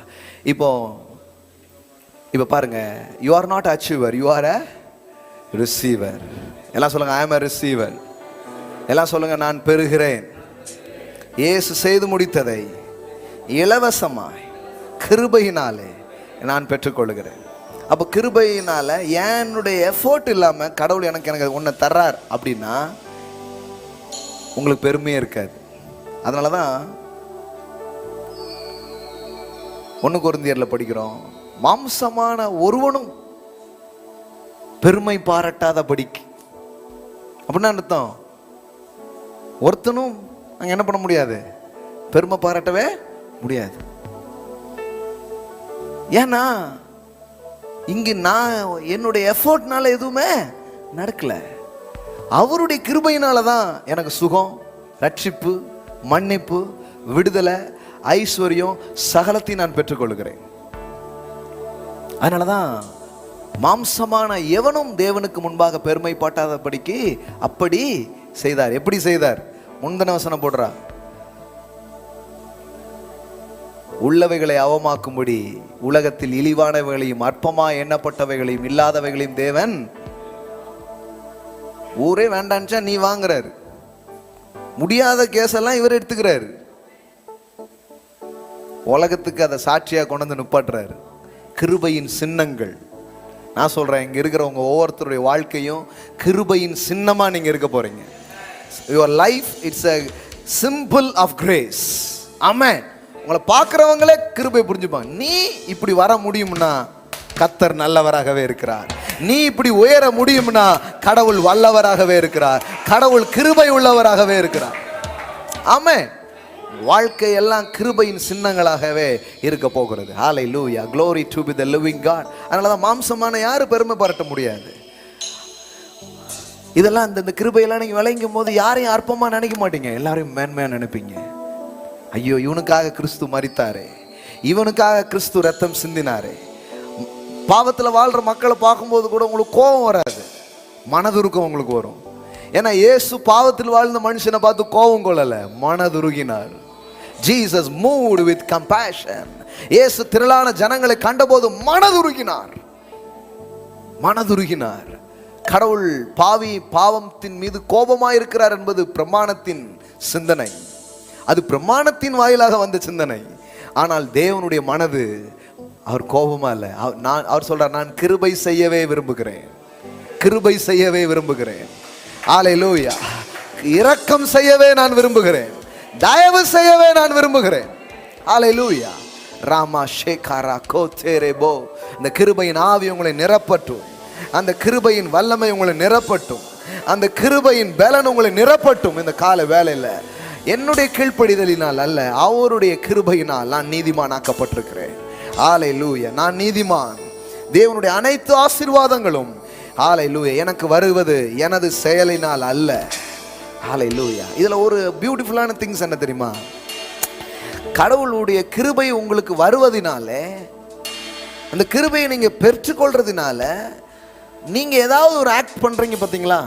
இப்போ பாருங்க, you are not achiever, you are a receiver. எல்லாம் சொல்லுங்க, ஐ அம் a receiver. எல்லாம் சொல்லுங்க, நான் பெறுகிறேன். இயேசு செய்து முடித்ததை இலவசமாய் கிருபையினாலே நான் பெற்றுக்கொள்கிறேன். அப்போ கிருபையினால என்னுடைய எஃபோர்ட் இல்லாம கடவுள் எனக்கு ஒன்றை தர்றார் அப்படின்னா உங்களுக்கு பெருமையே இருக்காது. அதனாலதான் 1 கொரிந்தியர்ல படிக்கிறோம், மாம்சமான ஒருவனும் பெருமை பாராட்டாத படிக்கு. அப்படின்னா அர்த்தம், ஒருத்தனும் அங்க என்ன பண்ண முடியாது, பெருமை பாராட்டவே முடியாது. ஏன்னா இங்கு நான் என்னுடைய எஃபோர்ட்னால எதுவுமே நடக்கல. அவருடைய கிருபையினால தான் எனக்கு சுகம், ரட்சிப்பு, மன்னிப்பு, விடுதலை, ஐஸ்வர்யம் சகலத்தையும் நான் பெற்றுக்கொள்கிறேன். அதனாலதான் மாம்சமான எவனும் தேவனுக்கு முன்பாக பெருமை பாட்டாதபடிக்கு அப்படி செய்தார். எப்படி செய்தார்? முந்தின வசனம் போடுறா, உள்ளவைகளை அவமாக்கும்படி உலகத்தில் இழிவானவைகளையும் அற்பமா எண்ணப்பட்டவைகளையும் இல்லாதவைகளையும் தேவன் ஊரே வேண்டான்ச்சா நீ வாங்குறாரு. முடியாத கேஸெல்லாம் இவர் எடுத்துக்கிறாரு. உலகத்துக்கு அதை சாட்சியா கொண்டு வந்து நிப்பாட்டுறாரு. கிருபையின் சின்னங்கள். நான் சொல்றேன், இங்க இருக்கிறவங்க ஒவ்வொருத்தருடைய வாழ்க்கையும் கிருபையின் சின்னமா நீங்க இருக்க போறீங்க. Your life it's a symbol of grace. ஆமென். உங்களை பார்க்கிறவங்களே கிருபை புரிஞ்சுப்பாங்க. நீ இப்படி வர முடியும்னா கர்த்தர் நல்லவராகவே இருக்கிறார். நீ இப்படி உயர முடியும்னா கடவுள் வல்லவராகவே இருக்கிறார். கடவுள் கிருபை உள்ளவராகவே இருக்கிறார். ஆமென். வாழ்க்கை எல்லாம் கிருபையின் சின்னங்களாகவே இருக்க போகிறது. ஹல்லேலூயா, glory to be the living God. அதனாலதான் மாம்சமான யாரும் பெருமை பாராட்ட முடியாது. இதெல்லாம் இந்த கிருபையெல்லாம் நீங்க விளங்கும் போது யாரையும் அற்பமா நினைக்க மாட்டீங்க, எல்லாரையும் மேன்மையா நினைப்பீங்க. ஐயோ, இவனுக்காக கிறிஸ்து மரித்தாரே, இவனுக்காக கிறிஸ்து ரத்தம் சிந்தினாரே. பாவத்துல வாழ்ற மக்களை பார்க்கும்போது கூட உங்களுக்கு கோபம் வராது, மனதுருக்கம் உங்களுக்கு வரும். ஏன்னா இயேசு பாவத்தில் வாழ்ந்த மனுஷனை பார்த்து கோபம் கொள்ளல, மனதுருகினார். Jesus moved with compassion. இயேசு திரளான ஜனங்களை கண்டபோது மனதுருகினார். மனதுருகினார். கடவுள் பாவத்தின் மீது கோபமாய் இருக்கிறார் என்பது பிரமாணத்தின் சிந்தனை. அது பிரமாணத்தின் வாயிலாக வந்த சிந்தனை. ஆனால் தேவனுடைய மனது, அவர் கோபமா இல்லை. அவர் சொல்றார், நான் கிருபை செய்யவே விரும்புகிறேன், கிருபை செய்யவே விரும்புகிறேன். ஹல்லேலூயா. இரக்கம் செய்யவே நான் விரும்புகிறேன், தயவு செய்யவே நான் விரும்புகிறேன். ஹல்லேலூயா. ராமா ஷேகாரா கோதேரேபோ. இந்த கிருபையின் ஆவி உங்களை நிரப்பட்டும், அந்த கிருபையின் வல்லமை உங்களை நிரப்பட்டும், அந்த கிருபையின் பலன் உங்களை நிரப்பட்டும். இந்த கால வேளையில என்னுடைய கீழ்ப்படிதலினால் அல்ல, அவருடைய கிருபையினால் நான் நீதிமானாக்கப்பட்டிருக்கிறேன். ஹல்லேலூயா. நான் நீதிமான், தேவனுடைய அனைத்து ஆசீர்வாதங்களும் ஹல்லேலூயா எனக்கு வருவது எனது செயலினால் அல்ல. ஹல்லேலூயா. இதுல ஒரு பியூட்டிஃபுல்லான திங்ஸ் என்ன தெரியுமா? கடவுளுடைய கிருபை உங்களுக்கு வருவதினாலே, அந்த கிருபையை நீங்க பெற்றுக்கொள்றதுனால நீங்க ஏதாவது ஒரு ஆக்ட் பண்றீங்க பாத்தீங்களா,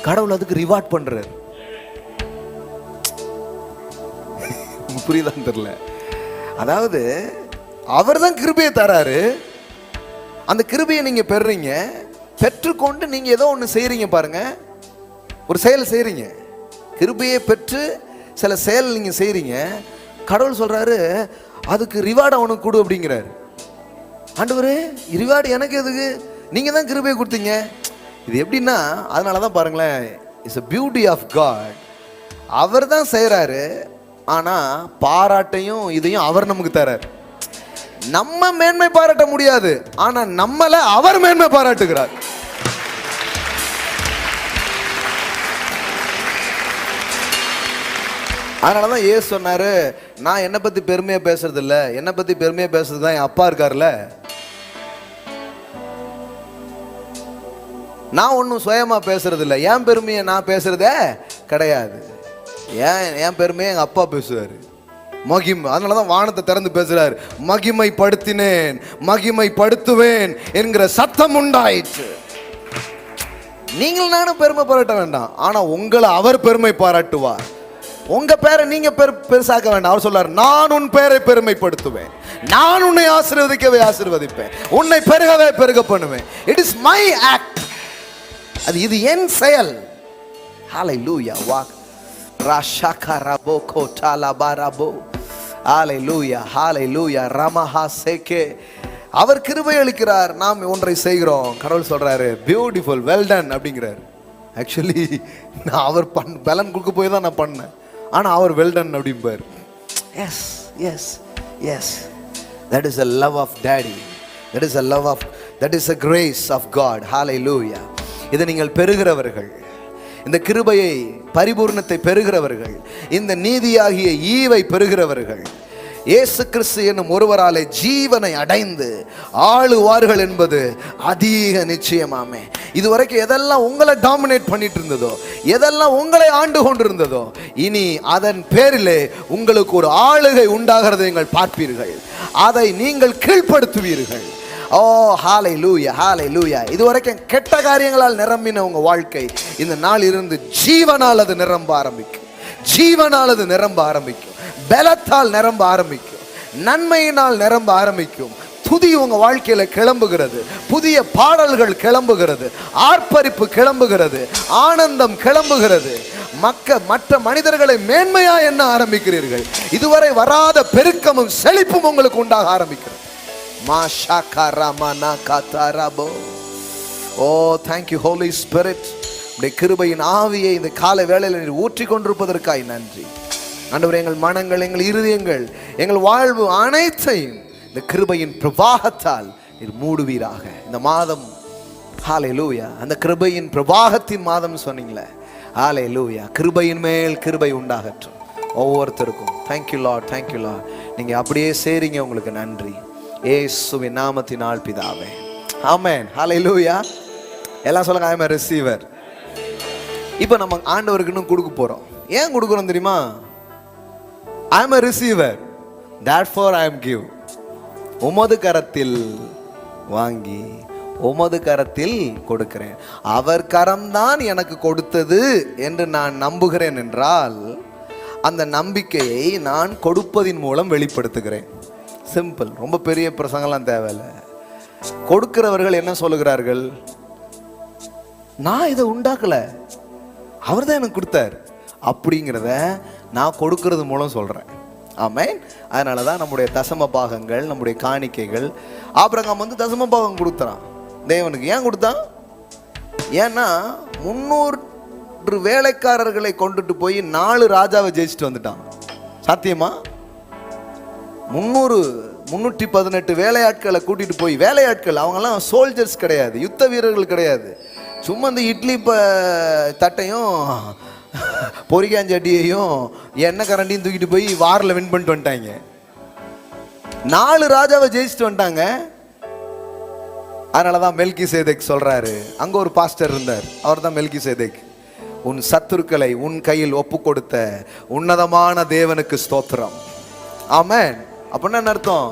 கடவுள் அதுக்கு ரிவார்ட் பண்றாரு. புரியுதான்னு தெரியல. அதாவது அவர் தான் கிருபையை தராரு, அந்த கிருபையை நீங்க பெறுறீங்க, பெற்றுக்கொண்டு நீங்க ஏதோ ஒன்று செய்றீங்க பாருங்க, ஒரு செயல் செய்றீங்க, கிருபையை பெற்று சில செயல் நீங்க செய்றீங்க, கடவுள் சொல்றாரு அதுக்கு ரிவார்டு அவனுக்கு கொடு அப்படிங்கிறாரு. ஆண்டவரே ரிவார்டு எனக்கு எதுக்கு, நீங்க தான் கிருபையை கொடுத்தீங்க. இது எப்படின்னா, அதனால தான் பாருங்களேன், it's a beauty of God. அவர் தான் செய்கிறாரு, ஆனால் பாராட்டையும் இதையும் அவர் நமக்கு தரார். நம்ம மேன்மை பாராட்ட முடியாது, ஆனால் நம்மளை அவர் மேன்மை பாராட்டுகிறார். அதனால தான் ஏசு சொன்னாரு, நான் என்னை பற்றி பெருமையாக பேசுறது இல்லை, என்னை பற்றி பெருமையாக பேசுறது தான் என் அப்பா இருக்கார்ல. நான் ஒன்றும் சுயமா பேசுறது இல்லை, என் பெருமையை நான் பேசுறதே கிடையாது. என் பெருமையை எங்கள் அப்பா பேசுவார். மகிமை, அதனால தான் வானத்தை திறந்து பேசுறாரு, மகிமைப்படுத்தினேன் மகிமைப்படுத்துவேன் என்கிற சத்தம் உண்டாயிற்று. நீங்கள் நானும் பெருமை பாராட்ட வேண்டாம், ஆனால் உங்களை அவர் பெருமை பாராட்டுவார். உங்க பேரை நீங்க பெருசாக்க வேண்டாம். அவர் சொல்றார், நான் உன் பேரை பெருமைப்படுத்துவேன், நான் உன்னை ஆசீர்வதிக்கவே ஆசீர்வதிப்பேன், உன்னை பெருகவே பெருக பண்ணுவேன். இட் இஸ் மை ஆக்ட், அது இது என் செயல். ஹல்லேலூயா. வாக் ராஷாகரபோ கோட்டாலபாரபோ. ஹல்லேலூயா ஹல்லேலூயா. ரமஹா சேகே. அவர் கிருபை அளிக்கிறார், நாம் ஒன்றை செய்கிறோம், கடவுள் சொல்றாரு பியூட்டிஃபுல், வெல் டன் அப்படிங்கிறார். ஆக்சுவலி நான் அவர் பலன் கொடுக்க போய் தான் நான் பண்ணேன், ஆனால் அவர் வெல் டன் அப்படிம்பார். Yes yes yes, that is a love of daddy, that is a love of, that is a grace of God. Hallelujah. இதை நீங்கள் பெறுகிறவர்கள், இந்த கிருபையை பரிபூர்ணத்தை பெறுகிறவர்கள், இந்த நீதியாகிய ஈவை பெறுகிறவர்கள், இயேசு கிறிஸ்து என்னும் ஒருவராலே ஜீவனை அடைந்து ஆளுவார்கள் என்பது அதிக நிச்சயமாமே. இதுவரைக்கும் எதெல்லாம் உங்களை டாமினேட் பண்ணிட்டு இருந்ததோ, எதெல்லாம் உங்களை ஆண்டு கொண்டிருந்ததோ, இனி அதன் பேரிலே உங்களுக்கு ஒரு ஆளுகை உண்டாகிறதை நீங்கள் பார்ப்பீர்கள், அதை நீங்கள் கீழ்ப்படுத்துவீர்கள். ஓ ஹல்லேலூயா ஹல்லேலூயா. இதுவரைக்கும் கெட்ட காரியங்களால் நிரம்பின உங்க வாழ்க்கை இந்த நாள் இருந்து ஜீவனால் அது நிரம்ப ஆரம்பிக்கும், ஜீவனால் அது நிரம்ப ஆரம்பிக்கும், பலத்தால் நிரம்ப ஆரம்பிக்கும், நன்மையினால் நிரம்ப ஆரம்பிக்கும். துதி உங்க வாழ்க்கையில கிளம்புகிறது, புதிய பாடல்கள் கிளம்புகிறது, ஆர்ப்பரிப்பு கிளம்புகிறது, ஆனந்தம் கிளம்புகிறது. மற்ற மனிதர்களை மேன்மையா என்ன ஆரம்பிக்கிறீர்கள். இதுவரை வராத பெருக்கமும் செழிப்பும் உங்களுக்கு உண்டாக ஆரம்பிக்கிறது. ஓ தேங்க்யூ ஹோலி ஸ்பிரிட். உடைய கிருபையின் ஆவியை இந்த கால வேளையில் நீர் ஊற்றி கொண்டிருப்பதற்காய் நன்றி ஆண்டவரே. எங்கள் மனங்கள், எங்கள் இருதயங்கள், எங்கள் வாழ்வு அனைத்தையும் இந்த கிருபையின் பிரவாகத்தால் நீர் மூடுவீராக. இந்த மாதம் ஹல்லேலூயா, அந்த கிருபையின் பிரவாகத்தின் மாதம் சொன்னீங்களே, ஹல்லேலூயா. கிருபையின் மேல் கிருபை உண்டாகட்டும் ஒவ்வொருத்தருக்கும். Thank you Lord, thank you Lord. நீங்க அப்படியே சேரிங்க, உங்களுக்கு நன்றி இயேசுவின் நாமத்தினால் பிதாவே, ஆமென். ஹல்லேலூயா. எல்லாம் சொல்லுங்க, ஐ அம் எ ரிசீவர். இப்போ நம்ம ஆண்டவருக்கு இன்னும் கொடுக்க போறோம். ஏன் கொடுக்குறோம் தெரியுமா? ஐ அம் எ receiver, therefore I am give. உமது கரத்தில் வாங்கி உமது கரத்தில் கொடுக்கிறேன். அவர் கரம்தான் எனக்கு கொடுத்தது என்று நான் நம்புகிறேன் என்றால், அந்த நம்பிக்கையை நான் கொடுப்பதின் மூலம் வெளிப்படுத்துகிறேன். சிம்பிள். ரொம்ப பெரிய பிரசங்கம்லாம் தேவையில்லை. கொடுக்கிறவர்கள் என்ன சொல்லுகிறார்கள்? நான் இதை உண்டாக்கல, அவர் தான் எனக்கு கொடுத்தார் அப்படிங்கிறத நான் கொடுக்கறது மூலம் சொல்றேன். ஆமென். அதனால தான் நம்முடைய தசம பாகங்கள், நம்முடைய காணிக்கைகள், ஆபிரகாம் வந்து தசம பாகம் கொடுத்தான் தேவனுக்கு. ஏன் கொடுத்தான்? ஏன்னா 300 வேலைக்காரர்களை கொண்டுட்டு போய் 4 ராஜாவை ஜெயிச்சுட்டு வந்துட்டான். சாத்தியமா? 318 வேலையாட்களை கூட்டிட்டு போய், வேலையாட்கள் அவங்கெல்லாம் சோல்ஜர்ஸ் கிடையாது, யுத்த வீரர்கள் கிடையாது. சும்மா இந்த இட்லி தட்டையும் பொரிக்காஞ்சட்டியையும் எண்ணெய் கரண்டியும் தூக்கிட்டு போய் வாரில் வின் பண்ணிட்டு வந்துட்டாங்க. 4 ராஜாவை ஜெயிச்சுட்டு வந்துட்டாங்க. அதனாலதான் மெல்கிசேதேக் சொல்றாரு, அங்க ஒரு பாஸ்டர் இருந்தார், அவர் தான் மெல்கிசேதேக். உன் சத்துருக்களை உன் கையில் ஒப்பு கொடுத்த உன்னதமான தேவனுக்கு ஸ்தோத்திரம். ஆமென். அப்படின்னா என்ன அர்த்தம்?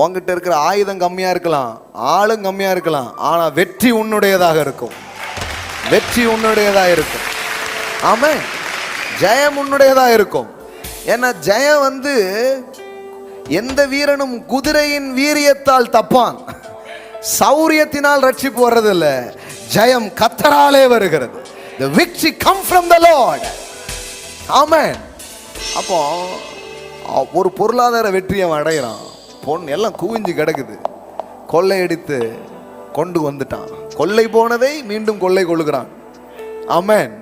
உங்ககிட்ட இருக்கிற ஆயுதம் கம்மியா இருக்கலாம், ஆளும் கம்மியா இருக்கலாம், ஆனா வெற்றி உன்னுடையதாக இருக்கும். வெற்றி உன்னுடையதாக இருக்கும். ஆமென். ஜெயம் உன்னுடையதாக இருக்கும். ஏன்னா ஜெயம் எந்த வீரனும் குதிரையின் வீரியத்தால் தப்பான், சௌரியத்தினால் ரட்சிப்பு வர்றதில்ல. ஜெயம் கர்த்தராலே வருகிறது. The victory come from the Lord. ஆமென். அப்போ ஒரு பொருளாதார வெற்றியை அவன் அடைகிறான். பொன் எல்லாம் குவிஞ்சு கிடக்குது, கொள்ளையடித்து கொண்டு வந்துட்டான். கொள்ளை போனதை மீண்டும் கொள்ளை கொள்ளுகிறான். ஆமென்.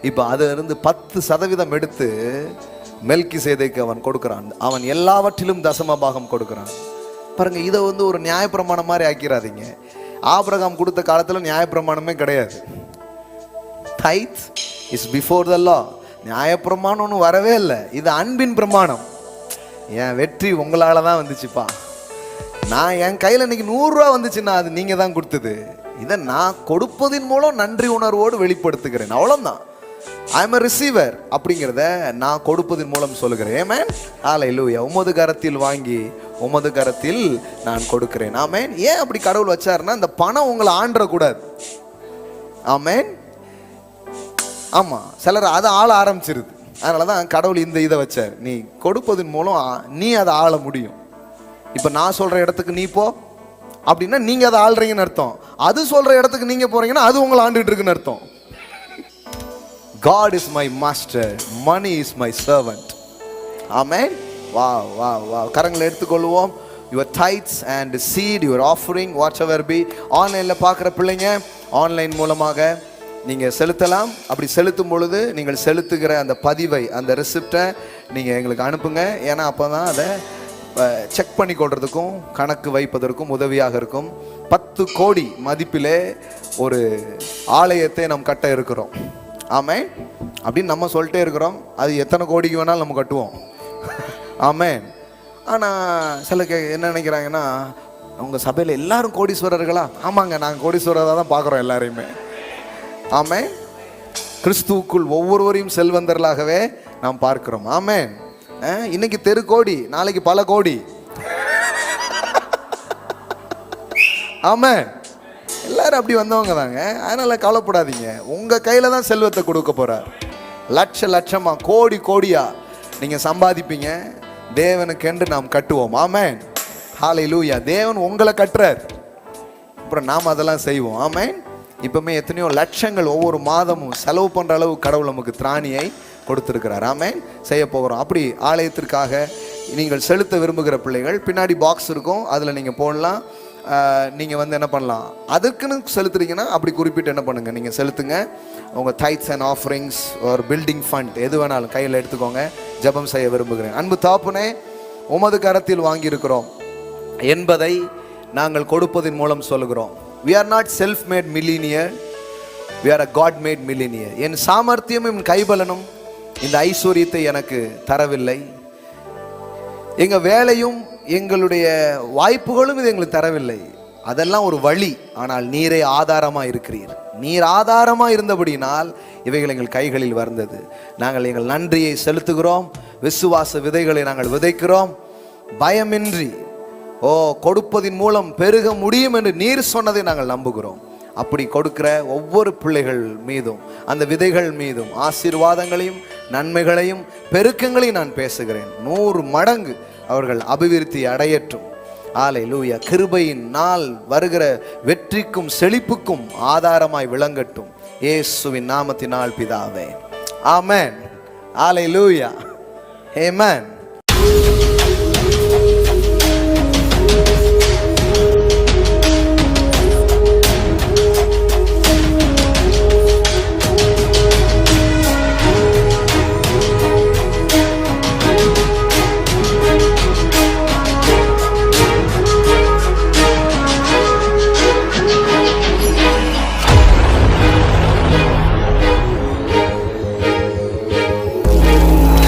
இப்போ அதுல இருந்து 10% எடுத்து மெல்கிசேதேக்கு அவன் கொடுக்கிறான். அவன் எல்லாவற்றிலும் தசம பாகம் கொடுக்கிறான். பாருங்க, இதை ஒரு நியாயப்பிரமாணம் மாதிரி ஆக்கிறாதீங்க. ஆபிரகாம் கொடுத்த காலத்துல நியாயப்பிரமாணமே கிடையாது. டைத் இஸ் பிஃபோர் த லா. நியாயப்பிரமாணம் ஒன்றும் வரவே இல்லை. இது அன்பின் பிரமாணம். என் வெற்றி உங்களால தான் வந்துச்சுப்பா. நான் என் கையில் இன்னைக்கு 100 ரூபா வந்துச்சுன்னா அது நீங்க தான் கொடுத்தது. இதை நான் கொடுப்பதின் மூலம் நன்றி உணர்வோடு வெளிப்படுத்துகிறேன். அவ்வளோதான். ஐ எம் a receiver அப்படிங்கிறத நான் கொடுப்பதன் மூலம் சொல்லுகிறேன். ஆமென். ஹல்லேலூயா. உமது கரத்தில் வாங்கி உமது கரத்தில் நான் கொடுக்கிறேன். ஆமென். ஏன் அப்படி கடவுள் வச்சாருன்னா, இந்த பணம் உங்களை ஆண்டக்கூடாது. ஆமென். ஆமா, சிலர் அதை ஆள ஆரம்பிச்சிருது. அதனாலதான் கடவுள் இந்த இதை வச்சார். நீ கொடுப்பதன் மூலம் நீ அதை ஆள முடியும். இப்ப நான் சொல்ற இடத்துக்கு நீ போ அப்படின்னா நீங்க அதை ஆள்றீங்கன்னு அர்த்தம். அது சொல்ற இடத்துக்கு நீங்க போறீங்கன்னா அது உங்களை ஆண்டுட்டு இருக்குன்னு அர்த்தம். God is my master, money is my servant. Amen. Wow, wow, wow. கரங்களை எடுத்துக்கொள்வோம். Your tithes and seed, your offering, whatever be. ஆன்லைன்ல பார்க்குற பிள்ளைங்க ஆன்லைன் மூலமாக நீங்கள் செலுத்தலாம். அப்படி செலுத்தும் பொழுது நீங்கள் செலுத்துகிற அந்த பதிவை, அந்த ரெசிப்டை நீங்கள் எங்களுக்கு அனுப்புங்க. ஏன்னா அப்போ தான் அதை செக் பண்ணி கொள்றதுக்கும் கணக்கு வைப்பதற்கும் உதவியாக இருக்கும். 10 கோடி மதிப்பிலே ஒரு ஆலயத்தை நாம் கட்ட இருக்கிறோம். ஆமென். அப்படின்னு நம்ம சொல்லிட்டே இருக்கிறோம். அது எத்தனை கோடிக்கு வேணாலும் நம்ம கட்டுவோம். ஆமென். ஆனால் சில என்ன நினைக்கிறாங்கன்னா, உங்கள் சபையில் எல்லாரும் கோடீஸ்வரர்களா? ஆமாங்க, நாங்கள் கோடீஸ்வரராக தான் பார்க்குறோம் எல்லாரையுமே. ஆமென். கிறிஸ்துவுக்குள் ஒவ்வொருவரையும் செல்வந்தர்களாகவே நாம் பார்க்கிறோம். ஆமென். இன்னைக்கு தெரு கோடி, நாளைக்கு பல கோடி. ஆமென். எல்லாரும் அப்படி வந்தவங்க தாங்க. அதனால கவலைப்படாதீங்க. உங்க கையில தான் செல்வத்தை கொடுக்க போறார். லட்சமா கோடி கோடியா நீங்க சம்பாதிப்பீங்க. தேவனுக்கென்று நாம் கட்டுவோம். ஆமென். ஹல்லேலூயா. தேவன் உங்களை கட்டுறார், அப்புறம் நாம் அதெல்லாம் செய்வோம். ஆமென். இப்பவுமே எத்தனையோ லட்சங்கள் ஒவ்வொரு மாதமும் செலவு பண்ற அளவு கடவுள் நமக்கு திராணியை கொடுத்திருக்கிறார். ஆமென். செய்ய போகிறோம். அப்படி ஆலயத்திற்காக நீங்கள் செலுத்த விரும்புகிற பிள்ளைகள் பின்னாடி பாக்ஸ் இருக்கும், அதில் நீங்கள் போடலாம். நீங்கள் என்ன பண்ணலாம், அதுக்குன்னு செலுத்துறீங்கன்னா அப்படி குறிப்பிட்டு என்ன பண்ணுங்க, நீங்கள் செலுத்துங்க. உங்கள் டைட்ஸ் அண்ட் ஆஃபரிங்ஸ் ஒரு பில்டிங் ஃபண்ட் எது வேணாலும் கையில் எடுத்துக்கோங்க. ஜெபம் செய்ய விரும்புகிறேன். அன்பு தாப்புனே, உமது கரத்தில் வாங்கியிருக்கிறோம் என்பதை நாங்கள் கொடுப்பதன் மூலம் சொல்லுகிறோம். We are not self-made millionaire, we are a God-made millionaire. என் சாமர்த்தியமும் என் கைபலனும் இந்த ஐஸ்வர்யத்தை எனக்கு தரவில்லை. எங்கள் வேலையும் எங்களுடைய வாய்ப்புகளும் இது எங்களுக்கு தரவில்லை. அதெல்லாம் ஒரு வழி. ஆனால் நீரே ஆதாரமாக இருக்கிறீர். நீர் ஆதாரமாக இருந்தபடினால் இவைகள் எங்கள் கைகளில் வந்தது. நாங்கள் எங்கள் நன்றியை செலுத்துகிறோம். விசுவாச விதைகளை நாங்கள் விதைக்கிறோம். பயமின்றி கொடுப்பதின் மூலம் பெருக முடியும் என்று நீர் சொன்னதை நாங்கள் நம்புகிறோம். அப்படி கொடுக்கிற ஒவ்வொரு பிள்ளைகள் மீதும், அந்த விதைகள் மீதும் ஆசீர்வாதங்களையும் நன்மைகளையும் பெருக்கங்களையும் நான் பேசுகிறேன். 100 மடங்கு அவர்கள் அபிவிருத்தி அடையட்டும். ஹல்லேலூயா. கிருபையின் நாள் வருகிற வெற்றிக்கும் செழிப்புக்கும் ஆதாரமாய் விளங்கட்டும். இயேசுவின் நாமத்தினால் பிதாவே. ஆமென். ஹல்லேலூயா. ஆமென்.